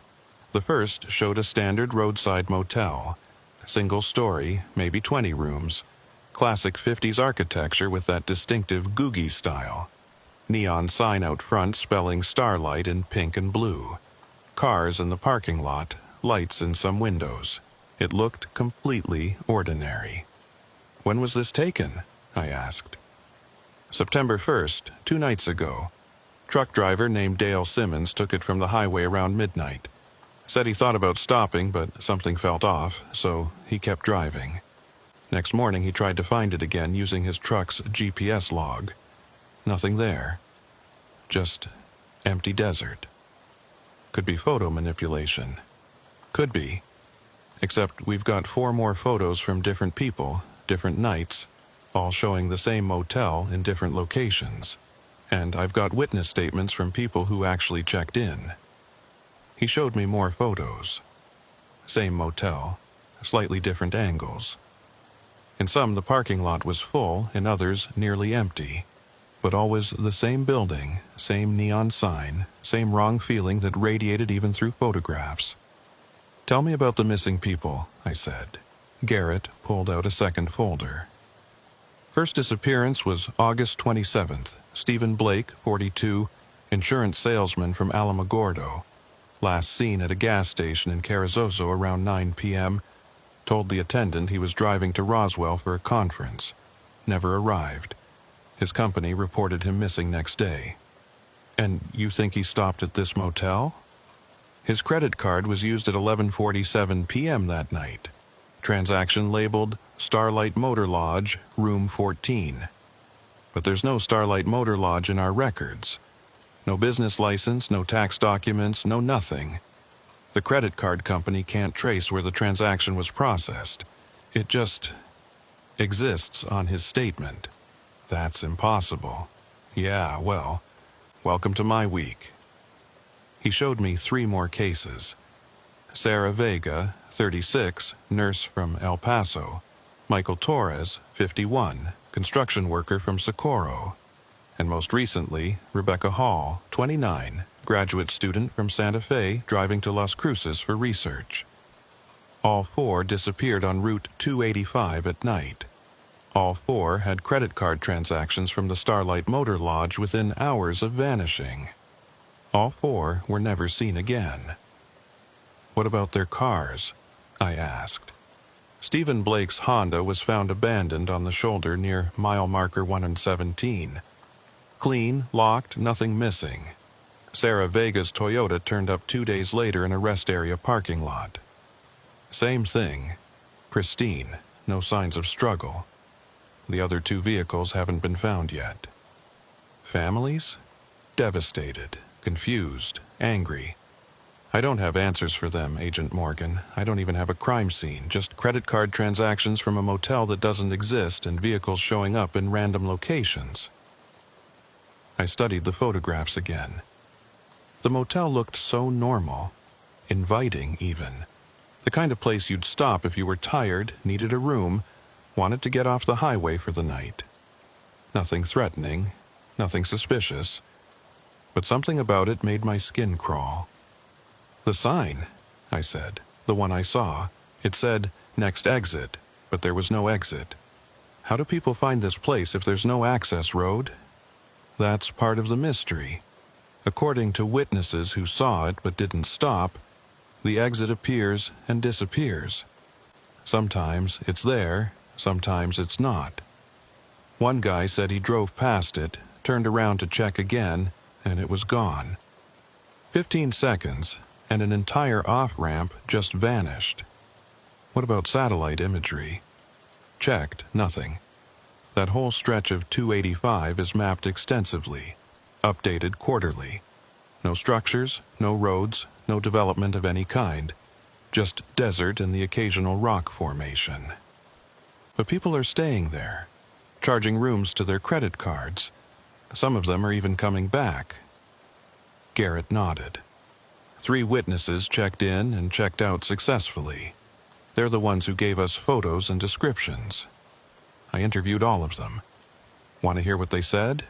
The first showed a standard roadside motel. Single story, maybe 20 rooms. Classic 50s architecture with that distinctive Googie style. Neon sign out front spelling Starlight in pink and blue. Cars in the parking lot, lights in some windows. It looked completely ordinary. "When was this taken?" I asked. "September 1st, 2 nights ago. Truck driver named Dale Simmons took it from the highway around midnight. Said he thought about stopping, but something felt off, so he kept driving. Next morning he tried to find it again using his truck's GPS log. Nothing there. Just empty desert. Could be photo manipulation. Could be. Except we've got 4 more photos from different people, different nights, all showing the same motel in different locations. And I've got witness statements from people who actually checked in." He showed me more photos. Same motel, slightly different angles. In some, the parking lot was full, in others, nearly empty. But always the same building, same neon sign, same wrong feeling that radiated even through photographs. "Tell me about the missing people," I said. Garrett pulled out a second folder. First disappearance was August 27th. Stephen Blake, 42, insurance salesman from Alamogordo. Last seen at a gas station in Carrizozo around 9 p.m. Told the attendant he was driving to Roswell for a conference. Never arrived. His company reported him missing next day. "And you think he stopped at this motel?" "His credit card was used at 11:47 p.m. that night. Transaction labeled Starlight Motor Lodge, Room 14. But there's no Starlight Motor Lodge in our records. No business license, no tax documents, no nothing. The credit card company can't trace where the transaction was processed. It just exists on his statement. That's impossible. Yeah, well, welcome to my week." He showed me 3 more cases. Sarah Vega, 36, nurse from El Paso. Michael Torres, 51, construction worker from Socorro. And most recently, Rebecca Hall, 29, graduate student from Santa Fe driving to Las Cruces for research. All 4 disappeared on Route 285 at night. All 4 had credit card transactions from the Starlight Motor Lodge within hours of vanishing. All 4 were never seen again. "What about their cars?" I asked. Stephen Blake's Honda was found abandoned on the shoulder near mile marker 117. Clean, locked, nothing missing. Sarah Vega's Toyota turned up 2 days later in a rest area parking lot. Same thing. Pristine, no signs of struggle. The other 2 vehicles haven't been found yet. Families? Devastated, confused, angry. I don't have answers for them, Agent Morgan. I don't even have a crime scene, just credit card transactions from a motel that doesn't exist and vehicles showing up in random locations. I studied the photographs again. The motel looked so normal, inviting even. The kind of place you'd stop if you were tired, needed a room, wanted to get off the highway for the night. Nothing threatening, nothing suspicious, but something about it made my skin crawl. "The sign," I said, "the one I saw, it said, 'Next exit,' but there was no exit. How do people find this place if there's no access road?" "That's part of the mystery. According to witnesses who saw it but didn't stop, the exit appears and disappears. Sometimes it's there, sometimes it's not. One guy said he drove past it, turned around to check again, and it was gone. 15 seconds, and an entire off-ramp just vanished. What about satellite imagery? Checked, nothing. That whole stretch of 285 is mapped extensively, updated quarterly. No structures, no roads, no development of any kind. Just desert and the occasional rock formation. But people are staying there, charging rooms to their credit cards. Some of them are even coming back." Garrett nodded. 3 witnesses checked in and checked out successfully. They're the ones who gave us photos and descriptions. I interviewed all of them. Want to hear what they said?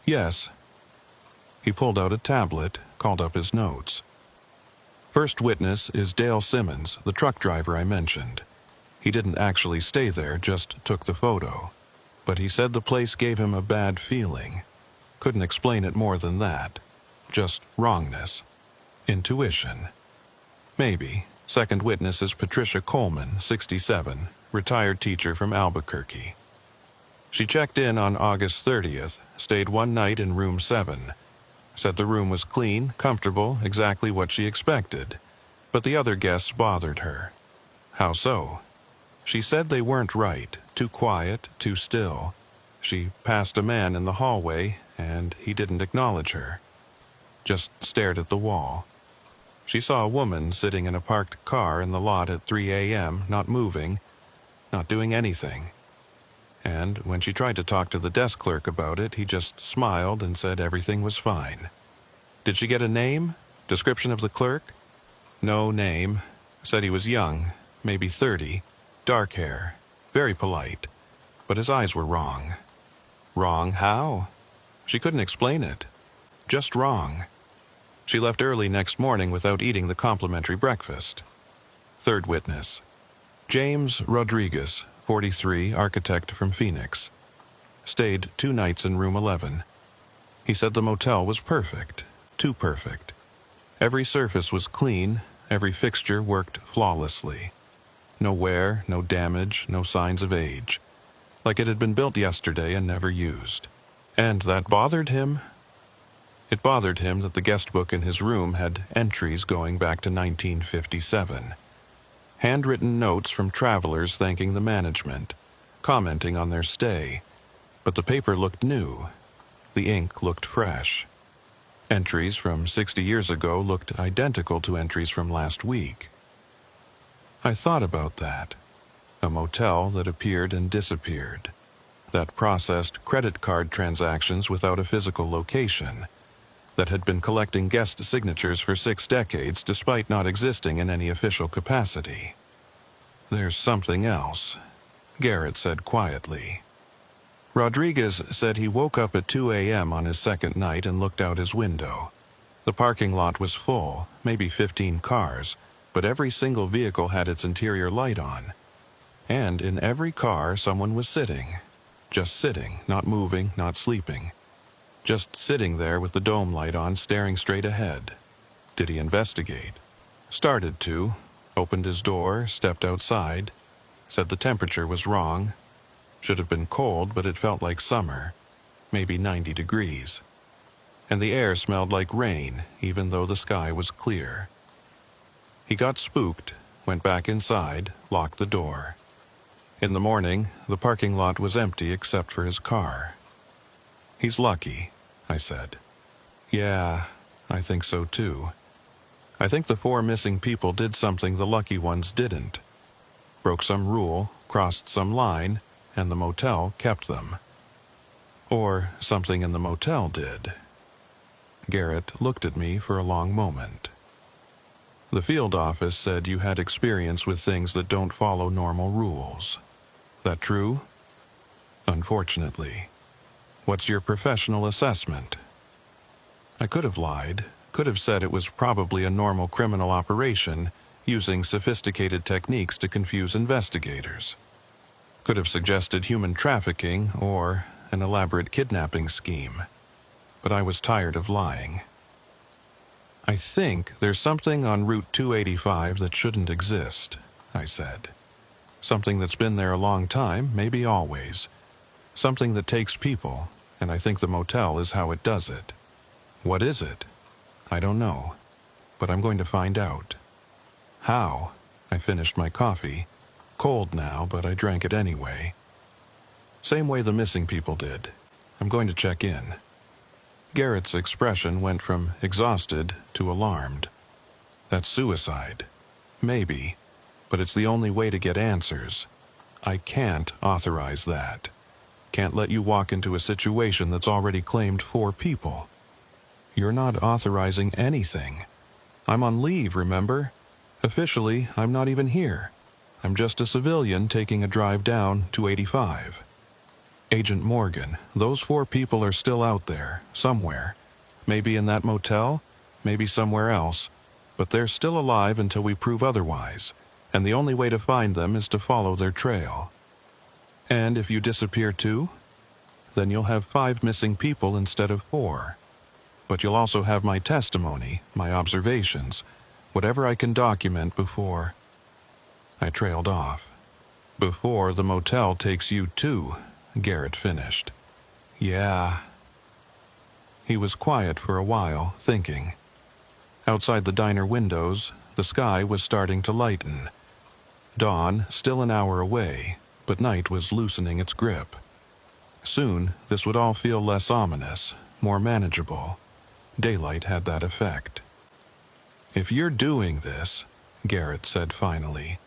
Yes. He pulled out a tablet, called up his notes. First witness is Dale Simmons, the truck driver I mentioned. He didn't actually stay there, just took the photo. But he said the place gave him a bad feeling. Couldn't explain it more than that. Just wrongness. Intuition. Maybe. Second witness is Patricia Coleman, 67, retired teacher from Albuquerque. She checked in on August 30th, stayed one night in room 7. Said the room was clean, comfortable, exactly what she expected. But the other guests bothered her. How so? She said they weren't right, too quiet, too still. She passed a man in the hallway, and he didn't acknowledge her. Just stared at the wall. She saw a woman sitting in a parked car in the lot at 3 a.m., not moving, not doing anything. And when she tried to talk to the desk clerk about it, he just smiled and said everything was fine. Did she get a name? Description of the clerk? No name. Said he was young, maybe 30, dark hair. very polite, but his eyes were wrong. Wrong how? She couldn't explain it. Just wrong. She left early next morning without eating the complimentary breakfast. Third witness. James Rodriguez, 43, architect from Phoenix. Stayed 2 nights in room 11. He said the motel was perfect, too perfect. Every surface was clean, every fixture worked flawlessly. No wear, no damage, no signs of age. Like it had been built yesterday and never used. And that bothered him. It bothered him that the guest book in his room had entries going back to 1957. Handwritten notes from travelers thanking the management, commenting on their stay. But the paper looked new. The ink looked fresh. Entries from 60 years ago looked identical to entries from last week. I thought about that. A motel that appeared and disappeared. That processed credit card transactions without a physical location. That had been collecting guest signatures for 6 decades despite not existing in any official capacity. There's something else, Garrett said quietly. Rodriguez said he woke up at 2 a.m. on his second night and looked out his window. The parking lot was full, maybe 15 cars, but every single vehicle had its interior light on. And in every car someone was sitting. Just sitting, not moving, not sleeping. Just sitting there with the dome light on, staring straight ahead. Did he investigate? Started to. Opened his door, stepped outside. Said the temperature was wrong. Should have been cold, but it felt like summer. Maybe 90 degrees. And the air smelled like rain, even though the sky was clear. He got spooked, went back inside, locked the door. In the morning, the parking lot was empty except for his car. He's lucky, I said. Yeah, I think so too. I think the 4 missing people did something the lucky ones didn't. Broke some rule, crossed some line, and the motel kept them. Or something in the motel did. Garrett looked at me for a long moment. The field office said you had experience with things that don't follow normal rules. That true? Unfortunately. What's your professional assessment? I could have lied, could have said it was probably a normal criminal operation using sophisticated techniques to confuse investigators. Could have suggested human trafficking or an elaborate kidnapping scheme. But I was tired of lying. I think there's something on Route 285 that shouldn't exist, I said. Something that's been there a long time, maybe always. Something that takes people, and I think the motel is how it does it. What is it? I don't know, but I'm going to find out. How? I finished my coffee. Cold now, but I drank it anyway. Same way the missing people did. I'm going to check in. Garrett's expression went from exhausted to alarmed. That's suicide. Maybe, but it's the only way to get answers. I can't authorize that. Can't let you walk into a situation that's already claimed 4 people. You're not authorizing anything. I'm on leave, remember? Officially, I'm not even here. I'm just a civilian taking a drive down 285. Agent Morgan, those 4 people are still out there, somewhere. Maybe in that motel, maybe somewhere else. But they're still alive until we prove otherwise, and the only way to find them is to follow their trail. And if you disappear too, then you'll have 5 missing people instead of 4. But you'll also have my testimony, my observations, whatever I can document before. I trailed off. Before the motel takes you too, Garrett finished. Yeah. He was quiet for a while, thinking. Outside the diner windows, the sky was starting to lighten. Dawn, still an hour away, but night was loosening its grip. Soon, this would all feel less ominous, more manageable. Daylight had that effect. If you're doing this, Garrett said finally,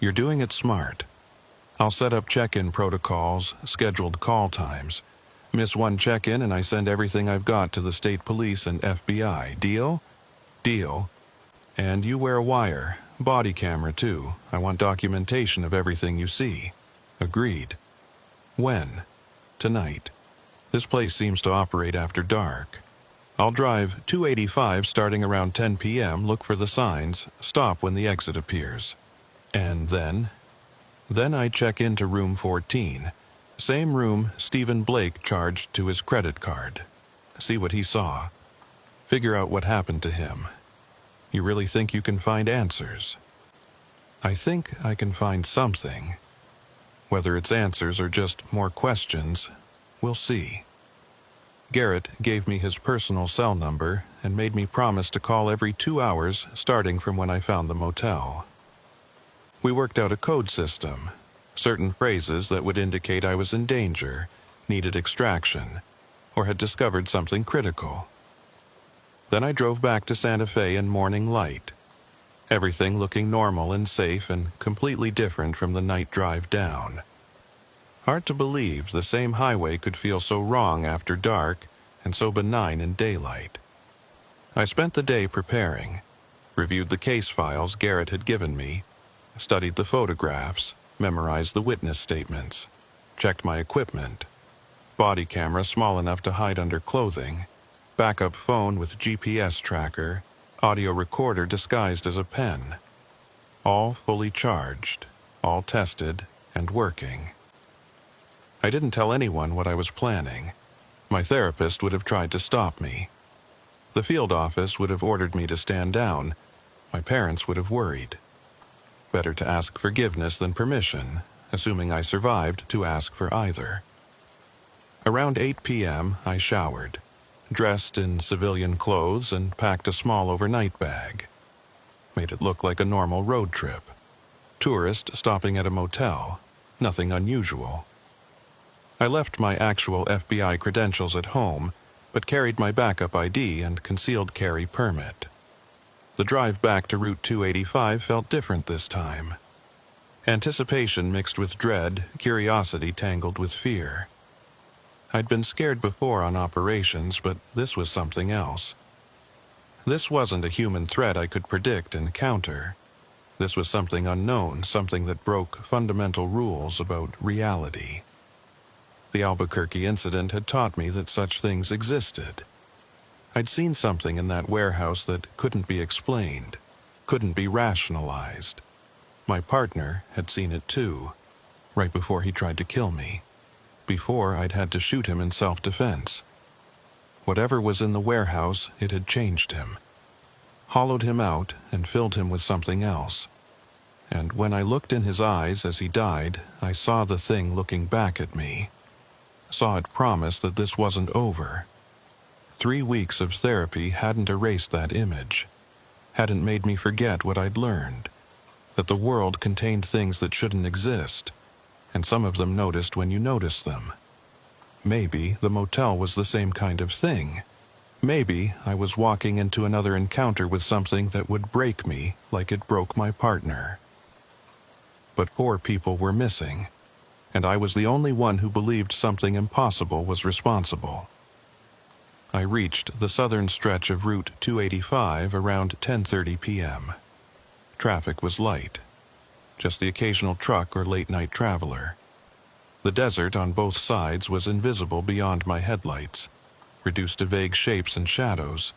you're doing it smart. I'll set up check-in protocols, scheduled call times. Miss one check-in and I send everything I've got to the state police and FBI. Deal? Deal. And you wear a wire, body camera too. I want documentation of everything you see. Agreed. When? Tonight. This place seems to operate after dark. I'll drive 285 starting around 10 p.m., look for the signs, stop when the exit appears. And then? Then I check into room 14. Same room Stephen Blake charged to his credit card. See what he saw. Figure out what happened to him. You really think you can find answers? I think I can find something. Whether it's answers or just more questions, we'll see. Garrett gave me his personal cell number and made me promise to call every 2 hours starting from when I found the motel. We worked out a code system, certain phrases that would indicate I was in danger, needed extraction, or had discovered something critical. Then I drove back to Santa Fe in morning light, everything looking normal and safe and completely different from the night drive down. Hard to believe the same highway could feel so wrong after dark and so benign in daylight. I spent the day preparing, reviewed the case files Garrett had given me, studied the photographs, memorized the witness statements, checked my equipment, body camera small enough to hide under clothing, backup phone with GPS tracker, audio recorder disguised as a pen. All fully charged, all tested and working. I didn't tell anyone what I was planning. My therapist would have tried to stop me. The field office would have ordered me to stand down. My parents would have worried. Better to ask forgiveness than permission, assuming I survived to ask for either. Around 8 p.m., I showered, dressed in civilian clothes and packed a small overnight bag. Made it look like a normal road trip. Tourist stopping at a motel, nothing unusual. I left my actual FBI credentials at home, but carried my backup ID and concealed carry permit. The drive back to Route 285 felt different this time. Anticipation mixed with dread, curiosity tangled with fear. I'd been scared before on operations, but this was something else. This wasn't a human threat I could predict and counter. This was something unknown, something that broke fundamental rules about reality. The Albuquerque incident had taught me that such things existed. I'd seen something in that warehouse that couldn't be explained, couldn't be rationalized. My partner had seen it too, right before he tried to kill me, before I'd had to shoot him in self-defense. Whatever was in the warehouse, it had changed him, hollowed him out and filled him with something else. And when I looked in his eyes as he died, I saw the thing looking back at me. Saw it promise that this wasn't over. 3 weeks of therapy hadn't erased that image, hadn't made me forget what I'd learned, that the world contained things that shouldn't exist, and some of them noticed when you noticed them. Maybe the motel was the same kind of thing. Maybe I was walking into another encounter with something that would break me like it broke my partner. But 4 people were missing, and I was the only one who believed something impossible was responsible. I reached the southern stretch of Route 285 around 10:30 p.m. Traffic was light, just the occasional truck or late-night traveler. The desert on both sides was invisible beyond my headlights, reduced to vague shapes and shadows.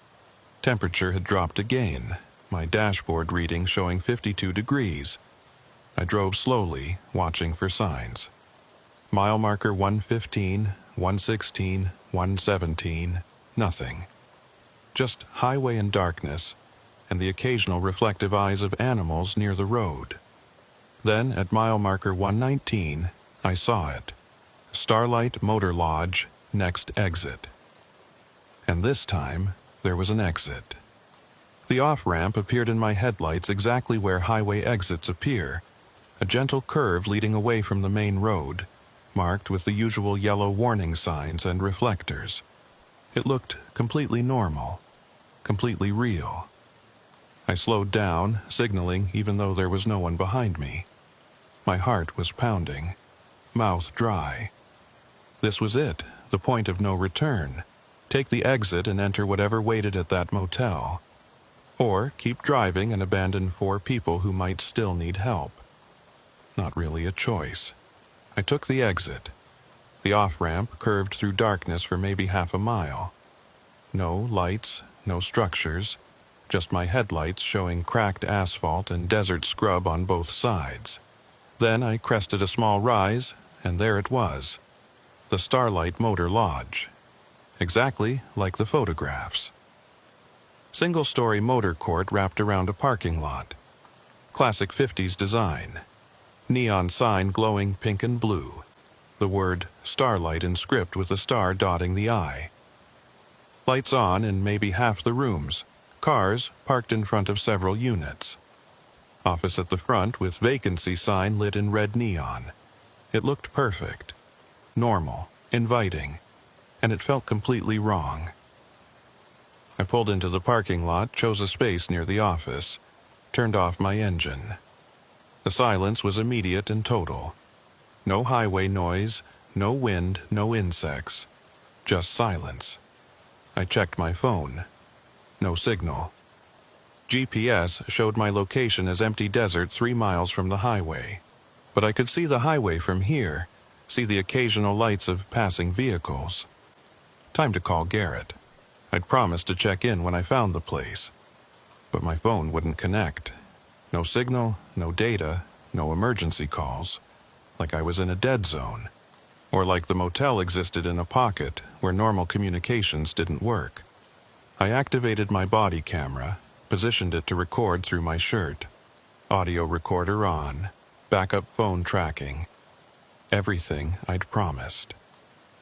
Temperature had dropped again, my dashboard reading showing 52 degrees. I drove slowly, watching for signs. Mile marker 115, 116, 117, nothing. Just highway and darkness, and the occasional reflective eyes of animals near the road. Then, at mile marker 119, I saw it. Starlight Motor Lodge, next exit. And this time, there was an exit. The off-ramp appeared in my headlights exactly where highway exits appear, a gentle curve leading away from the main road, marked with the usual yellow warning signs and reflectors. It looked completely normal, completely real. I slowed down, signaling even though there was no one behind me. My heart was pounding, mouth dry. This was it, the point of no return. Take the exit and enter whatever waited at that motel. Or keep driving and abandon 4 people who might still need help. Not really a choice. I took the exit. The off-ramp curved through darkness for maybe half a mile. No lights, no structures, just my headlights showing cracked asphalt and desert scrub on both sides. Then I crested a small rise, and there it was, the Starlight Motor Lodge. Exactly like the photographs. Single-story motor court wrapped around a parking lot. Classic 50s design. Neon sign glowing pink and blue. The word Starlight in script with a star dotting the I. Lights on in maybe half the rooms. Cars parked in front of several units. Office at the front with vacancy sign lit in red neon. It looked perfect. Normal. Inviting. And it felt completely wrong. I pulled into the parking lot, chose a space near the office, turned off my engine. The silence was immediate and total. No highway noise, no wind, no insects. Just silence. I checked my phone. No signal. GPS showed my location as empty desert 3 miles from the highway. But I could see the highway from here, see the occasional lights of passing vehicles. Time to call Garrett. I'd promised to check in when I found the place. But my phone wouldn't connect. No signal, no data, no emergency calls. Like I was in a dead zone. Or like the motel existed in a pocket where normal communications didn't work. I activated my body camera, positioned it to record through my shirt. Audio recorder on. Backup phone tracking. Everything I'd promised.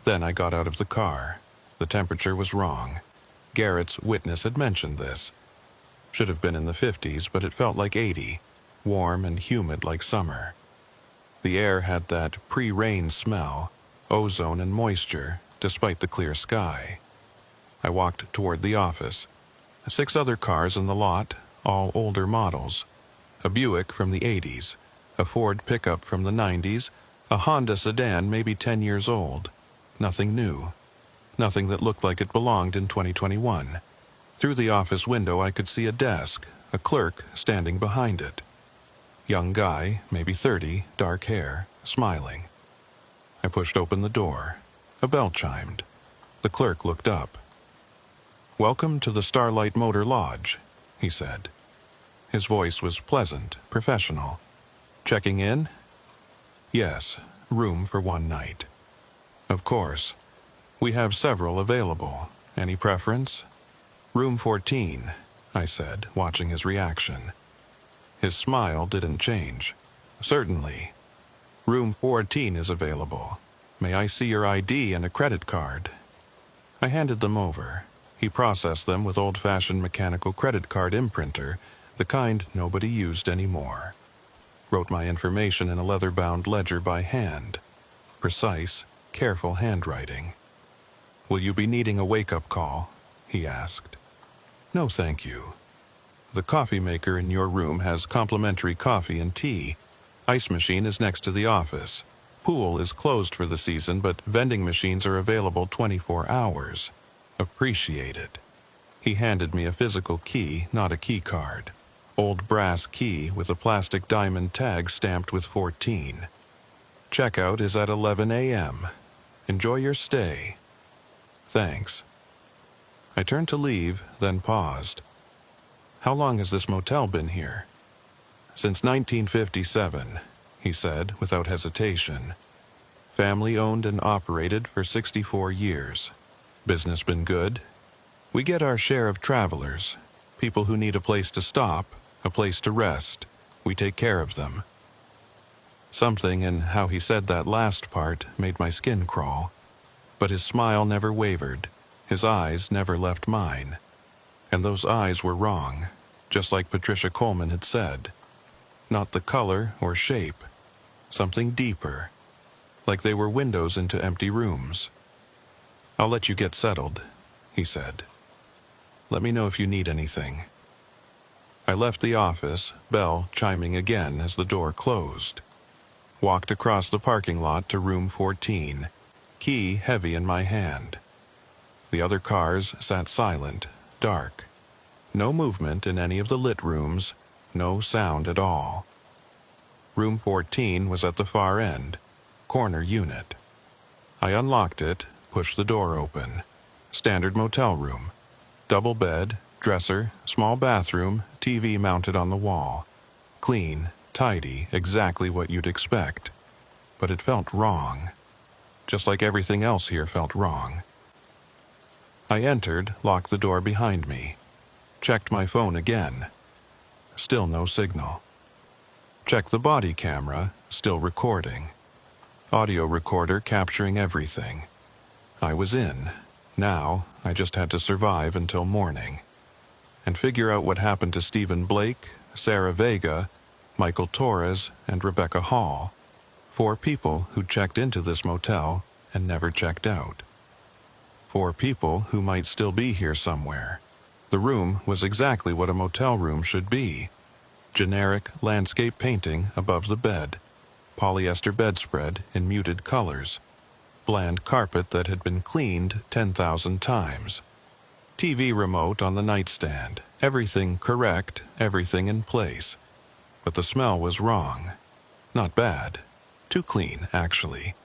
Then I got out of the car. The temperature was wrong. Garrett's witness had mentioned this. Should have been in the 50s, but it felt like 80, warm and humid like summer. The air had that pre-rain smell, ozone and moisture, despite the clear sky. I walked toward the office. 6 other cars in the lot, all older models. A Buick from the 80s, a Ford pickup from the 90s, a Honda sedan maybe 10 years old. Nothing new. Nothing that looked like it belonged in 2021. Through the office window I could see a desk, a clerk standing behind it. Young guy, maybe 30, dark hair, smiling. I pushed open the door. A bell chimed. The clerk looked up. "Welcome to the Starlight Motor Lodge," he said. His voice was pleasant, professional. "Checking in?" "Yes, room for 1 night." "Of course. We have several available. Any preference?" "Room 14, I said, watching his reaction. His smile didn't change. "Certainly. Room 14 is available. May I see your ID and a credit card?" I handed them over. He processed them with old-fashioned mechanical credit card imprinter, the kind nobody used anymore. Wrote my information in a leather-bound ledger by hand. Precise, careful handwriting. "Will you be needing a wake-up call?" he asked. "No, thank you. The coffee maker in your room has complimentary coffee and tea. Ice machine is next to the office. Pool is closed for the season, but vending machines are available 24 hours. Appreciate it." He handed me a physical key, not a key card. Old brass key with a plastic diamond tag stamped with 14. "Checkout is at 11 a.m. Enjoy your stay." "Thanks." I turned to leave, then paused. "How long has this motel been here?" "Since 1957, he said without hesitation. "Family owned and operated for 64 years. Business been good? We get our share of travelers, people who need a place to stop, a place to rest. We take care of them." Something in how he said that last part made my skin crawl. But his smile never wavered. His eyes never left mine. And those eyes were wrong, just like Patricia Coleman had said. Not the color or shape. Something deeper. Like they were windows into empty rooms. "I'll let you get settled," he said. "Let me know if you need anything." I left the office, bell chiming again as the door closed. Walked across the parking lot to room 14, key heavy in my hand. The other cars sat silent, dark. No movement in any of the lit rooms, no sound at all. Room 14 was at the far end. corner unit. I unlocked it, pushed the door open. Standard motel room. Double bed, dresser, small bathroom, TV mounted on the wall. Clean, tidy, exactly what you'd expect. But it felt wrong. Just like everything else here felt wrong. I entered, locked the door behind me. Checked my phone again. Still no signal. Checked the body camera, still recording. Audio recorder capturing everything. I was in. Now, I just had to survive until morning. And figure out what happened to Stephen Blake, Sarah Vega, Michael Torres, and Rebecca Hall. 4 people who checked into this motel and never checked out. 4 people who might still be here somewhere. The room was exactly what a motel room should be. Generic landscape painting above the bed. Polyester bedspread in muted colors. Bland carpet that had been cleaned 10,000 times. TV remote on the nightstand. Everything correct, everything in place. But the smell was wrong. Not bad. Too clean, actually.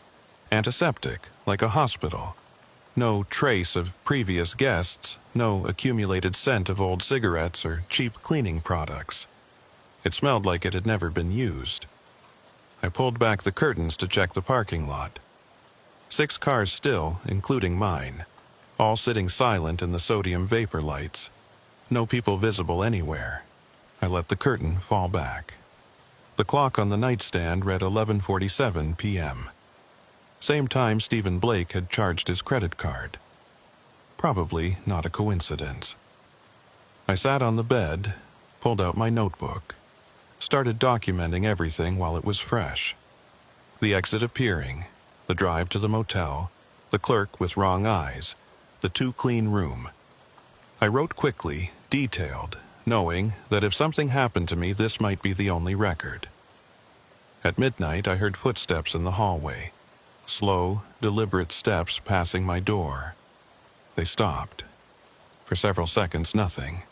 Antiseptic, like a hospital. No trace of previous guests, no accumulated scent of old cigarettes or cheap cleaning products. It smelled like it had never been used. I pulled back the curtains to check the parking lot. 6 cars still, including mine, all sitting silent in the sodium vapor lights. No people visible anywhere. I let the curtain fall back. The clock on the nightstand read 11:47 p.m. Same time Stephen Blake had charged his credit card. Probably not a coincidence. I sat on the bed, pulled out my notebook, started documenting everything while it was fresh. The exit appearing, the drive to the motel, the clerk with wrong eyes, the too clean room. I wrote quickly, detailed, knowing that if something happened to me, this might be the only record. At midnight, I heard footsteps in the hallway. Slow, deliberate steps passing my door. They stopped. For several seconds, nothing.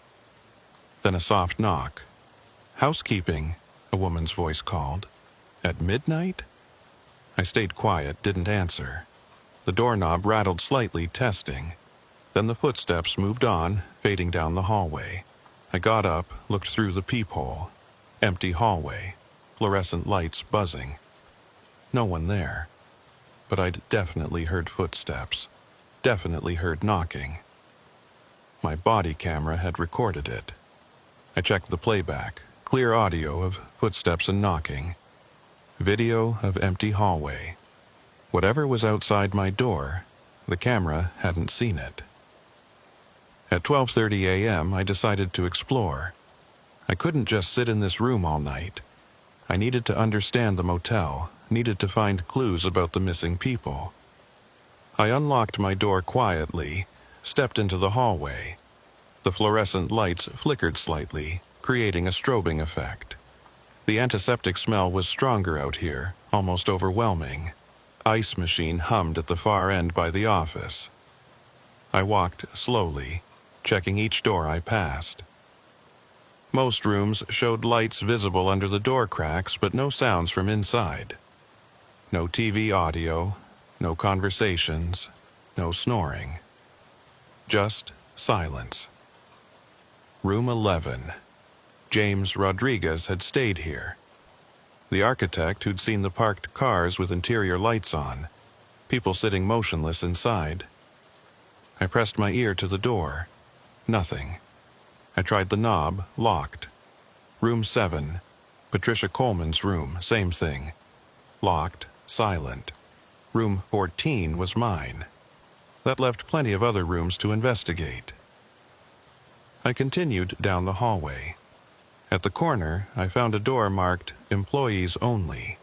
Then a soft knock. "Housekeeping," a woman's voice called. At midnight? I stayed quiet, didn't answer. The doorknob rattled slightly, testing. Then the footsteps moved on, fading down the hallway. I got up, looked through the peephole. Empty hallway. Fluorescent lights buzzing. No one there. But I'd definitely heard footsteps. Definitely heard knocking. My body camera had recorded it. I checked the playback. Clear audio of footsteps and knocking. Video of empty hallway. Whatever was outside my door, the camera hadn't seen it. At 12:30 a.m., I decided to explore. I couldn't just sit in this room all night. I needed to understand the motel, needed to find clues about the missing people. I unlocked my door quietly, stepped into the hallway. The fluorescent lights flickered slightly, creating a strobing effect. The antiseptic smell was stronger out here, almost overwhelming. Ice machine hummed at the far end by the office. I walked slowly, checking each door I passed. Most rooms showed lights visible under the door cracks, but no sounds from inside. No TV audio, no conversations, no snoring. Just silence. Room 11. James Rodriguez had stayed here. The architect who'd seen the parked cars with interior lights on, people sitting motionless inside. I pressed my ear to the door. Nothing. I tried the knob, locked. Room 7. Patricia Coleman's room, same thing. Locked, silent. Room 14 was mine. That left plenty of other rooms to investigate. I continued down the hallway. At the corner, I found a door marked Employees Only.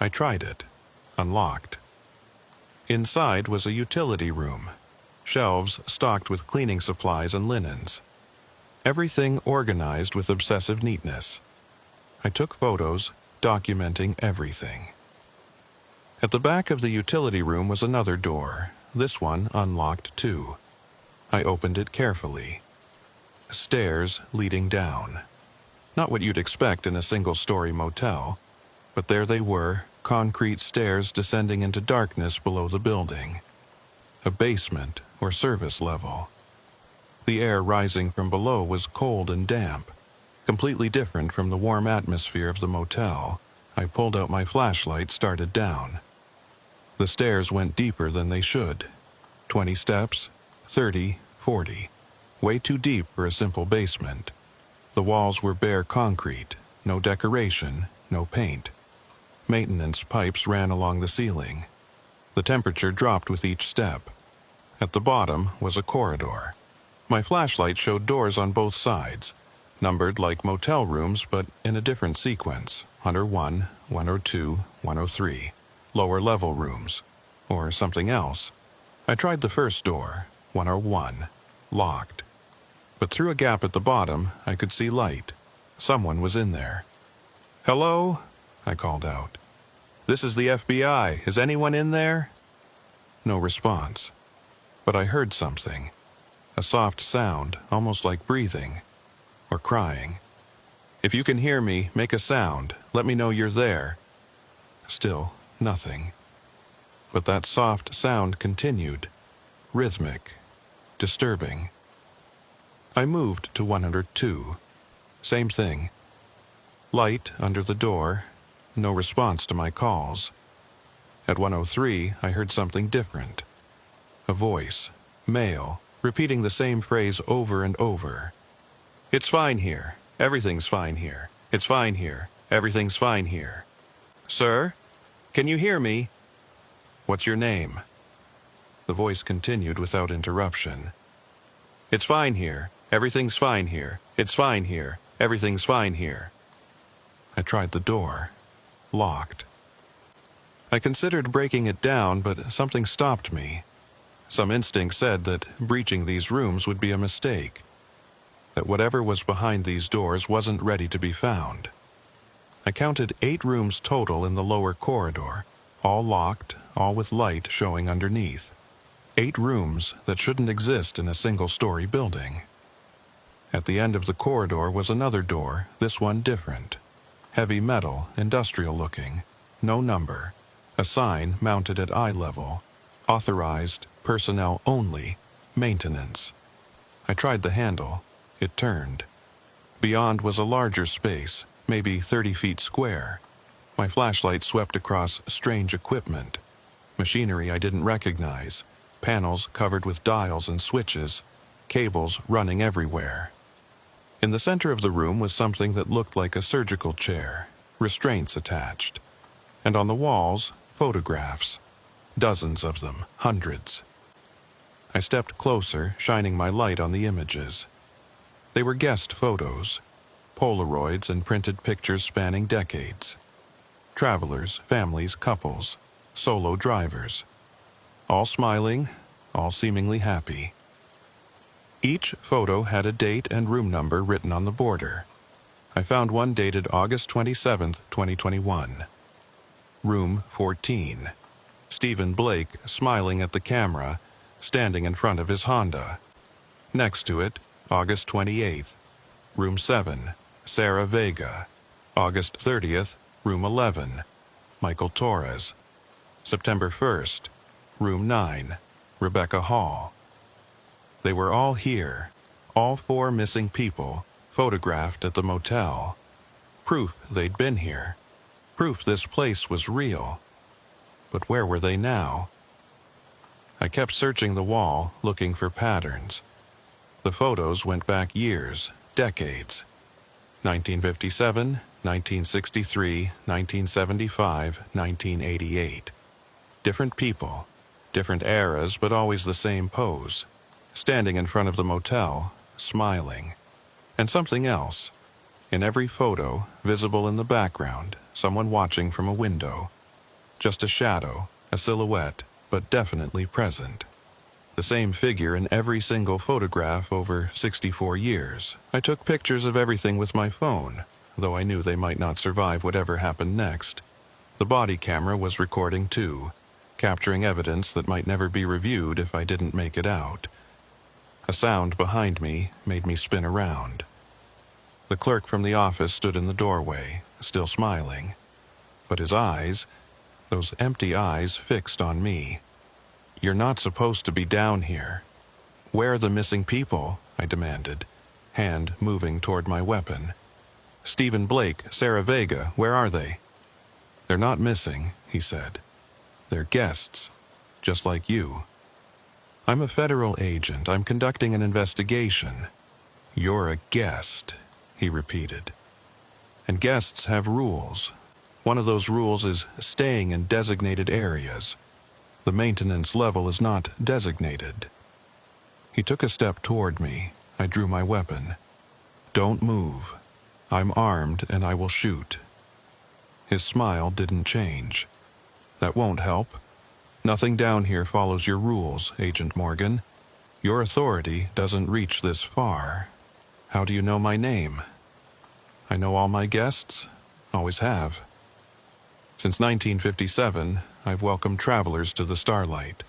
I tried it. Unlocked. Inside was a utility room. Shelves stocked with cleaning supplies and linens. Everything organized with obsessive neatness. I took photos, documenting everything. At the back of the utility room was another door, this one unlocked too. I opened it carefully. Stairs leading down. Not what you'd expect in a single-story motel, But there they were, concrete stairs descending into darkness below the building. A basement or service level. The air rising from below was cold and damp, completely different from the warm atmosphere of the motel. I pulled out my flashlight, started down. The stairs went deeper than they should. 20 steps, 30, 40. Way too deep for a simple basement. The walls were bare concrete, no decoration, no paint. Maintenance pipes ran along the ceiling. The temperature dropped with each step. At the bottom was a corridor. My flashlight showed doors on both sides, numbered like motel rooms but in a different sequence. 101, 102, 103. Lower level rooms. Or something else. I tried the first door, 101. Locked. But through a gap at the bottom, I could see light. Someone was in there. "Hello?" I called out. "This is the FBI. Is anyone in there?" No response. But I heard something. A soft sound, almost like breathing. Or crying. "If you can hear me, make a sound. Let me know you're there." Still, nothing. But that soft sound continued. Rhythmic. Disturbing. I moved to 102. Same thing. Light under the door. No response to my calls. At 103, I heard something different. A voice, male, repeating the same phrase over and over. "It's fine here. Everything's fine here. It's fine here. Everything's fine here." "Sir? Can you hear me?" "What's your name?" The voice continued without interruption. "It's fine here. Everything's fine here. It's fine here. Everything's fine here." I tried the door. Locked. I considered breaking it down, but something stopped me. Some instinct said that breaching these rooms would be a mistake. That whatever was behind these doors wasn't ready to be found. I counted 8 rooms total in the lower corridor, all locked, all with light showing underneath. 8 rooms that shouldn't exist in a single-story building. At the end of the corridor was another door, this one different. Heavy metal, industrial-looking, no number. A sign mounted at eye level. Authorized, personnel only, maintenance. I tried the handle. It turned. Beyond was a larger space, maybe 30 feet square. My flashlight swept across strange equipment. Machinery I didn't recognize. Panels covered with dials and switches. Cables running everywhere. In the center of the room was something that looked like a surgical chair, restraints attached. And on the walls, photographs. Dozens of them, hundreds. I stepped closer, shining my light on the images. They were guest photos, Polaroids and printed pictures spanning decades. Travelers, families, couples, solo drivers. All smiling, all seemingly happy. Each photo had a date and room number written on the border. I found one dated August 27, 2021. Room 14. Stephen Blake smiling at the camera, standing in front of his Honda. Next to it, August 28th. Room 7. Sarah Vega. August 30th. Room 11. Michael Torres. September 1st. Room 9. Rebecca Hall. They were all here, all 4 missing people, photographed at the motel. Proof they'd been here. Proof this place was real. But where were they now? I kept searching the wall, looking for patterns. The photos went back years, decades. 1957, 1963, 1975, 1988. Different people, different eras, but always the same pose. Standing in front of the motel, smiling. And something else. In every photo, visible in the background, someone watching from a window. Just a shadow, a silhouette, but definitely present. The same figure in every single photograph over 64 years. I took pictures of everything with my phone, though I knew they might not survive whatever happened next. The body camera was recording too, capturing evidence that might never be reviewed if I didn't make it out. A sound behind me made me spin around. The clerk from the office stood in the doorway, still smiling. But his eyes, those empty eyes fixed on me. "You're not supposed to be down here." "Where are the missing people?" I demanded, hand moving toward my weapon. "Stephen Blake, Sarah Vega, where are they?" "They're not missing," he said. "They're guests, just like you." "I'm a federal agent. I'm conducting an investigation." "You're a guest," he repeated. "And guests have rules. One of those rules is staying in designated areas. The maintenance level is not designated." He took a step toward me. I drew my weapon. "Don't move. I'm armed and I will shoot." His smile didn't change. "That won't help. Nothing down here follows your rules, Agent Morgan. Your authority doesn't reach this far. How do you know my name?" "I know all my guests. Always have. Since 1957, I've welcomed travelers to the Starlight.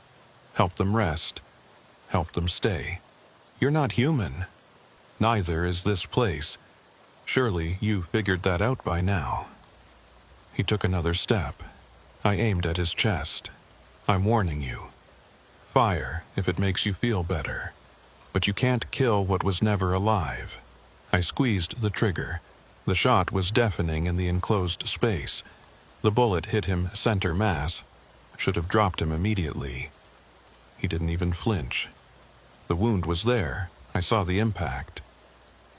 Helped them rest. Helped them stay. You're not human. Neither is this place. Surely you figured that out by now." He took another step. I aimed at his chest. "I'm warning you. Fire if it makes you feel better. But you can't kill what was never alive." I squeezed the trigger. The shot was deafening in the enclosed space. The bullet hit him center mass. Should have dropped him immediately. He didn't even flinch. The wound was there. I saw the impact.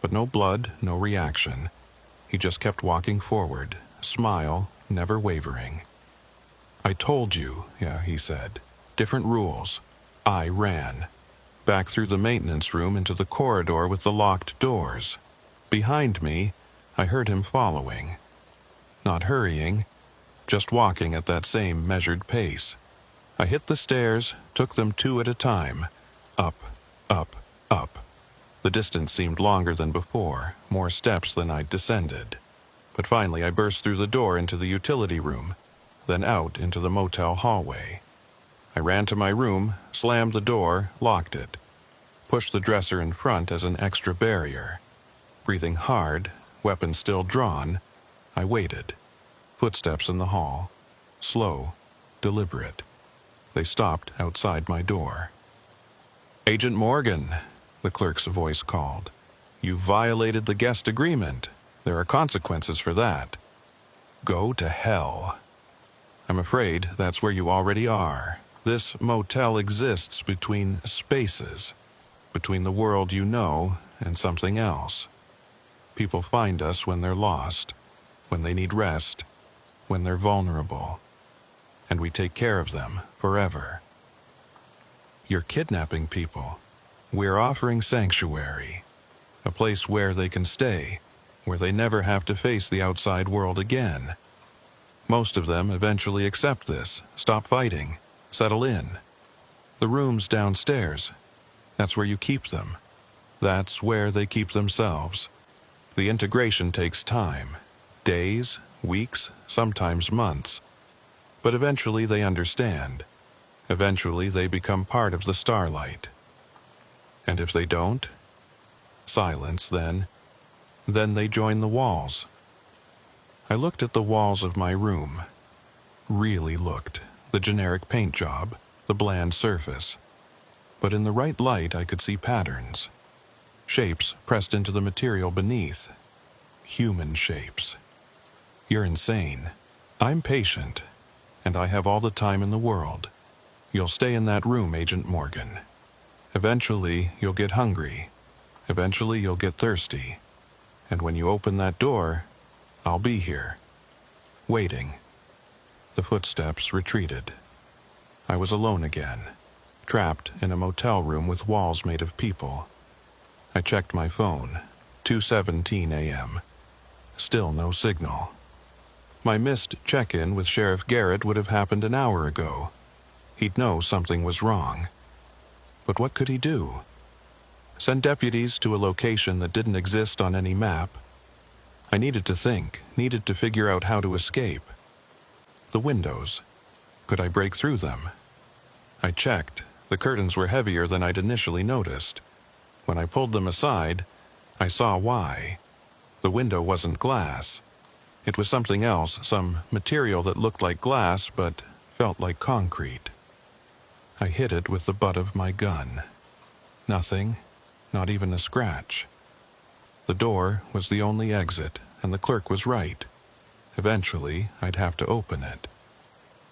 But no blood, no reaction. He just kept walking forward, smile never wavering. "I told you," he said. "Different rules." I ran. Back through the maintenance room into the corridor with the locked doors. Behind me, I heard him following. Not hurrying, just walking at that same measured pace. I hit the stairs, took them two at a time. Up, up, up. The distance seemed longer than before, more steps than I'd descended. But finally I burst through the door into the utility room, then out into the motel hallway. I ran to my room, slammed the door, locked it. Pushed the dresser in front as an extra barrier. Breathing hard, weapon still drawn, I waited. Footsteps in the hall. Slow, deliberate. They stopped outside my door. "Agent Morgan," the clerk's voice called. "You violated the guest agreement. There are consequences for that." "Go to hell." "I'm afraid that's where you already are. This motel exists between spaces, between the world you know and something else. People find us when they're lost, when they need rest, when they're vulnerable. And we take care of them forever. You're kidnapping people. We're offering sanctuary, a place where they can stay, where they never have to face the outside world again. Most of them eventually accept this, stop fighting, settle in. The rooms downstairs, that's where you keep them. That's where they keep themselves. The integration takes time, days, weeks, sometimes months. But eventually they understand. Eventually they become part of the Starlight. And if they don't? Silence, then. Then they join the walls. I looked at the walls of my room. Really looked. The generic paint job, the bland surface. But in the right light I could see patterns. Shapes pressed into the material beneath. Human shapes. You're insane. I'm patient, and I have all the time in the world. You'll stay in that room, Agent Morgan. Eventually, you'll get hungry. Eventually, you'll get thirsty. And when you open that door, I'll be here, waiting. The footsteps retreated. I was alone again, trapped in a motel room with walls made of people. I checked my phone, 2:17 a.m. Still no signal. My missed check-in with Sheriff Garrett would have happened an hour ago. He'd know something was wrong. But what could he do? Send deputies to a location that didn't exist on any map? I needed to think, needed to figure out how to escape. The windows. Could I break through them? I checked. The curtains were heavier than I'd initially noticed. When I pulled them aside, I saw why. The window wasn't glass. It was something else, some material that looked like glass but felt like concrete. I hit it with the butt of my gun. Nothing, not even a scratch. The door was the only exit, and the clerk was right. Eventually, I'd have to open it.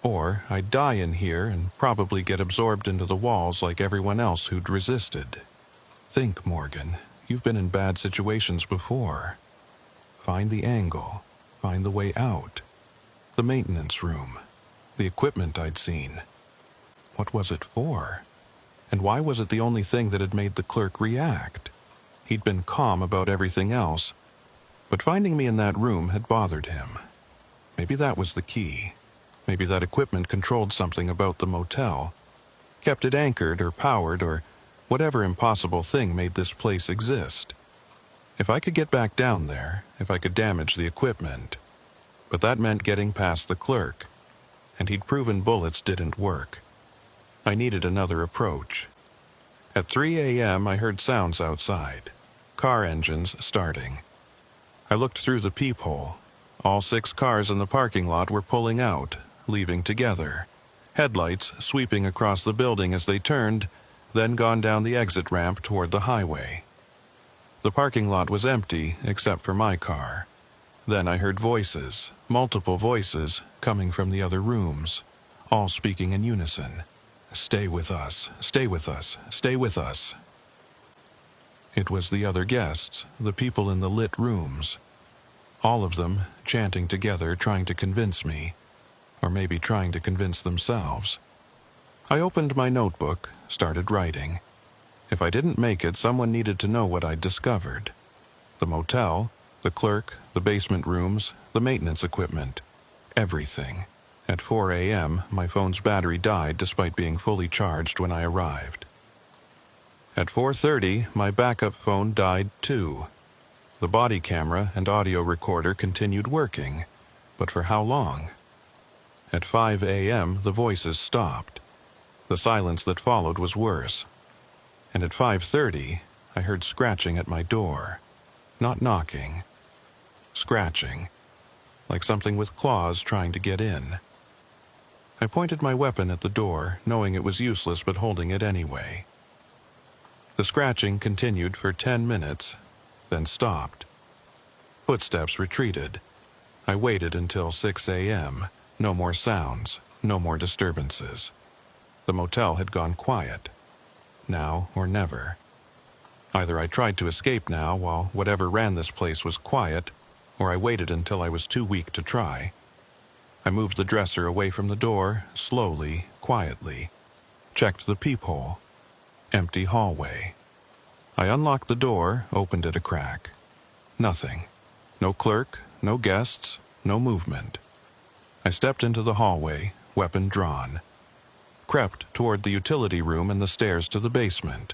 Or I'd die in here and probably get absorbed into the walls like everyone else who'd resisted. Think, Morgan, you've been in bad situations before. Find the angle, find the way out. The maintenance room, the equipment I'd seen. What was it for? And why was it the only thing that had made the clerk react? He'd been calm about everything else, but finding me in that room had bothered him. Maybe that was the key. Maybe that equipment controlled something about the motel, kept it anchored or powered or whatever impossible thing made this place exist. If I could get back down there, if I could damage the equipment. But that meant getting past the clerk, and he'd proven bullets didn't work. I needed another approach. At 3 a.m. I heard sounds outside, car engines starting. I looked through the peephole. All 6 cars in the parking lot were pulling out, leaving together. Headlights sweeping across the building as they turned, then gone down the exit ramp toward the highway. The parking lot was empty except for my car. Then I heard voices, multiple voices, coming from the other rooms, all speaking in unison. Stay with us, stay with us, stay with us. It was the other guests, the people in the lit rooms. All of them chanting together, trying to convince me, or maybe trying to convince themselves. I opened my notebook, started writing. If I didn't make it, someone needed to know what I'd discovered. The motel, the clerk, the basement rooms, the maintenance equipment. Everything. At 4 a.m., my phone's battery died despite being fully charged when I arrived. At 4:30, my backup phone died too. The body camera and audio recorder continued working, but for how long? At 5 a.m., the voices stopped. The silence that followed was worse. And at 5:30, I heard scratching at my door. Not knocking. Scratching. Like something with claws trying to get in. I pointed my weapon at the door, knowing it was useless but holding it anyway. The scratching continued for 10 minutes, then stopped. Footsteps retreated. I waited until 6 a.m. No more sounds, no more disturbances. The motel had gone quiet. Now or never. Either I tried to escape now while whatever ran this place was quiet, or I waited until I was too weak to try. I moved the dresser away from the door, slowly, quietly. Checked the peephole. Empty hallway. I unlocked the door, opened it a crack. Nothing. No clerk, no guests, no movement. I stepped into the hallway, weapon drawn. Crept toward the utility room and the stairs to the basement.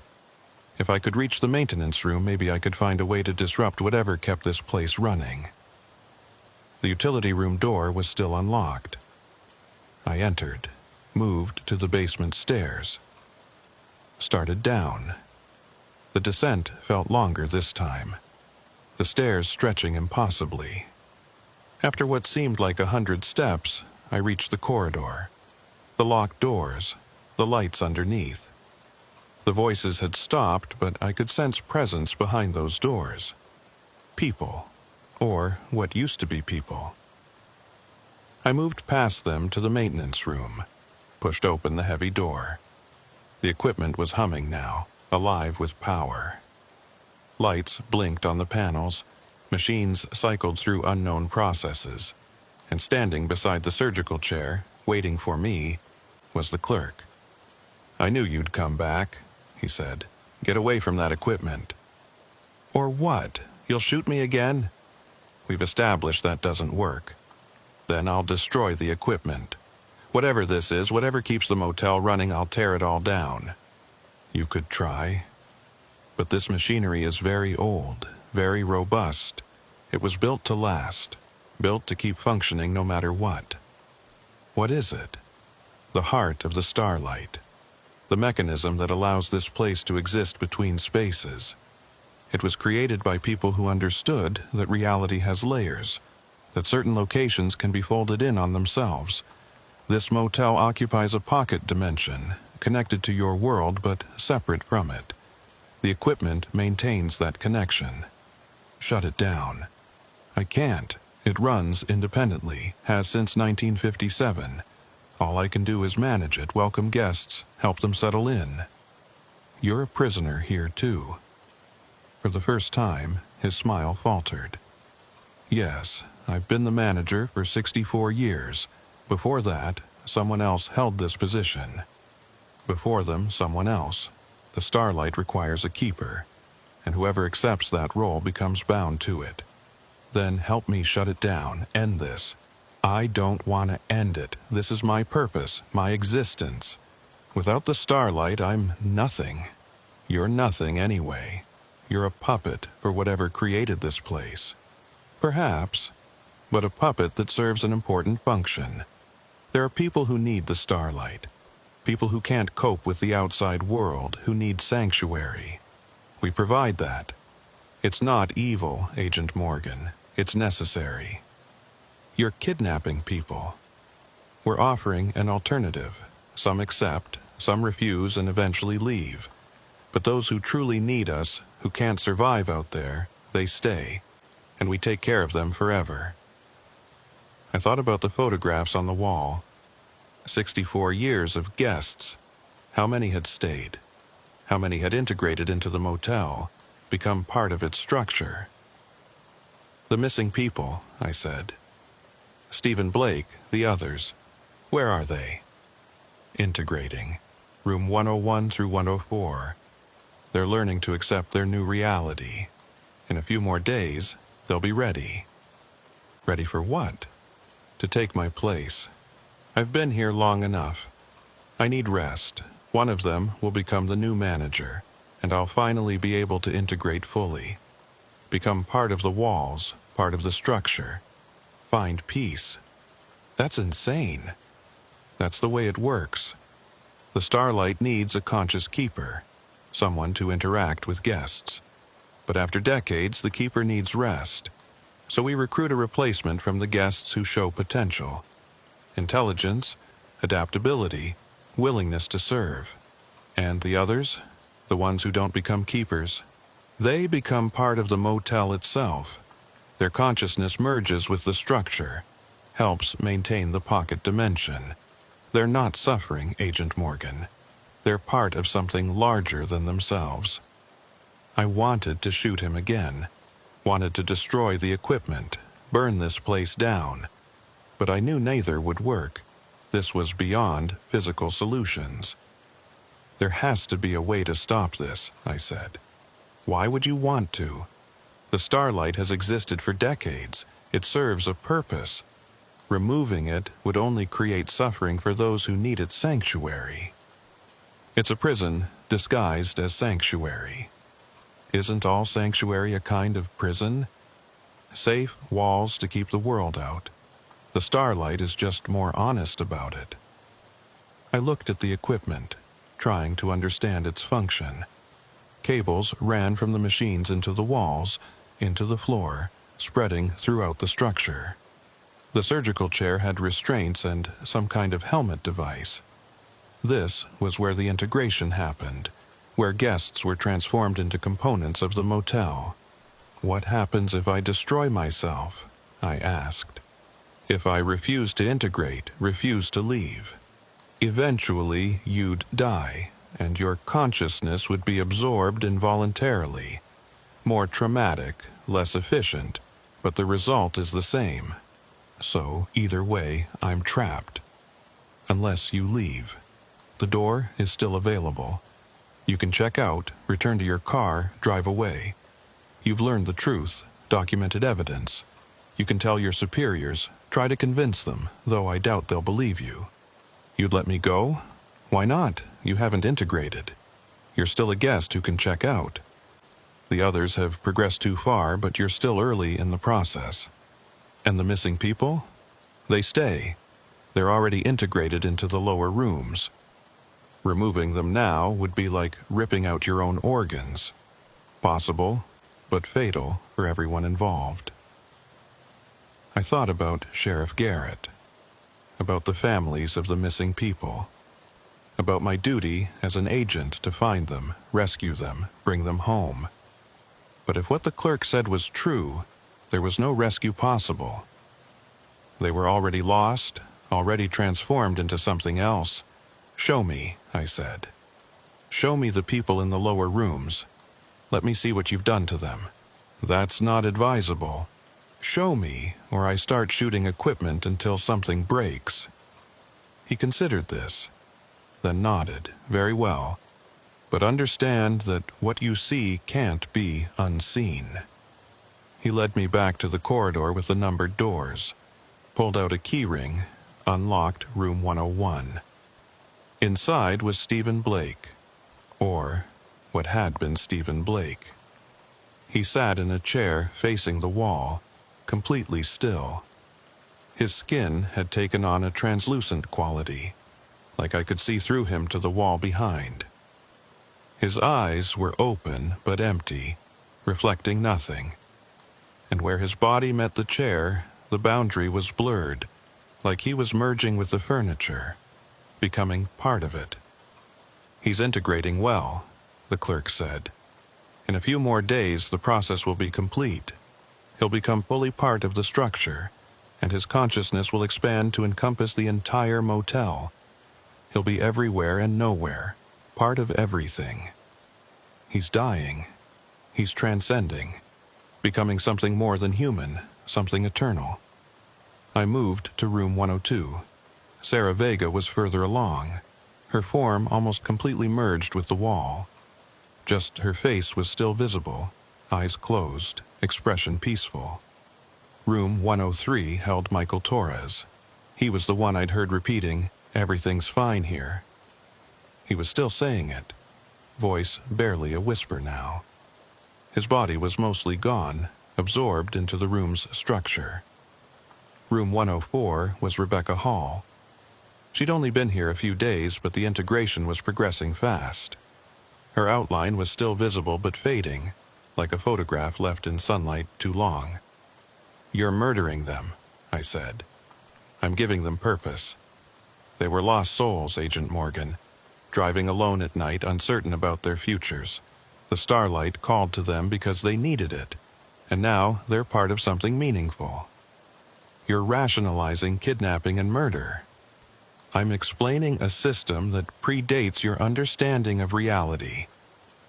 If I could reach the maintenance room, maybe I could find a way to disrupt whatever kept this place running. The utility room door was still unlocked. I entered, moved to the basement stairs. Started down. The descent felt longer this time, the stairs stretching impossibly. After what seemed like 100 steps, I reached the corridor. The locked doors, the lights underneath. The voices had stopped, but I could sense presence behind those doors. People. Or what used to be people. I moved past them to the maintenance room, pushed open the heavy door. The equipment was humming now, alive with power. Lights blinked on the panels, machines cycled through unknown processes, and standing beside the surgical chair, waiting for me, was the clerk. "I knew you'd come back," he said. "Get away from that equipment." "Or what? You'll shoot me again?" "We've established that doesn't work. Then I'll destroy the equipment. Whatever this is, whatever keeps the motel running, I'll tear it all down." "You could try. But this machinery is very old, very robust. It was built to last, built to keep functioning no matter what." "What is it?" "The heart of the starlight. The mechanism that allows this place to exist between spaces. It was created by people who understood that reality has layers, that certain locations can be folded in on themselves. This motel occupies a pocket dimension, connected to your world but separate from it. The equipment maintains that connection. Shut it down. I can't. It runs independently, has since 1957. All I can do is manage it, welcome guests, help them settle in. You're a prisoner here, too. For the first time, his smile faltered. Yes, I've been the manager for 64 years. Before that, someone else held this position. Before them, someone else. The Starlight requires a keeper, and whoever accepts that role becomes bound to it. Then help me shut it down, end this. I don't want to end it. This is my purpose, my existence. Without the Starlight, I'm nothing. You're nothing anyway. You're a puppet for whatever created this place. Perhaps, but a puppet that serves an important function. There are people who need the Starlight. People who can't cope with the outside world, who need sanctuary. We provide that. It's not evil, Agent Morgan. It's necessary. You're kidnapping people. We're offering an alternative. Some accept, some refuse and eventually leave. But those who truly need us, who can't survive out there, they stay, and we take care of them forever. I thought about the photographs on the wall. 64 years of guests. How many had stayed? How many had integrated into the motel, become part of its structure? The missing people, I said. Stephen Blake, the others. Where are they? Integrating. Room 101 through 104. They're learning to accept their new reality. In a few more days, they'll be ready. Ready for what? To take my place. I've been here long enough. I need rest. One of them will become the new manager, and I'll finally be able to integrate fully. Become part of the walls, part of the structure. Find peace. That's insane. That's the way it works. The Starlight needs a conscious keeper, someone to interact with guests. But after decades, the keeper needs rest. So we recruit a replacement from the guests who show potential. Intelligence, adaptability, willingness to serve. And the others, the ones who don't become keepers, they become part of the motel itself. Their consciousness merges with the structure, helps maintain the pocket dimension. They're not suffering, Agent Morgan. They're part of something larger than themselves. I wanted to shoot him again, wanted to destroy the equipment, burn this place down. But I knew neither would work. This was beyond physical solutions. There has to be a way to stop this, I said. Why would you want to? The Starlight has existed for decades. It serves a purpose. Removing it would only create suffering for those who need its sanctuary. It's a prison disguised as sanctuary. Isn't all sanctuary a kind of prison? Safe walls to keep the world out. The Starlight is just more honest about it. I looked at the equipment, trying to understand its function. Cables ran from the machines into the walls, into the floor, spreading throughout the structure. The surgical chair had restraints and some kind of helmet device. This was where the integration happened, where guests were transformed into components of the motel. What happens if I destroy myself? I asked. If I refuse to integrate, refuse to leave? Eventually, you'd die, and your consciousness would be absorbed involuntarily. More traumatic, less efficient, but the result is the same. So, either way, I'm trapped. Unless you leave. The door is still available. You can check out, return to your car, drive away. You've learned the truth, documented evidence. You can tell your superiors, try to convince them, though I doubt they'll believe you. You'd let me go? Why not? You haven't integrated. You're still a guest who can check out. The others have progressed too far, but you're still early in the process. And the missing people? They stay. They're already integrated into the lower rooms. Removing them now would be like ripping out your own organs. Possible, but fatal for everyone involved. I thought about Sheriff Garrett, about the families of the missing people, about my duty as an agent to find them, rescue them, bring them home. But if what the clerk said was true, there was no rescue possible. They were already lost, already transformed into something else. Show me, I said. Show me the people in the lower rooms. Let me see what you've done to them. That's not advisable. Show me, or I start shooting equipment until something breaks. He considered this, then nodded. Very well. But understand that what you see can't be unseen. He led me back to the corridor with the numbered doors, pulled out a keyring, unlocked room 101. Inside was Stephen Blake, or what had been Stephen Blake. He sat in a chair facing the wall, completely still. His skin had taken on a translucent quality, like I could see through him to the wall behind. His eyes were open but empty, reflecting nothing. And where his body met the chair, the boundary was blurred, like he was merging with the furniture, becoming part of it. He's integrating well, the clerk said. In a few more days, the process will be complete. He'll become fully part of the structure, and his consciousness will expand to encompass the entire motel. He'll be everywhere and nowhere, part of everything. He's dying. He's transcending, becoming something more than human, something eternal. I moved to room 102. Sarah Vega was further along, her form almost completely merged with the wall. Just her face was still visible, eyes closed, expression peaceful. Room 103 held Michael Torres. He was the one I'd heard repeating, "Everything's fine here." He was still saying it, voice barely a whisper now. His body was mostly gone, absorbed into the room's structure. Room 104 was Rebecca Hall. She'd only been here a few days, but the integration was progressing fast. Her outline was still visible but fading, like a photograph left in sunlight too long. "You're murdering them," I said. "I'm giving them purpose. They were lost souls, Agent Morgan, driving alone at night, uncertain about their futures. The starlight called to them because they needed it, and now they're part of something meaningful. You're rationalizing kidnapping and murder. I'm explaining a system that predates your understanding of reality.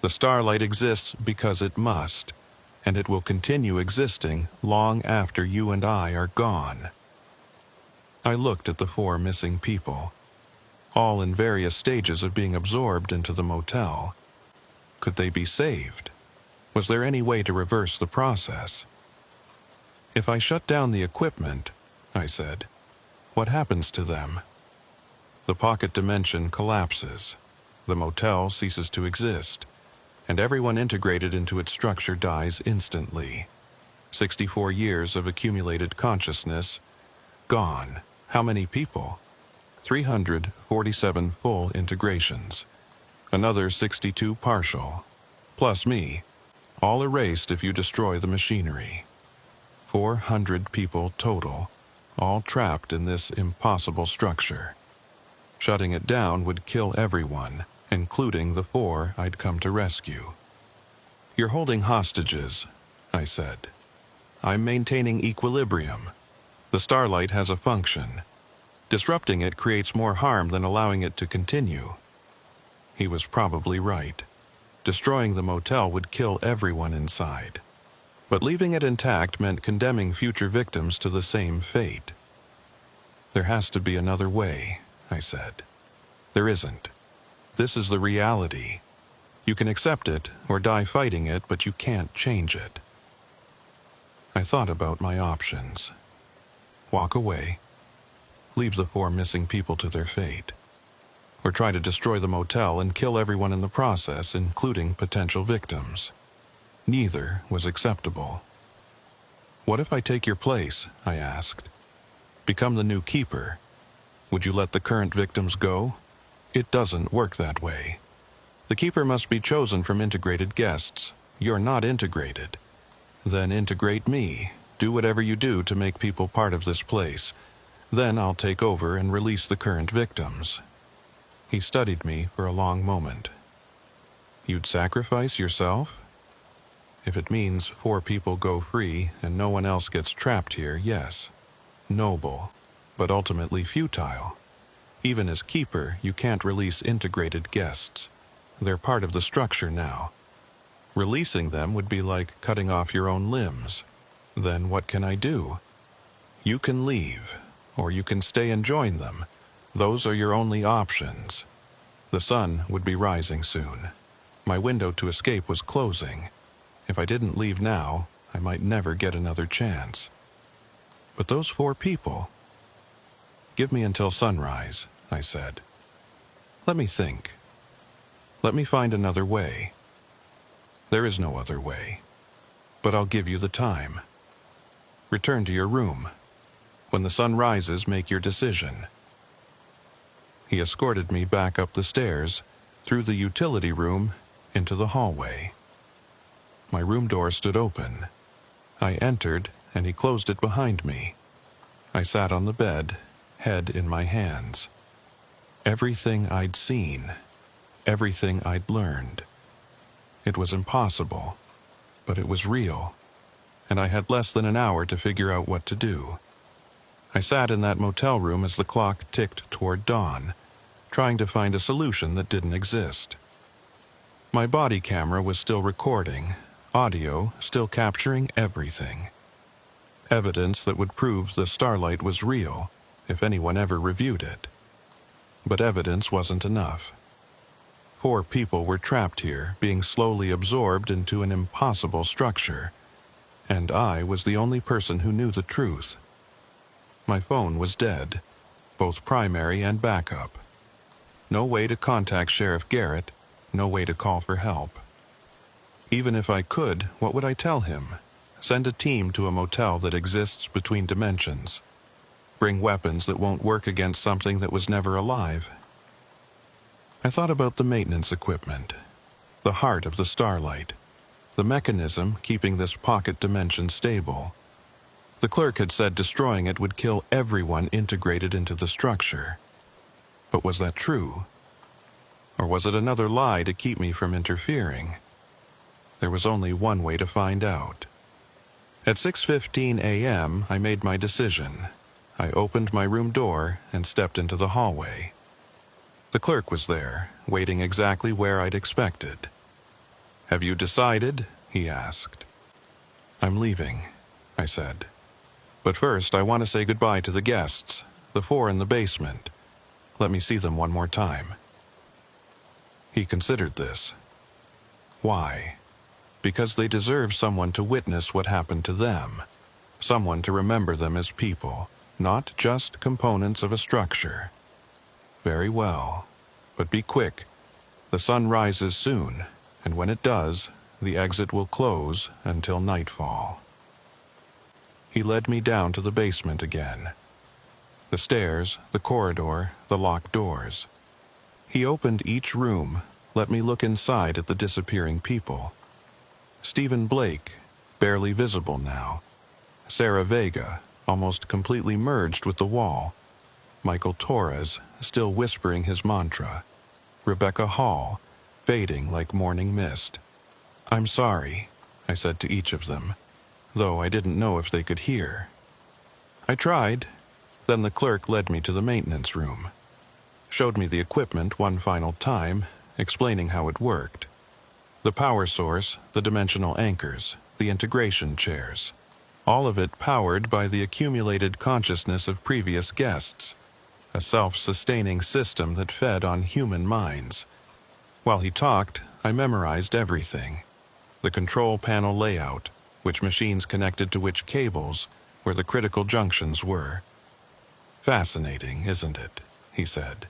The starlight exists because it must, and it will continue existing long after you and I are gone." I looked at the 4 missing people, all in various stages of being absorbed into the motel. Could they be saved? Was there any way to reverse the process? "If I shut down the equipment," I said, "what happens to them?" "The pocket dimension collapses. The motel ceases to exist, and everyone integrated into its structure dies instantly. 64 years of accumulated consciousness, gone. How many people? 347 full integrations. Another 62 partial. Plus me. All erased if you destroy the machinery. 400 people total, all trapped in this impossible structure. Shutting it down would kill everyone, including the 4 I'd come to rescue." "You're holding hostages," I said. "I'm maintaining equilibrium. The starlight has a function. Disrupting it creates more harm than allowing it to continue." He was probably right. Destroying the motel would kill everyone inside. But leaving it intact meant condemning future victims to the same fate. "There has to be another way," I said. "There isn't. This is the reality. You can accept it or die fighting it, but you can't change it." I thought about my options. Walk away. Leave the 4 missing people to their fate. Or try to destroy the motel and kill everyone in the process, including potential victims. Neither was acceptable. "What if I take your place?" I asked. "Become the new keeper? Would you let the current victims go? It doesn't work that way. The keeper must be chosen from integrated guests. You're not integrated. Then integrate me. Do whatever you do to make people part of this place. Then I'll take over and release the current victims." He studied me for a long moment. "You'd sacrifice yourself?" "If it means 4 people go free and no one else gets trapped here, yes. Noble, but ultimately futile. Even as keeper, you can't release integrated guests. They're part of the structure now. Releasing them would be like cutting off your own limbs. Then what can I do? You can leave, or you can stay and join them. Those are your only options." The sun would be rising soon. My window to escape was closing. If I didn't leave now, I might never get another chance. But those 4 people... "Give me until sunrise," I said. "Let me think. Let me find another way." "There is no other way. But I'll give you the time. Return to your room. When the sun rises, make your decision." He escorted me back up the stairs, through the utility room, into the hallway. My room door stood open. I entered, and he closed it behind me. I sat on the bed, head in my hands. Everything I'd seen, everything I'd learned. It was impossible, but it was real, and I had less than an hour to figure out what to do. I sat in that motel room as the clock ticked toward dawn, trying to find a solution that didn't exist. My body camera was still recording, audio still capturing everything. Evidence that would prove the starlight was real, if anyone ever reviewed it. But evidence wasn't enough. 4 people were trapped here, being slowly absorbed into an impossible structure, and I was the only person who knew the truth. My phone was dead, both primary and backup. No way to contact Sheriff Garrett, no way to call for help. Even if I could, what would I tell him? Send a team to a motel that exists between dimensions. Bring weapons that won't work against something that was never alive. I thought about the maintenance equipment, the heart of the starlight, the mechanism keeping this pocket dimension stable. The clerk had said destroying it would kill everyone integrated into the structure. But was that true? Or was it another lie to keep me from interfering? There was only one way to find out. At 6:15 a.m., I made my decision. I opened my room door and stepped into the hallway. The clerk was there, waiting exactly where I'd expected. "Have you decided?" he asked. "I'm leaving," I said. "But first, I want to say goodbye to the guests, the 4 in the basement. Let me see them one more time." He considered this. Why? Because they deserve someone to witness what happened to them, someone to remember them as people, not just components of a structure. Very well, but be quick. The sun rises soon, and when it does, the exit will close until nightfall. He led me down to the basement again. The stairs, the corridor, the locked doors. He opened each room, let me look inside at the disappearing people. Stephen Blake, barely visible now. Sarah Vega, almost completely merged with the wall. Michael Torres, still whispering his mantra. Rebecca Hall, fading like morning mist. "I'm sorry," I said to each of them, though I didn't know if they could hear. I tried. Then the clerk led me to the maintenance room. Showed me the equipment one final time, explaining how it worked. The power source, the dimensional anchors, the integration chairs. All of it powered by the accumulated consciousness of previous guests. A self-sustaining system that fed on human minds. While he talked, I memorized everything. The control panel layout, which machines connected to which cables, where the critical junctions were. "Fascinating, isn't it?" he said.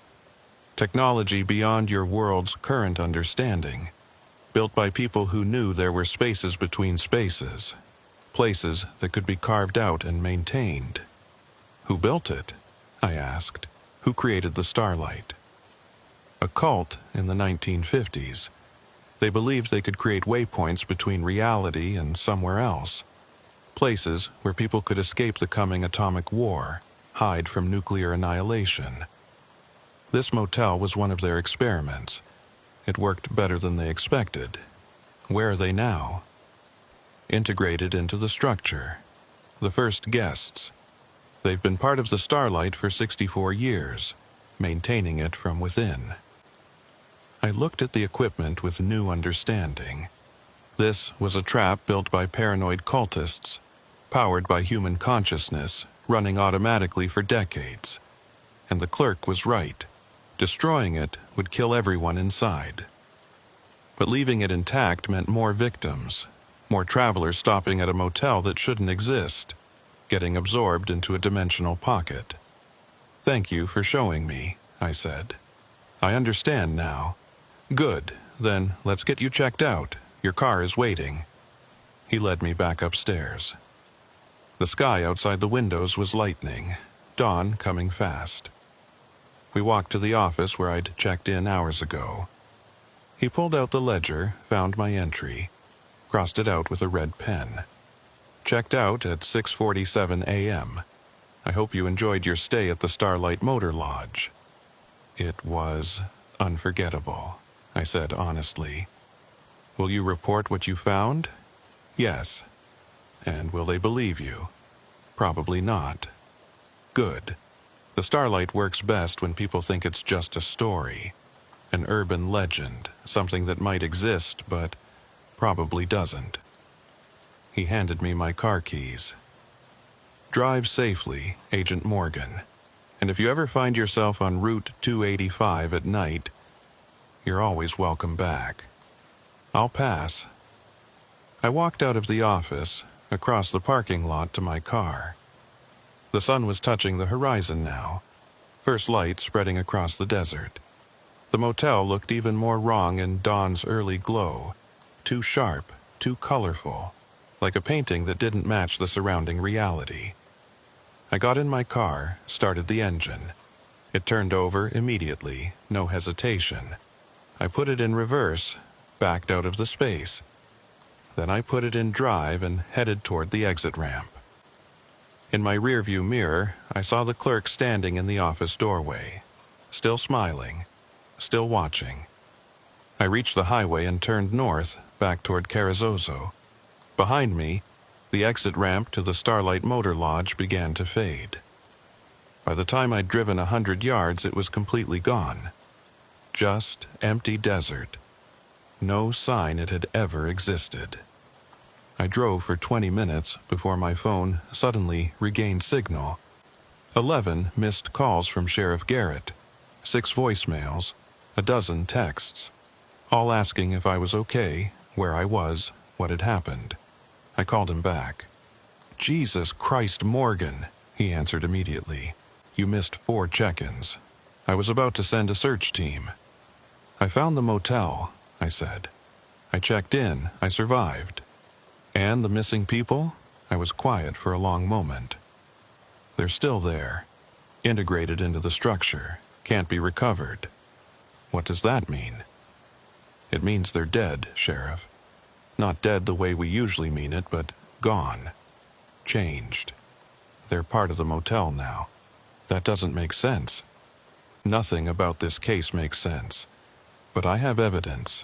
"Technology beyond your world's current understanding, built by people who knew there were spaces between spaces, places that could be carved out and maintained." "Who built it?" I asked. "Who created the starlight?" "A cult in the 1950s. They believed they could create waypoints between reality and somewhere else. places where people could escape the coming atomic war, hide from nuclear annihilation. This motel was one of their experiments. It worked better than they expected. Where are they now? Integrated into the structure. The first guests. They've been part of the Starlight for 64 years, maintaining it from within. I looked at the equipment with new understanding. This was a trap built by paranoid cultists, powered by human consciousness, running automatically for decades. And the clerk was right. Destroying it would kill everyone inside. But leaving it intact meant more victims, more travelers stopping at a motel that shouldn't exist, getting absorbed into a dimensional pocket. "Thank you for showing me," I said. "I understand now." "Good, then let's get you checked out. Your car is waiting." He led me back upstairs. The sky outside the windows was lightening, dawn coming fast. We walked to the office where I'd checked in hours ago. He pulled out the ledger, found my entry, crossed it out with a red pen. "Checked out at 6:47 a.m. I hope you enjoyed your stay at the Starlight Motor Lodge." "It was unforgettable," I said honestly. "Will you report what you found?" "Yes." "And will they believe you?" "Probably not." "Good. The Starlight works best when people think it's just a story, an urban legend, something that might exist but probably doesn't." He handed me my car keys. "Drive safely, Agent Morgan, and if you ever find yourself on Route 285 at night, you're always welcome back." "I'll pass." I walked out of the office, across the parking lot to my car. The sun was touching the horizon now, first light spreading across the desert. The motel looked even more wrong in dawn's early glow, too sharp, too colorful, like a painting that didn't match the surrounding reality. I got in my car, started the engine. It turned over immediately, no hesitation. I put it in reverse, backed out of the space. Then I put it in drive and headed toward the exit ramp. In my rearview mirror, I saw the clerk standing in the office doorway, still smiling, still watching. I reached the highway and turned north, back toward Carrizozo. Behind me, the exit ramp to the Starlight Motor Lodge began to fade. By the time I'd driven 100 yards, it was completely gone. Just empty desert. No sign it had ever existed. I drove for 20 minutes before my phone suddenly regained signal. 11 missed calls from Sheriff Garrett, 6 voicemails, a dozen texts, all asking if I was okay, where I was, what had happened. I called him back. "Jesus Christ, Morgan," he answered immediately. "You missed 4 check-ins. I was about to send a search team." "I found the motel," I said. "I checked in. I survived." "And the missing people?" I was quiet for a long moment. "They're still there, integrated into the structure, can't be recovered." "What does that mean?" "It means they're dead, Sheriff. Not dead the way we usually mean it, but gone. Changed. They're part of the motel now. That doesn't make sense." "Nothing about this case makes sense. But I have evidence.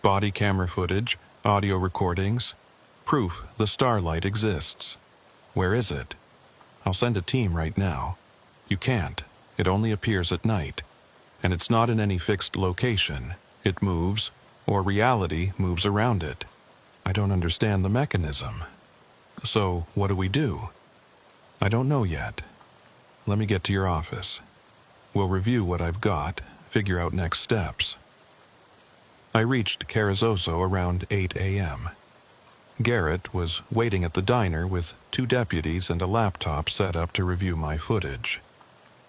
Body camera footage, audio recordings, proof the Starlight exists." "Where is it?" "I'll send a team right now." "You can't. It only appears at night. And it's not in any fixed location. It moves, or reality moves around it. I don't understand the mechanism. So, what do we do?" "I don't know yet. Let me get to your office. We'll review what I've got, figure out next steps." I reached Carrizozo around 8 a.m. Garrett was waiting at the diner with 2 deputies and a laptop set up to review my footage.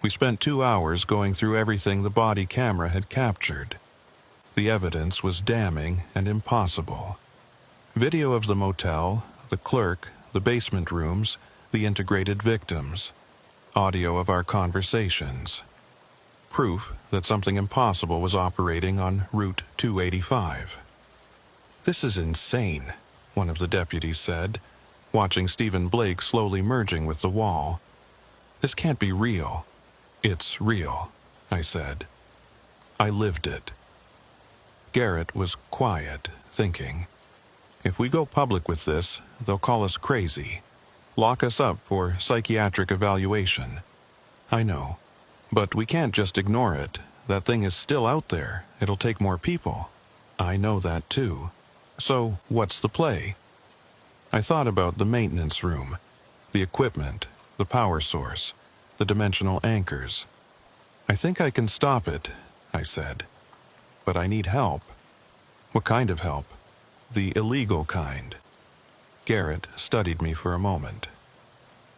We spent 2 hours going through everything the body camera had captured. The evidence was damning and impossible. Video of the motel, the clerk, the basement rooms, the integrated victims. Audio of our conversations. Proof that something impossible was operating on Route 285. "This is insane," one of the deputies said. watching Stephen Blake slowly merging with the wall. This can't be real. It's real, I said. I lived it. Garrett was quiet, thinking. If we go public with this, they'll call us crazy. Lock us up for psychiatric evaluation. I know. But we can't just ignore it. That thing is still out there. It'll take more people. I know that too. So, what's the play? I thought about the maintenance room, the equipment, the power source, the dimensional anchors. I think I can stop it, I said. But I need help. What kind of help? The illegal kind. Garrett studied me for a moment.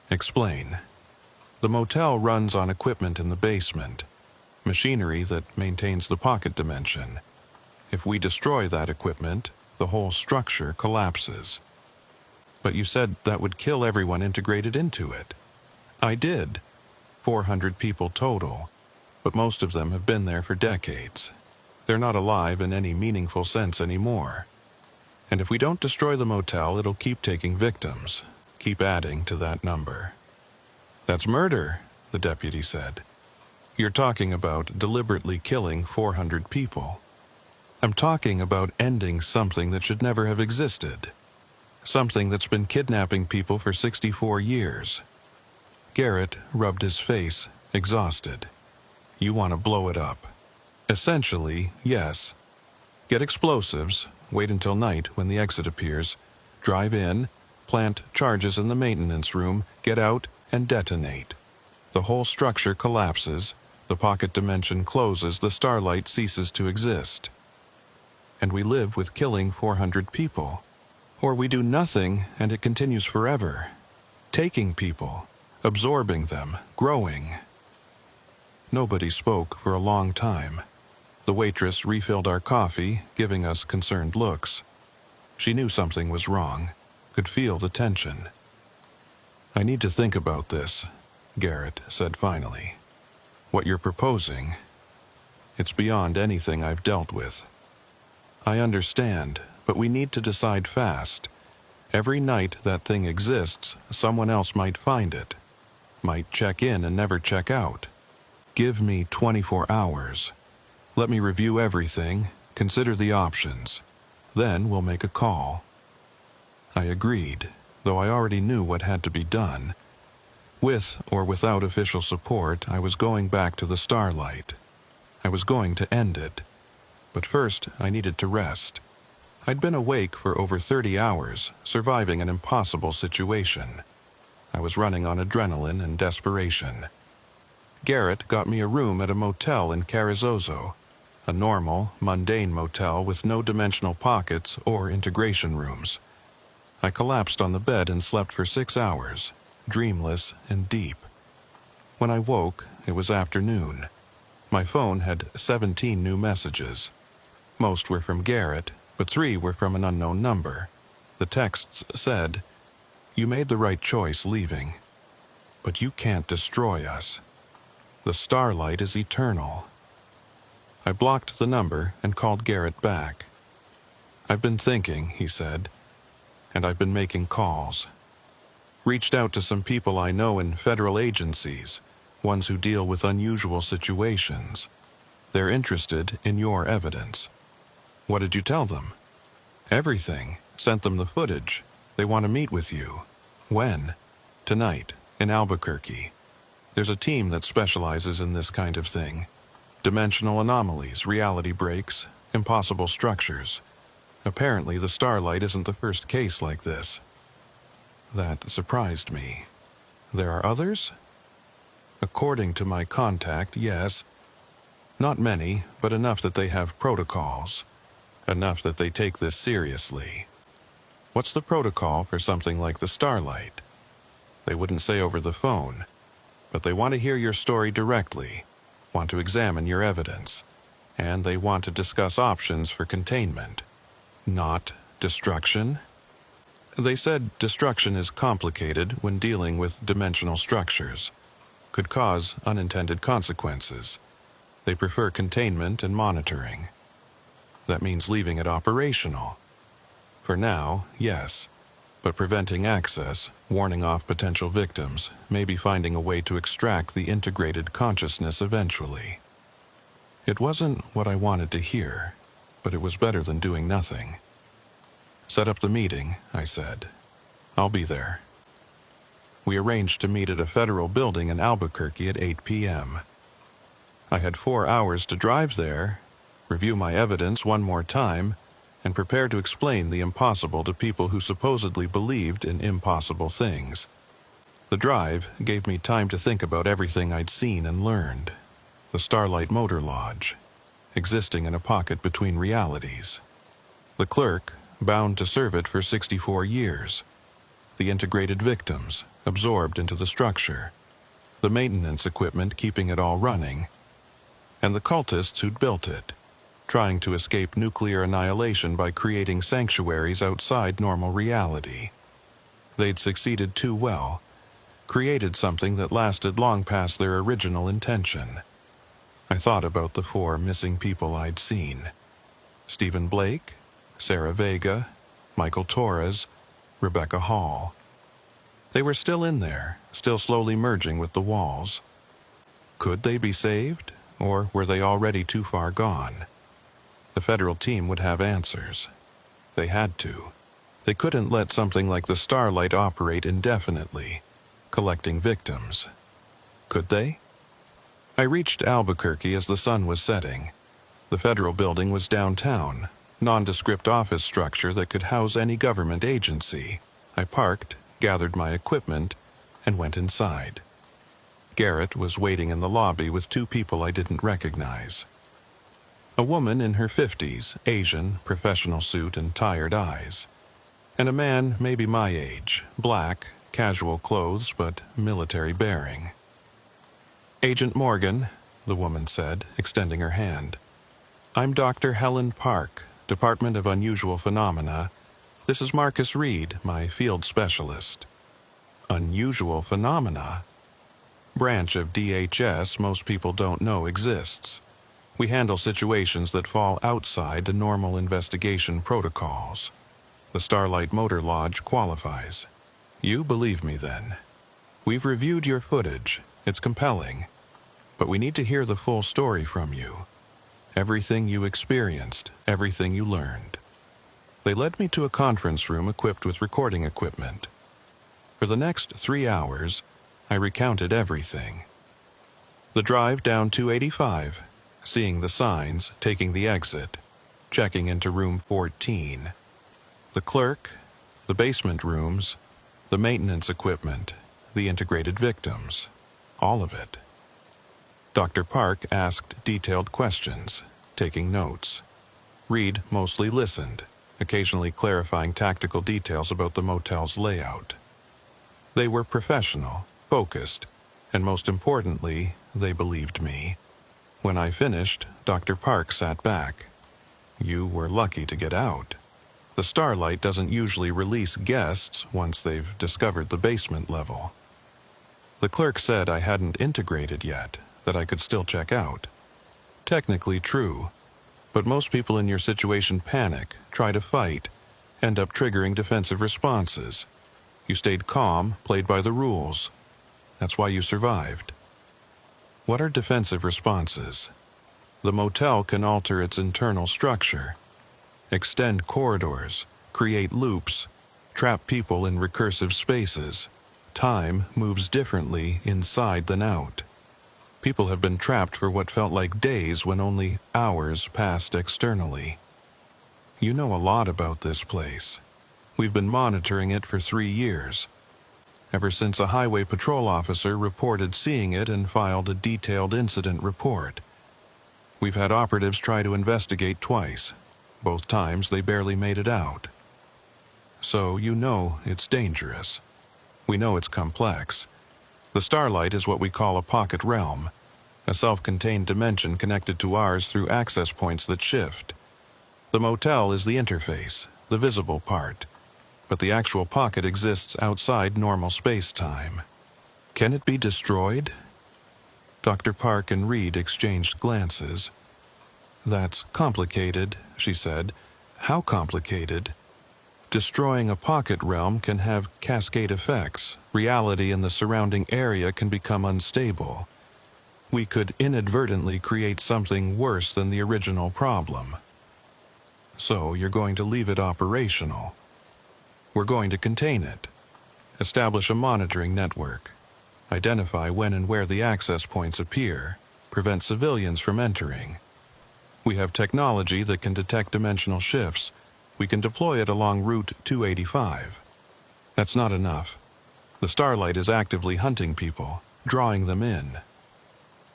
Explain. The motel runs on equipment in the basement, machinery that maintains the pocket dimension. If we destroy that equipment, the whole structure collapses. But you said that would kill everyone integrated into it. I did. 400 people total, but most of them have been there for decades. They're not alive in any meaningful sense anymore. And if we don't destroy the motel, it'll keep taking victims, keep adding to that number. That's murder, the deputy said. You're talking about deliberately killing 400 people. I'm talking about ending something that should never have existed. Something that's been kidnapping people for 64 years. Garrett rubbed his face, exhausted. You want to blow it up. Essentially, yes. Get explosives, wait until night when the exit appears, drive in, plant charges in the maintenance room, get out, and detonate. The whole structure collapses, the pocket dimension closes, the starlight ceases to exist. And we live with killing 400 people. Or we do nothing and it continues forever. Taking people, absorbing them, growing. Nobody spoke for a long time. The waitress refilled our coffee, giving us concerned looks. She knew something was wrong, could feel the tension. I need to think about this, Garrett said finally. What you're proposing, it's beyond anything I've dealt with. I understand, but we need to decide fast. Every night that thing exists, someone else might find it. Might check in and never check out. Give me 24 hours. Let me review everything, consider the options. Then we'll make a call. I agreed, though I already knew what had to be done. With or without official support, I was going back to the starlight. I was going to end it. But first, I needed to rest. I'd been awake for over 30 hours, surviving an impossible situation. I was running on adrenaline and desperation. Garrett got me a room at a motel in Carrizozo, a normal, mundane motel with no dimensional pockets or integration rooms. I collapsed on the bed and slept for 6 hours, dreamless and deep. When I woke, it was afternoon. My phone had 17 new messages. Most were from Garrett, but 3 were from an unknown number. The texts said, "You made the right choice leaving, but you can't destroy us. The starlight is eternal." I blocked the number and called Garrett back. "I've been thinking," he said, "and I've been making calls. Reached out to some people I know in federal agencies, ones who deal with unusual situations. They're interested in your evidence." "What did you tell them?" "Everything. Sent them the footage. They want to meet with you." "When?" "Tonight, in Albuquerque. There's a team that specializes in this kind of thing. Dimensional anomalies, reality breaks, impossible structures. Apparently the starlight isn't the first case like this." That surprised me. "There are others?" "According to my contact, yes. Not many, but enough that they have protocols. Enough that they take this seriously." "What's the protocol for something like the starlight?" "They wouldn't say over the phone, but they want to hear your story directly, want to examine your evidence, and they want to discuss options for containment." "Not destruction?" "They said destruction is complicated when dealing with dimensional structures. Could cause unintended consequences. They prefer containment and monitoring." "That means leaving it operational." "For now, yes. but preventing access, warning off potential victims, maybe finding a way to extract the integrated consciousness eventually. It wasn't what I wanted to hear, but it was better than doing nothing. "Set up the meeting," I said. "I'll be there." We arranged to meet at a federal building in Albuquerque at 8 p.m. I had 4 hours to drive there, review my evidence one more time, and prepare to explain the impossible to people who supposedly believed in impossible things. The drive gave me time to think about everything I'd seen and learned. The Starlight Motor Lodge, existing in a pocket between realities. The clerk, bound to serve it for 64 years. The integrated victims, absorbed into the structure. The maintenance equipment keeping it all running. And the cultists who'd built it, trying to escape nuclear annihilation by creating sanctuaries outside normal reality. They'd succeeded too well, created something that lasted long past their original intention. I thought about the 4 missing people I'd seen. Stephen Blake, Sarah Vega, Michael Torres, Rebecca Hall. They were still in there, still slowly merging with the walls. Could they be saved, or were they already too far gone? The federal team would have answers. They had to. They couldn't let something like the Starlight operate indefinitely, collecting victims. Could they? I reached Albuquerque as the sun was setting. The federal building was downtown, nondescript office structure that could house any government agency. I parked, gathered my equipment, and went inside. Garrett was waiting in the lobby with 2 people I didn't recognize. A woman in her 50s, Asian, professional suit and tired eyes. And a man maybe my age, black, casual clothes but military bearing. "Agent Morgan," the woman said, extending her hand. "I'm Dr. Helen Park, Department of Unusual Phenomena. This is Marcus Reed, my field specialist." Unusual phenomena? Branch of DHS most people don't know exists. We handle situations that fall outside the normal investigation protocols. The Starlight Motor Lodge qualifies. You believe me then. We've reviewed your footage. It's compelling. But we need to hear the full story from you. Everything you experienced, everything you learned. They led me to a conference room equipped with recording equipment. For the next 3 hours, I recounted everything. The drive down 285, seeing the signs, taking the exit, checking into room 14. The clerk, the basement rooms, the maintenance equipment, the integrated victims, all of it. Dr. Park asked detailed questions, taking notes. Reed mostly listened, occasionally clarifying tactical details about the motel's layout. They were professional, focused, and most importantly, they believed me. When I finished, Dr. Park sat back. "You were lucky to get out. The Starlight doesn't usually release guests once they've discovered the basement level." The clerk said I hadn't integrated yet, that I could still check out. Technically true, but most people in your situation panic, try to fight, end up triggering defensive responses. You stayed calm, played by the rules. That's why you survived. What are defensive responses? The motel can alter its internal structure, extend corridors, create loops, trap people in recursive spaces. Time moves differently inside than out. People have been trapped for what felt like days when only hours passed externally. You know a lot about this place. We've been monitoring it for 3 years. Ever since a highway patrol officer reported seeing it and filed a detailed incident report. We've had operatives try to investigate twice. Both times they barely made it out. So you know it's dangerous. We know it's complex. The Starlight is what we call a pocket realm, a self-contained dimension connected to ours through access points that shift. The motel is the interface, the visible part, but the actual pocket exists outside normal space-time. Can it be destroyed? Dr. Park and Reed exchanged glances. "That's complicated," she said. "How complicated?" Destroying a pocket realm can have cascade effects. Reality in the surrounding area can become unstable. We could inadvertently create something worse than the original problem. So you're going to leave it operational. We're going to contain it. Establish a monitoring network. Identify when and where the access points appear. Prevent civilians from entering. We have technology that can detect dimensional shifts. We can deploy it along Route 285. That's not enough. The Starlight is actively hunting people, drawing them in.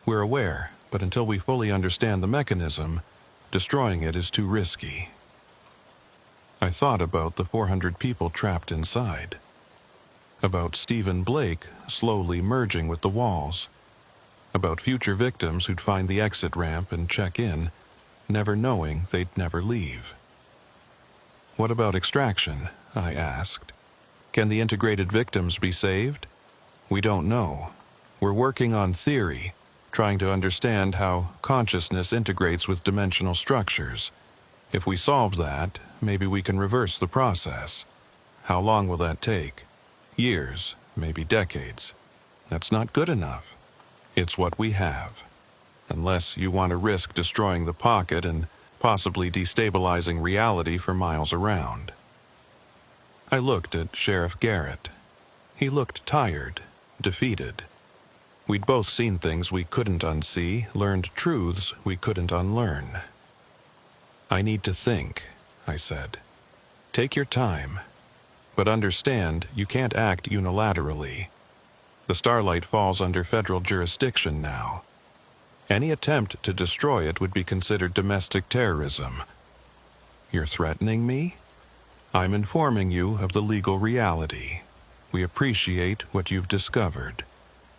We're aware, but until we fully understand the mechanism, destroying it is too risky. I thought about the 400 people trapped inside. About Stephen Blake slowly merging with the walls. About future victims who'd find the exit ramp and check in, never knowing they'd never leave. What about extraction? I asked. Can the integrated victims be saved? We don't know. We're working on theory, trying to understand how consciousness integrates with dimensional structures. If we solve that, maybe we can reverse the process. How long will that take? Years, maybe decades. That's not good enough. It's what we have. Unless you want to risk destroying the pocket and possibly destabilizing reality for miles around. I looked at Sheriff Garrett. He looked tired, defeated. We'd both seen things we couldn't unsee, learned truths we couldn't unlearn. I need to think, I said. Take your time, but understand you can't act unilaterally. The Starlight falls under federal jurisdiction now. Any attempt to destroy it would be considered domestic terrorism. You're threatening me? I'm informing you of the legal reality. We appreciate what you've discovered.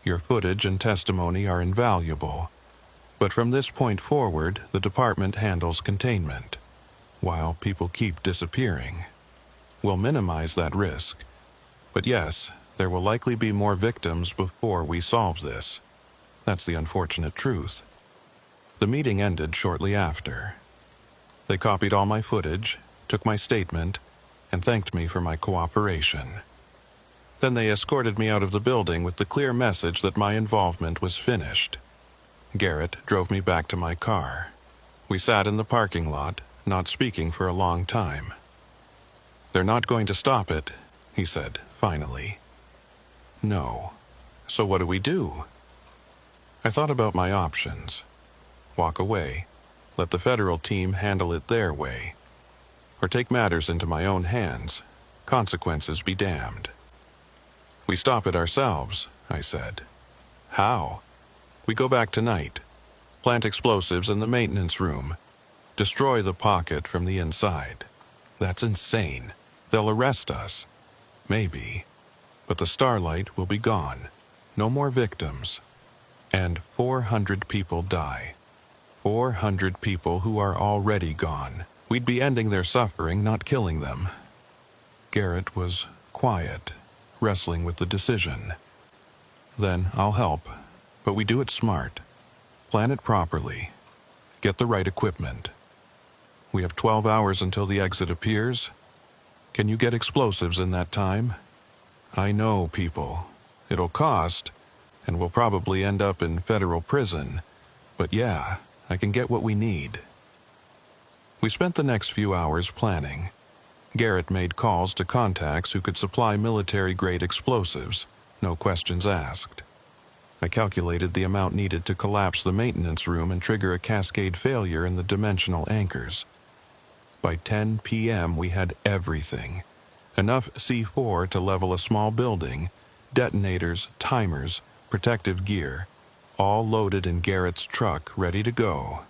Your footage and testimony are invaluable. But from this point forward, the department handles containment, while people keep disappearing. We'll minimize that risk. But yes, there will likely be more victims before we solve this. That's the unfortunate truth. The meeting ended shortly after. They copied all my footage, took my statement, and thanked me for my cooperation. Then they escorted me out of the building with the clear message that my involvement was finished. Garrett drove me back to my car. We sat in the parking lot, not speaking for a long time. They're not going to stop it, he said, finally. No. So what do we do? I thought about my options. Walk away, let the federal team handle it their way. Or take matters into my own hands, consequences be damned. We stop it ourselves, I said. How? We go back tonight, plant explosives in the maintenance room, destroy the pocket from the inside. That's insane. They'll arrest us. Maybe. But the Starlight will be gone. No more victims. And 400 people die. 400 people who are already gone. We'd be ending their suffering, not killing them. Garrett was quiet, wrestling with the decision. Then I'll help, but we do it smart. Plan it properly. Get the right equipment. We have 12 hours until the exit appears. Can you get explosives in that time? I know, people. It'll cost, and we'll probably end up in federal prison. But yeah, I can get what we need. We spent the next few hours planning. Garrett made calls to contacts who could supply military-grade explosives, no questions asked. I calculated the amount needed to collapse the maintenance room and trigger a cascade failure in the dimensional anchors. By 10 p.m. we had everything. Enough C4 to level a small building, detonators, timers, protective gear, all loaded in Garrett's truck, ready to go.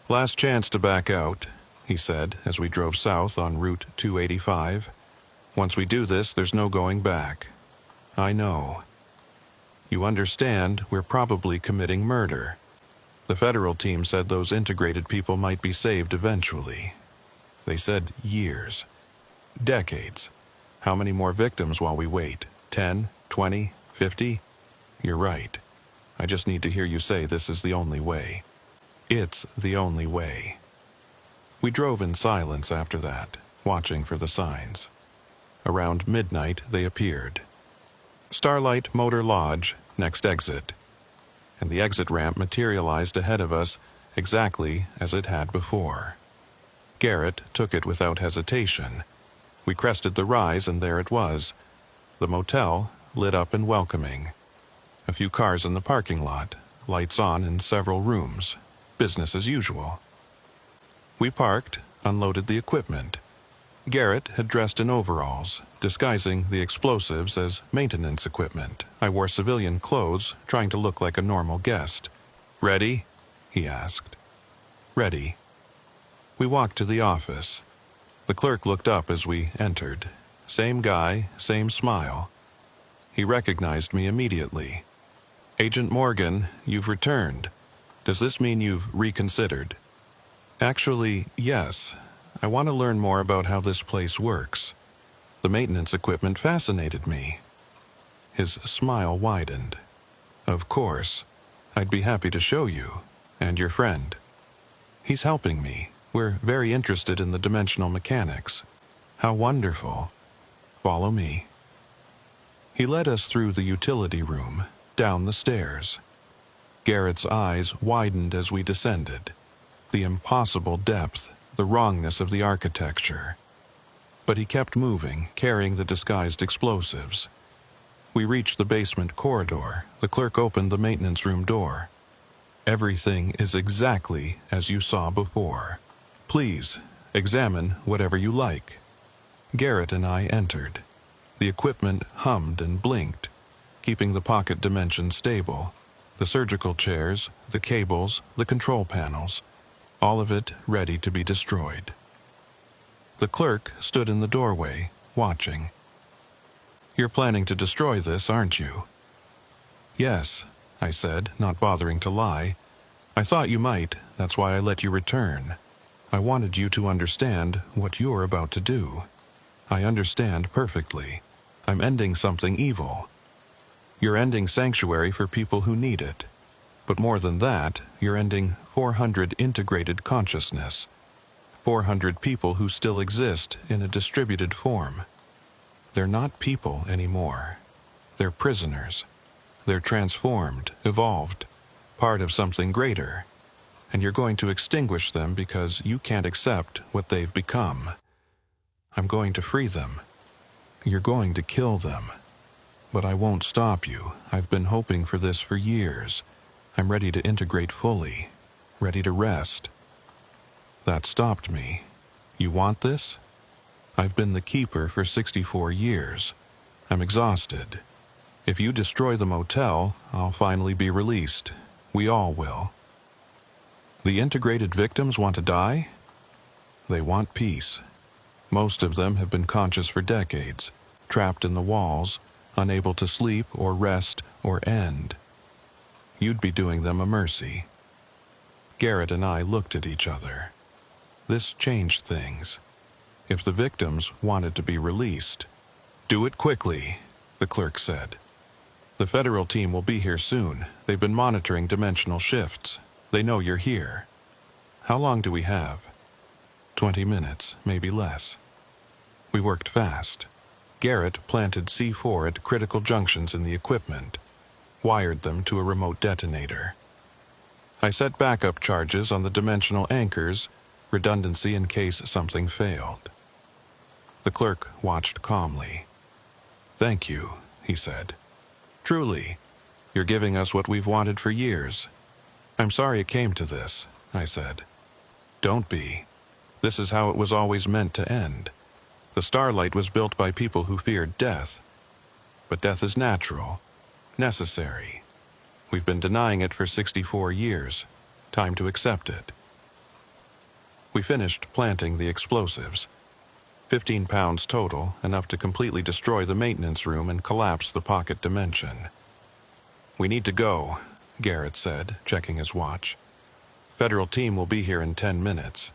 Last chance to back out, he said as we drove south on Route 285. Once we do this, there's no going back. I know. You understand, we're probably committing murder. The federal team said those integrated people might be saved eventually. They said years. Decades. How many more victims while we wait? 10, 20, 50? You're right. I just need to hear you say this is the only way. It's the only way. We drove in silence after that, watching for the signs. Around midnight, they appeared. Starlight Motor Lodge, next exit. And the exit ramp materialized ahead of us exactly as it had before. Garrett took it without hesitation. We crested the rise, and there it was. The motel, lit up and welcoming. A few cars in the parking lot, lights on in several rooms. Business as usual. We parked, unloaded the equipment. Garrett had dressed in overalls, disguising the explosives as maintenance equipment. I wore civilian clothes, trying to look like a normal guest. "Ready?" he asked. "Ready." We walked to the office. The clerk looked up as we entered. Same guy, same smile. He recognized me immediately. "Agent Morgan, you've returned. Does this mean you've reconsidered?" "Actually, yes. I want to learn more about how this place works. The maintenance equipment fascinated me." His smile widened. "Of course. I'd be happy to show you. And your friend. He's helping me. We're very interested in the dimensional mechanics." "How wonderful. Follow me." He led us through the utility room, down the stairs. Garrett's eyes widened as we descended. The impossible depth, the wrongness of the architecture. But he kept moving, carrying the disguised explosives. We reached the basement corridor. The clerk opened the maintenance room door. "Everything is exactly as you saw before. Please, examine whatever you like." Garrett and I entered. The equipment hummed and blinked, keeping the pocket dimension stable. The surgical chairs, the cables, the control panels, all of it ready to be destroyed. The clerk stood in the doorway, watching. "You're planning to destroy this, aren't you?" "Yes," I said, not bothering to lie. "I thought you might, that's why I let you return. I wanted you to understand what you're about to do. I understand perfectly. I'm ending something evil. You're ending sanctuary for people who need it. But more than that, you're ending 400 integrated consciousness. 400 people who still exist in a distributed form. They're not people anymore. They're prisoners. They're transformed, evolved, part of something greater. And you're going to extinguish them because you can't accept what they've become. I'm going to free them. You're going to kill them. But I won't stop you. I've been hoping for this for years. I'm ready to integrate fully, ready to rest." That stopped me. "You want this? I've been the keeper for 64 years. I'm exhausted. If you destroy the motel, I'll finally be released. We all will." "The integrated victims want to die?" "They want peace. Most of them have been conscious for decades, trapped in the walls, unable to sleep or rest or end. You'd be doing them a mercy." Garrett and I looked at each other. This changed things. If the victims wanted to be released, "Do it quickly," the clerk said. "The federal team will be here soon. They've been monitoring dimensional shifts. They know you're here." "How long do we have?" 20 minutes, maybe less. We worked fast. Garrett planted C4 at critical junctions in the equipment, wired them to a remote detonator. I set backup charges on the dimensional anchors, redundancy in case something failed. The clerk watched calmly. "Thank you," he said. "Truly, you're giving us what we've wanted for years." "I'm sorry it came to this," I said. "Don't be. This is how it was always meant to end. The Starlight was built by people who feared death. But death is natural, necessary. We've been denying it for 64 years. Time to accept it." We finished planting the explosives. 15 pounds total, enough to completely destroy the maintenance room and collapse the pocket dimension. "We need to go," Garrett said, checking his watch. "Federal team will be here in 10 minutes."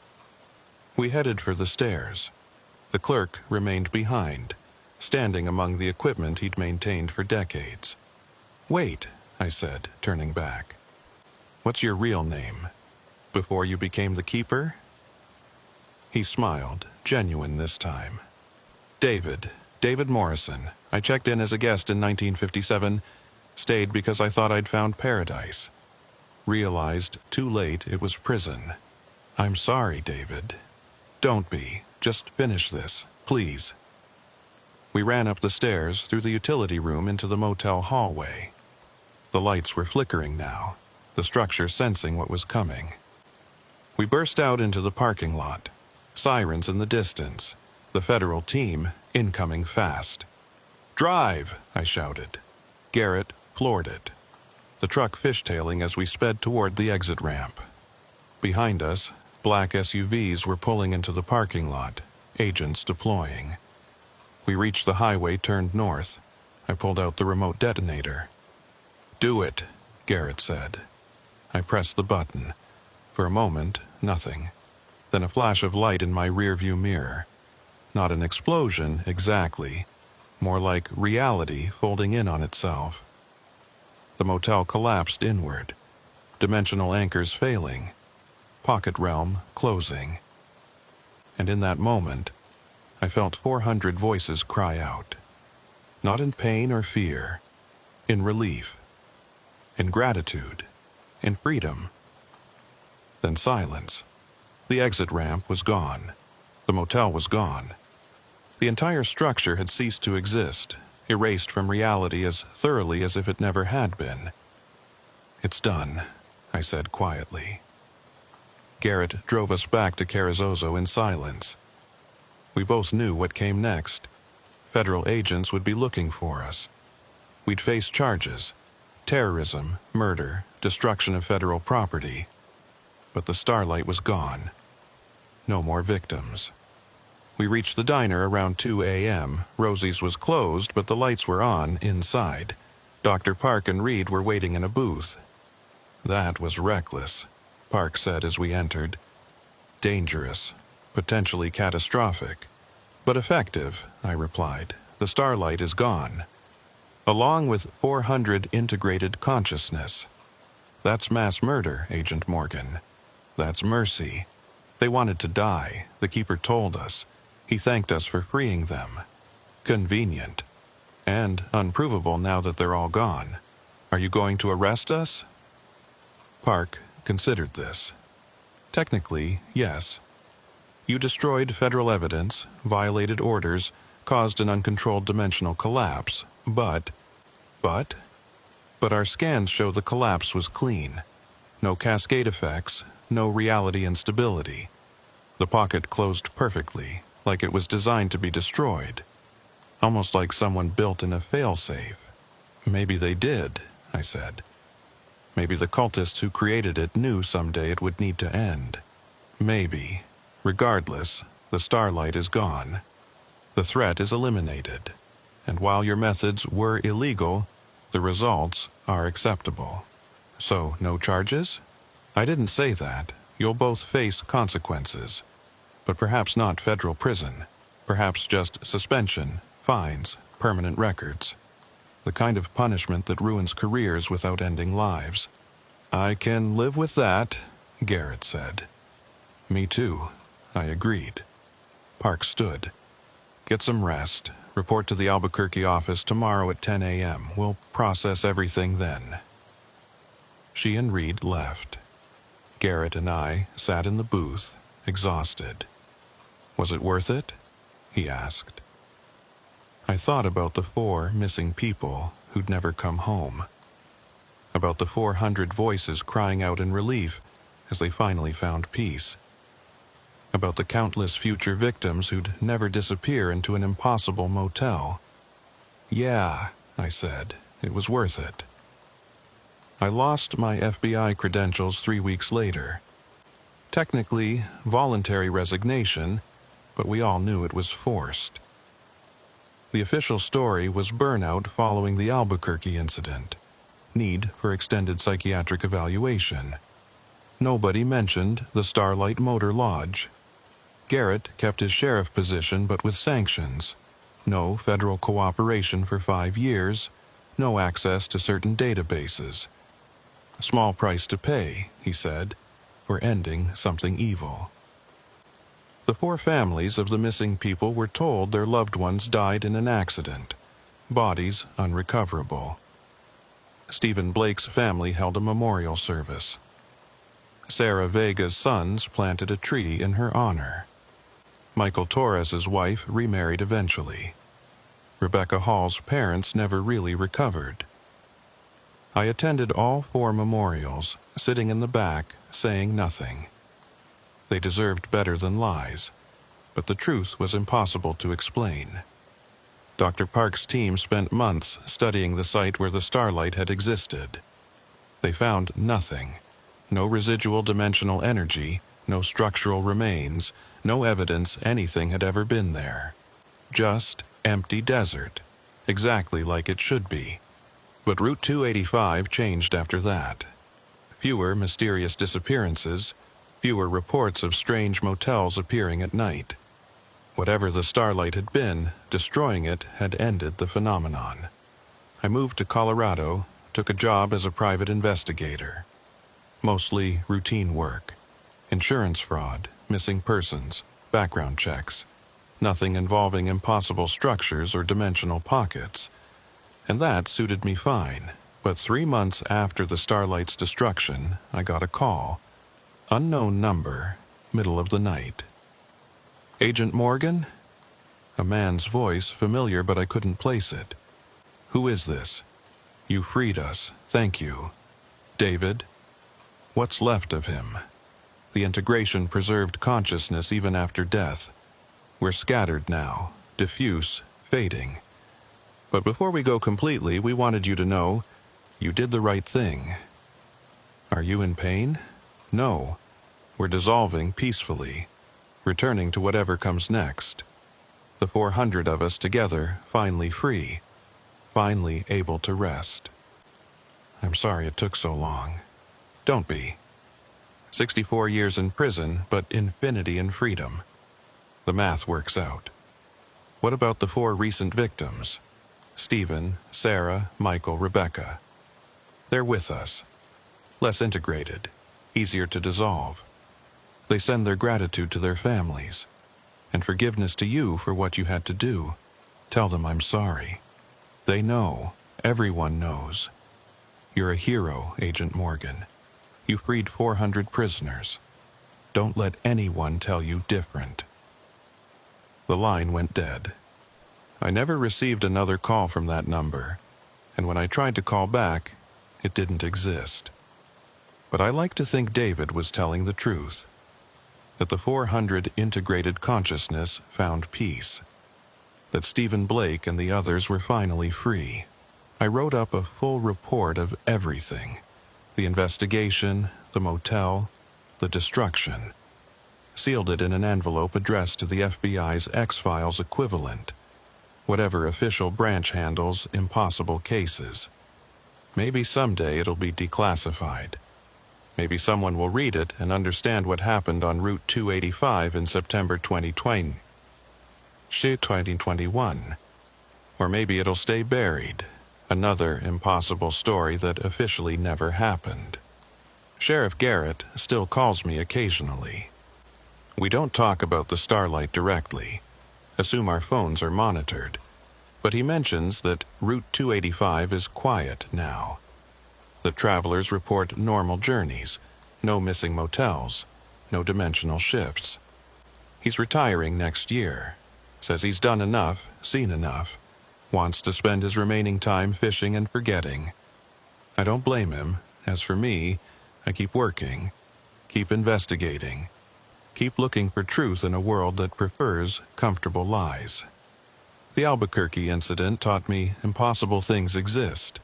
We headed for the stairs. The clerk remained behind, standing among the equipment he'd maintained for decades. "Wait," I said, turning back. "What's your real name? Before you became the keeper?" He smiled, genuine this time. David Morrison. I checked in as a guest in 1957, stayed because I thought I'd found paradise. Realized too late it was prison. I'm sorry, David. Don't be. Just finish this, please. We ran up the stairs, through the utility room into the motel hallway. The lights were flickering now, the structure sensing what was coming. We burst out into the parking lot. Sirens in the distance. The federal team incoming fast. Drive, I shouted. Garrett floored it. The truck fishtailing as we sped toward the exit ramp. Behind us, black SUVs were pulling into the parking lot, agents deploying. We reached the highway, turned north. I pulled out the remote detonator. Do it, Garrett said. I pressed the button. For a moment, nothing. Then a flash of light in my rearview mirror. Not an explosion, exactly. More like reality folding in on itself. The motel collapsed inward. Dimensional anchors failing. Pocket realm closing. And in that moment, I felt 400 voices cry out. Not in pain or fear. In relief. In gratitude. In freedom. Then silence. The exit ramp was gone. The motel was gone. The entire structure had ceased to exist, erased from reality as thoroughly as if it never had been. It's done, I said quietly. Garrett drove us back to Carrizozo in silence. We both knew what came next. Federal agents would be looking for us. We'd face charges: terrorism, murder, destruction of federal property. But the starlight was gone. No more victims. We reached the diner around 2 a.m. Rosie's was closed, but the lights were on inside. Dr. Park and Reed were waiting in a booth. That was reckless, Park said as we entered. Dangerous, potentially catastrophic. But effective, I replied. The starlight is gone. Along with 400 integrated consciousness. That's mass murder, Agent Morgan. That's mercy. They wanted to die, the Keeper told us. He thanked us for freeing them. Convenient. And unprovable now that they're all gone. Are you going to arrest us? Park considered this. Technically, yes. You destroyed federal evidence, violated orders, caused an uncontrolled dimensional collapse, but our scans show the collapse was clean. No cascade effects, no reality instability. The pocket closed perfectly, like it was designed to be destroyed. Almost like someone built in a failsafe. Maybe they did, I said. Maybe the cultists who created it knew someday it would need to end. Maybe. Regardless, the starlight is gone. The threat is eliminated. And while your methods were illegal, the results are acceptable. So, no charges? I didn't say that. You'll both face consequences. But perhaps not federal prison. Perhaps just suspension, fines, permanent records. The kind of punishment that ruins careers without ending lives. I can live with that, Garrett said. Me too, I agreed. Park stood. Get some rest. Report to the Albuquerque office tomorrow at 10 a.m. We'll process everything then. She and Reed left. Garrett and I sat in the booth, exhausted. Was it worth it? He asked. I thought about the 4 missing people who'd never come home. About the 400 voices crying out in relief as they finally found peace. About the countless future victims who'd never disappear into an impossible motel. Yeah, I said, it was worth it. I lost my FBI credentials 3 weeks later. Technically, voluntary resignation, but we all knew it was forced. The official story was burnout following the Albuquerque incident. Need for extended psychiatric evaluation. Nobody mentioned the Starlight Motor Lodge. Garrett kept his sheriff position but with sanctions. No federal cooperation for 5 years. No access to certain databases. A small price to pay, he said, for ending something evil. The 4 families of the missing people were told their loved ones died in an accident, bodies unrecoverable. Stephen Blake's family held a memorial service. Sarah Vega's sons planted a tree in her honor. Michael Torres's wife remarried eventually. Rebecca Hall's parents never really recovered. I attended all 4 memorials, sitting in the back, saying nothing. They deserved better than lies, but the truth was impossible to explain. Dr. Park's team spent months studying the site where the starlight had existed. They found nothing. No residual dimensional energy, no structural remains, no evidence anything had ever been there. Just empty desert, exactly like it should be. But Route 285 changed after that. Fewer mysterious disappearances, fewer reports of strange motels appearing at night. Whatever the starlight had been, destroying it had ended the phenomenon. I moved to Colorado, took a job as a private investigator. Mostly routine work. Insurance fraud, missing persons, background checks. Nothing involving impossible structures or dimensional pockets. And that suited me fine. But 3 months after the starlight's destruction, I got a call. Unknown number, middle of the night. Agent Morgan? A man's voice, familiar, but I couldn't place it. Who is this? You freed us, thank you. David? What's left of him? The integration preserved consciousness even after death. We're scattered now, diffuse, fading. But before we go completely, we wanted you to know you did the right thing. Are you in pain? No. We're dissolving peacefully, returning to whatever comes next. The 400 of us together, finally free, finally able to rest. I'm sorry it took so long. Don't be. 64 years in prison, but infinity in freedom. The math works out. What about the 4 recent victims? Stephen, Sarah, Michael, Rebecca. They're with us. Less integrated, easier to dissolve. They send their gratitude to their families, and forgiveness to you for what you had to do. Tell them I'm sorry. They know, everyone knows. You're a hero, Agent Morgan. You freed 400 prisoners. Don't let anyone tell you different. The line went dead. I never received another call from that number, and when I tried to call back, it didn't exist. But I like to think David was telling the truth, that the 400 integrated consciousness found peace, that Stephen Blake and the others were finally free. I wrote up a full report of everything, the investigation, the motel, the destruction, sealed it in an envelope addressed to the FBI's X-Files equivalent, whatever official branch handles impossible cases. Maybe someday it'll be declassified. Maybe someone will read it and understand what happened on Route 285 in September 2021. Or maybe it'll stay buried, another impossible story that officially never happened. Sheriff Garrett still calls me occasionally. We don't talk about the starlight directly, assume our phones are monitored, but he mentions that Route 285 is quiet now. The travelers report normal journeys, no missing motels, no dimensional shifts. He's retiring next year, says he's done enough, seen enough, wants to spend his remaining time fishing and forgetting. I don't blame him. As for me, I keep working, keep investigating, keep looking for truth in a world that prefers comfortable lies. The Albuquerque incident taught me impossible things exist.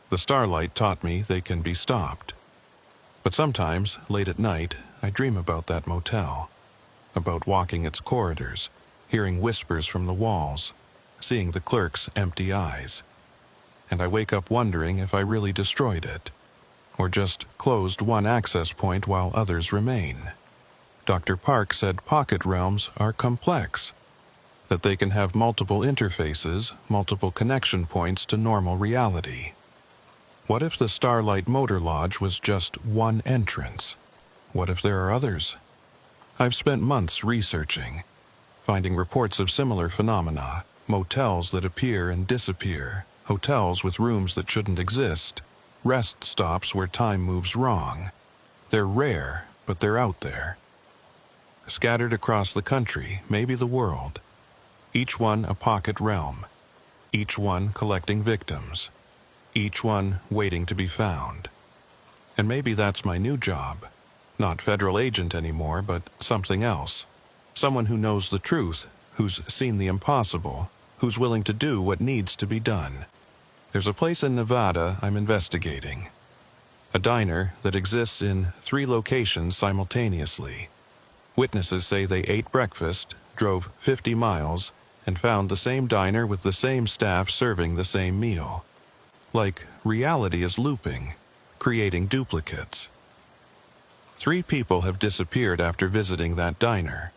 The starlight taught me they can be stopped. But sometimes, late at night, I dream about that motel, about walking its corridors, hearing whispers from the walls, seeing the clerk's empty eyes. And I wake up wondering if I really destroyed it, or just closed one access point while others remain. Dr. Park said pocket realms are complex, that they can have multiple interfaces, multiple connection points to normal reality. What if the Starlight Motor Lodge was just one entrance? What if there are others? I've spent months researching, finding reports of similar phenomena, motels that appear and disappear, hotels with rooms that shouldn't exist, rest stops where time moves wrong. They're rare, but they're out there. Scattered across the country, maybe the world. Each one a pocket realm. Each one collecting victims. Each one waiting to be found. And maybe that's my new job. Not federal agent anymore, but something else. Someone who knows the truth, who's seen the impossible, who's willing to do what needs to be done. There's a place in Nevada I'm investigating. A diner that exists in 3 locations simultaneously. Witnesses say they ate breakfast, drove 50 miles, and found the same diner with the same staff serving the same meal. Like reality is looping, creating duplicates. 3 people have disappeared after visiting that diner.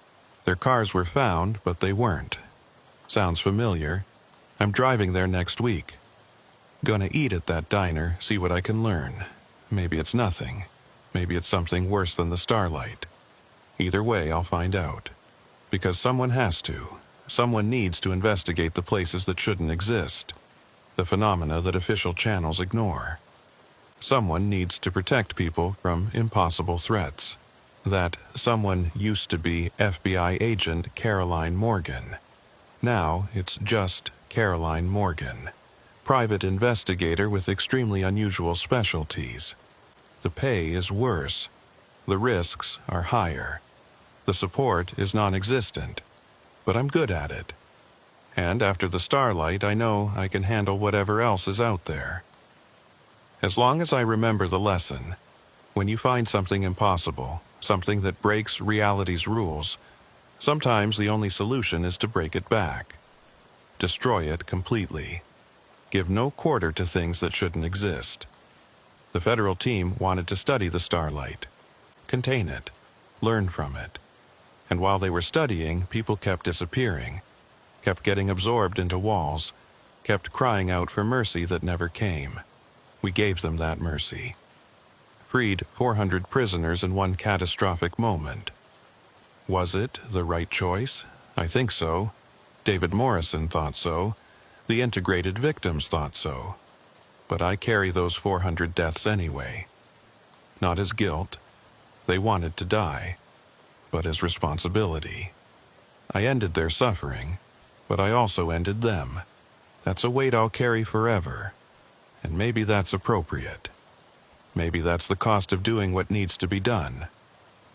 Their cars were found, but they weren't. Sounds familiar. I'm driving there next week. Gonna eat at that diner, see what I can learn. Maybe it's nothing. Maybe it's something worse than the Starlight. Either way, I'll find out. Because someone has to. Someone needs to investigate the places that shouldn't exist. The phenomena that official channels ignore. Someone needs to protect people from impossible threats. That someone used to be FBI agent Caroline Morgan. Now it's just Caroline Morgan. Private investigator with extremely unusual specialties. The pay is worse. The risks are higher. The support is non-existent. But I'm good at it. And after the Starlight, I know I can handle whatever else is out there. As long as I remember the lesson, when you find something impossible, something that breaks reality's rules, sometimes the only solution is to break it back. Destroy it completely. Give no quarter to things that shouldn't exist. The federal team wanted to study the Starlight, contain it, learn from it. And while they were studying, people kept disappearing, kept getting absorbed into walls, kept crying out for mercy that never came. We gave them that mercy. Freed 400 prisoners in one catastrophic moment. Was it the right choice? I think so. David Morrison thought so. The integrated victims thought so. But I carry those 400 deaths anyway. Not as guilt. They wanted to die. But as responsibility. I ended their suffering, but I also ended them. That's a weight I'll carry forever. And maybe that's appropriate. Maybe that's the cost of doing what needs to be done.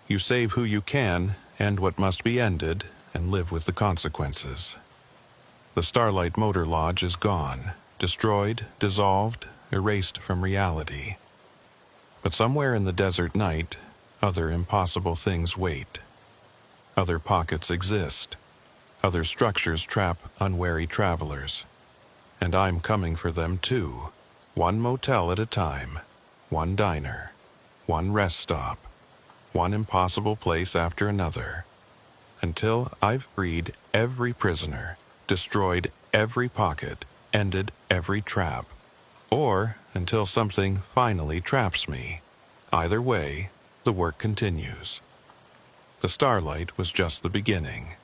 You save who you can, end what must be ended, and live with the consequences. The Starlight Motor Lodge is gone, destroyed, dissolved, erased from reality. But somewhere in the desert night, other impossible things wait. Other pockets exist. Other structures trap unwary travelers. And I'm coming for them too. One motel at a time. One diner. One rest stop. One impossible place after another. Until I've freed every prisoner, destroyed every pocket, ended every trap. Or until something finally traps me. Either way, the work continues. The Starlight was just the beginning.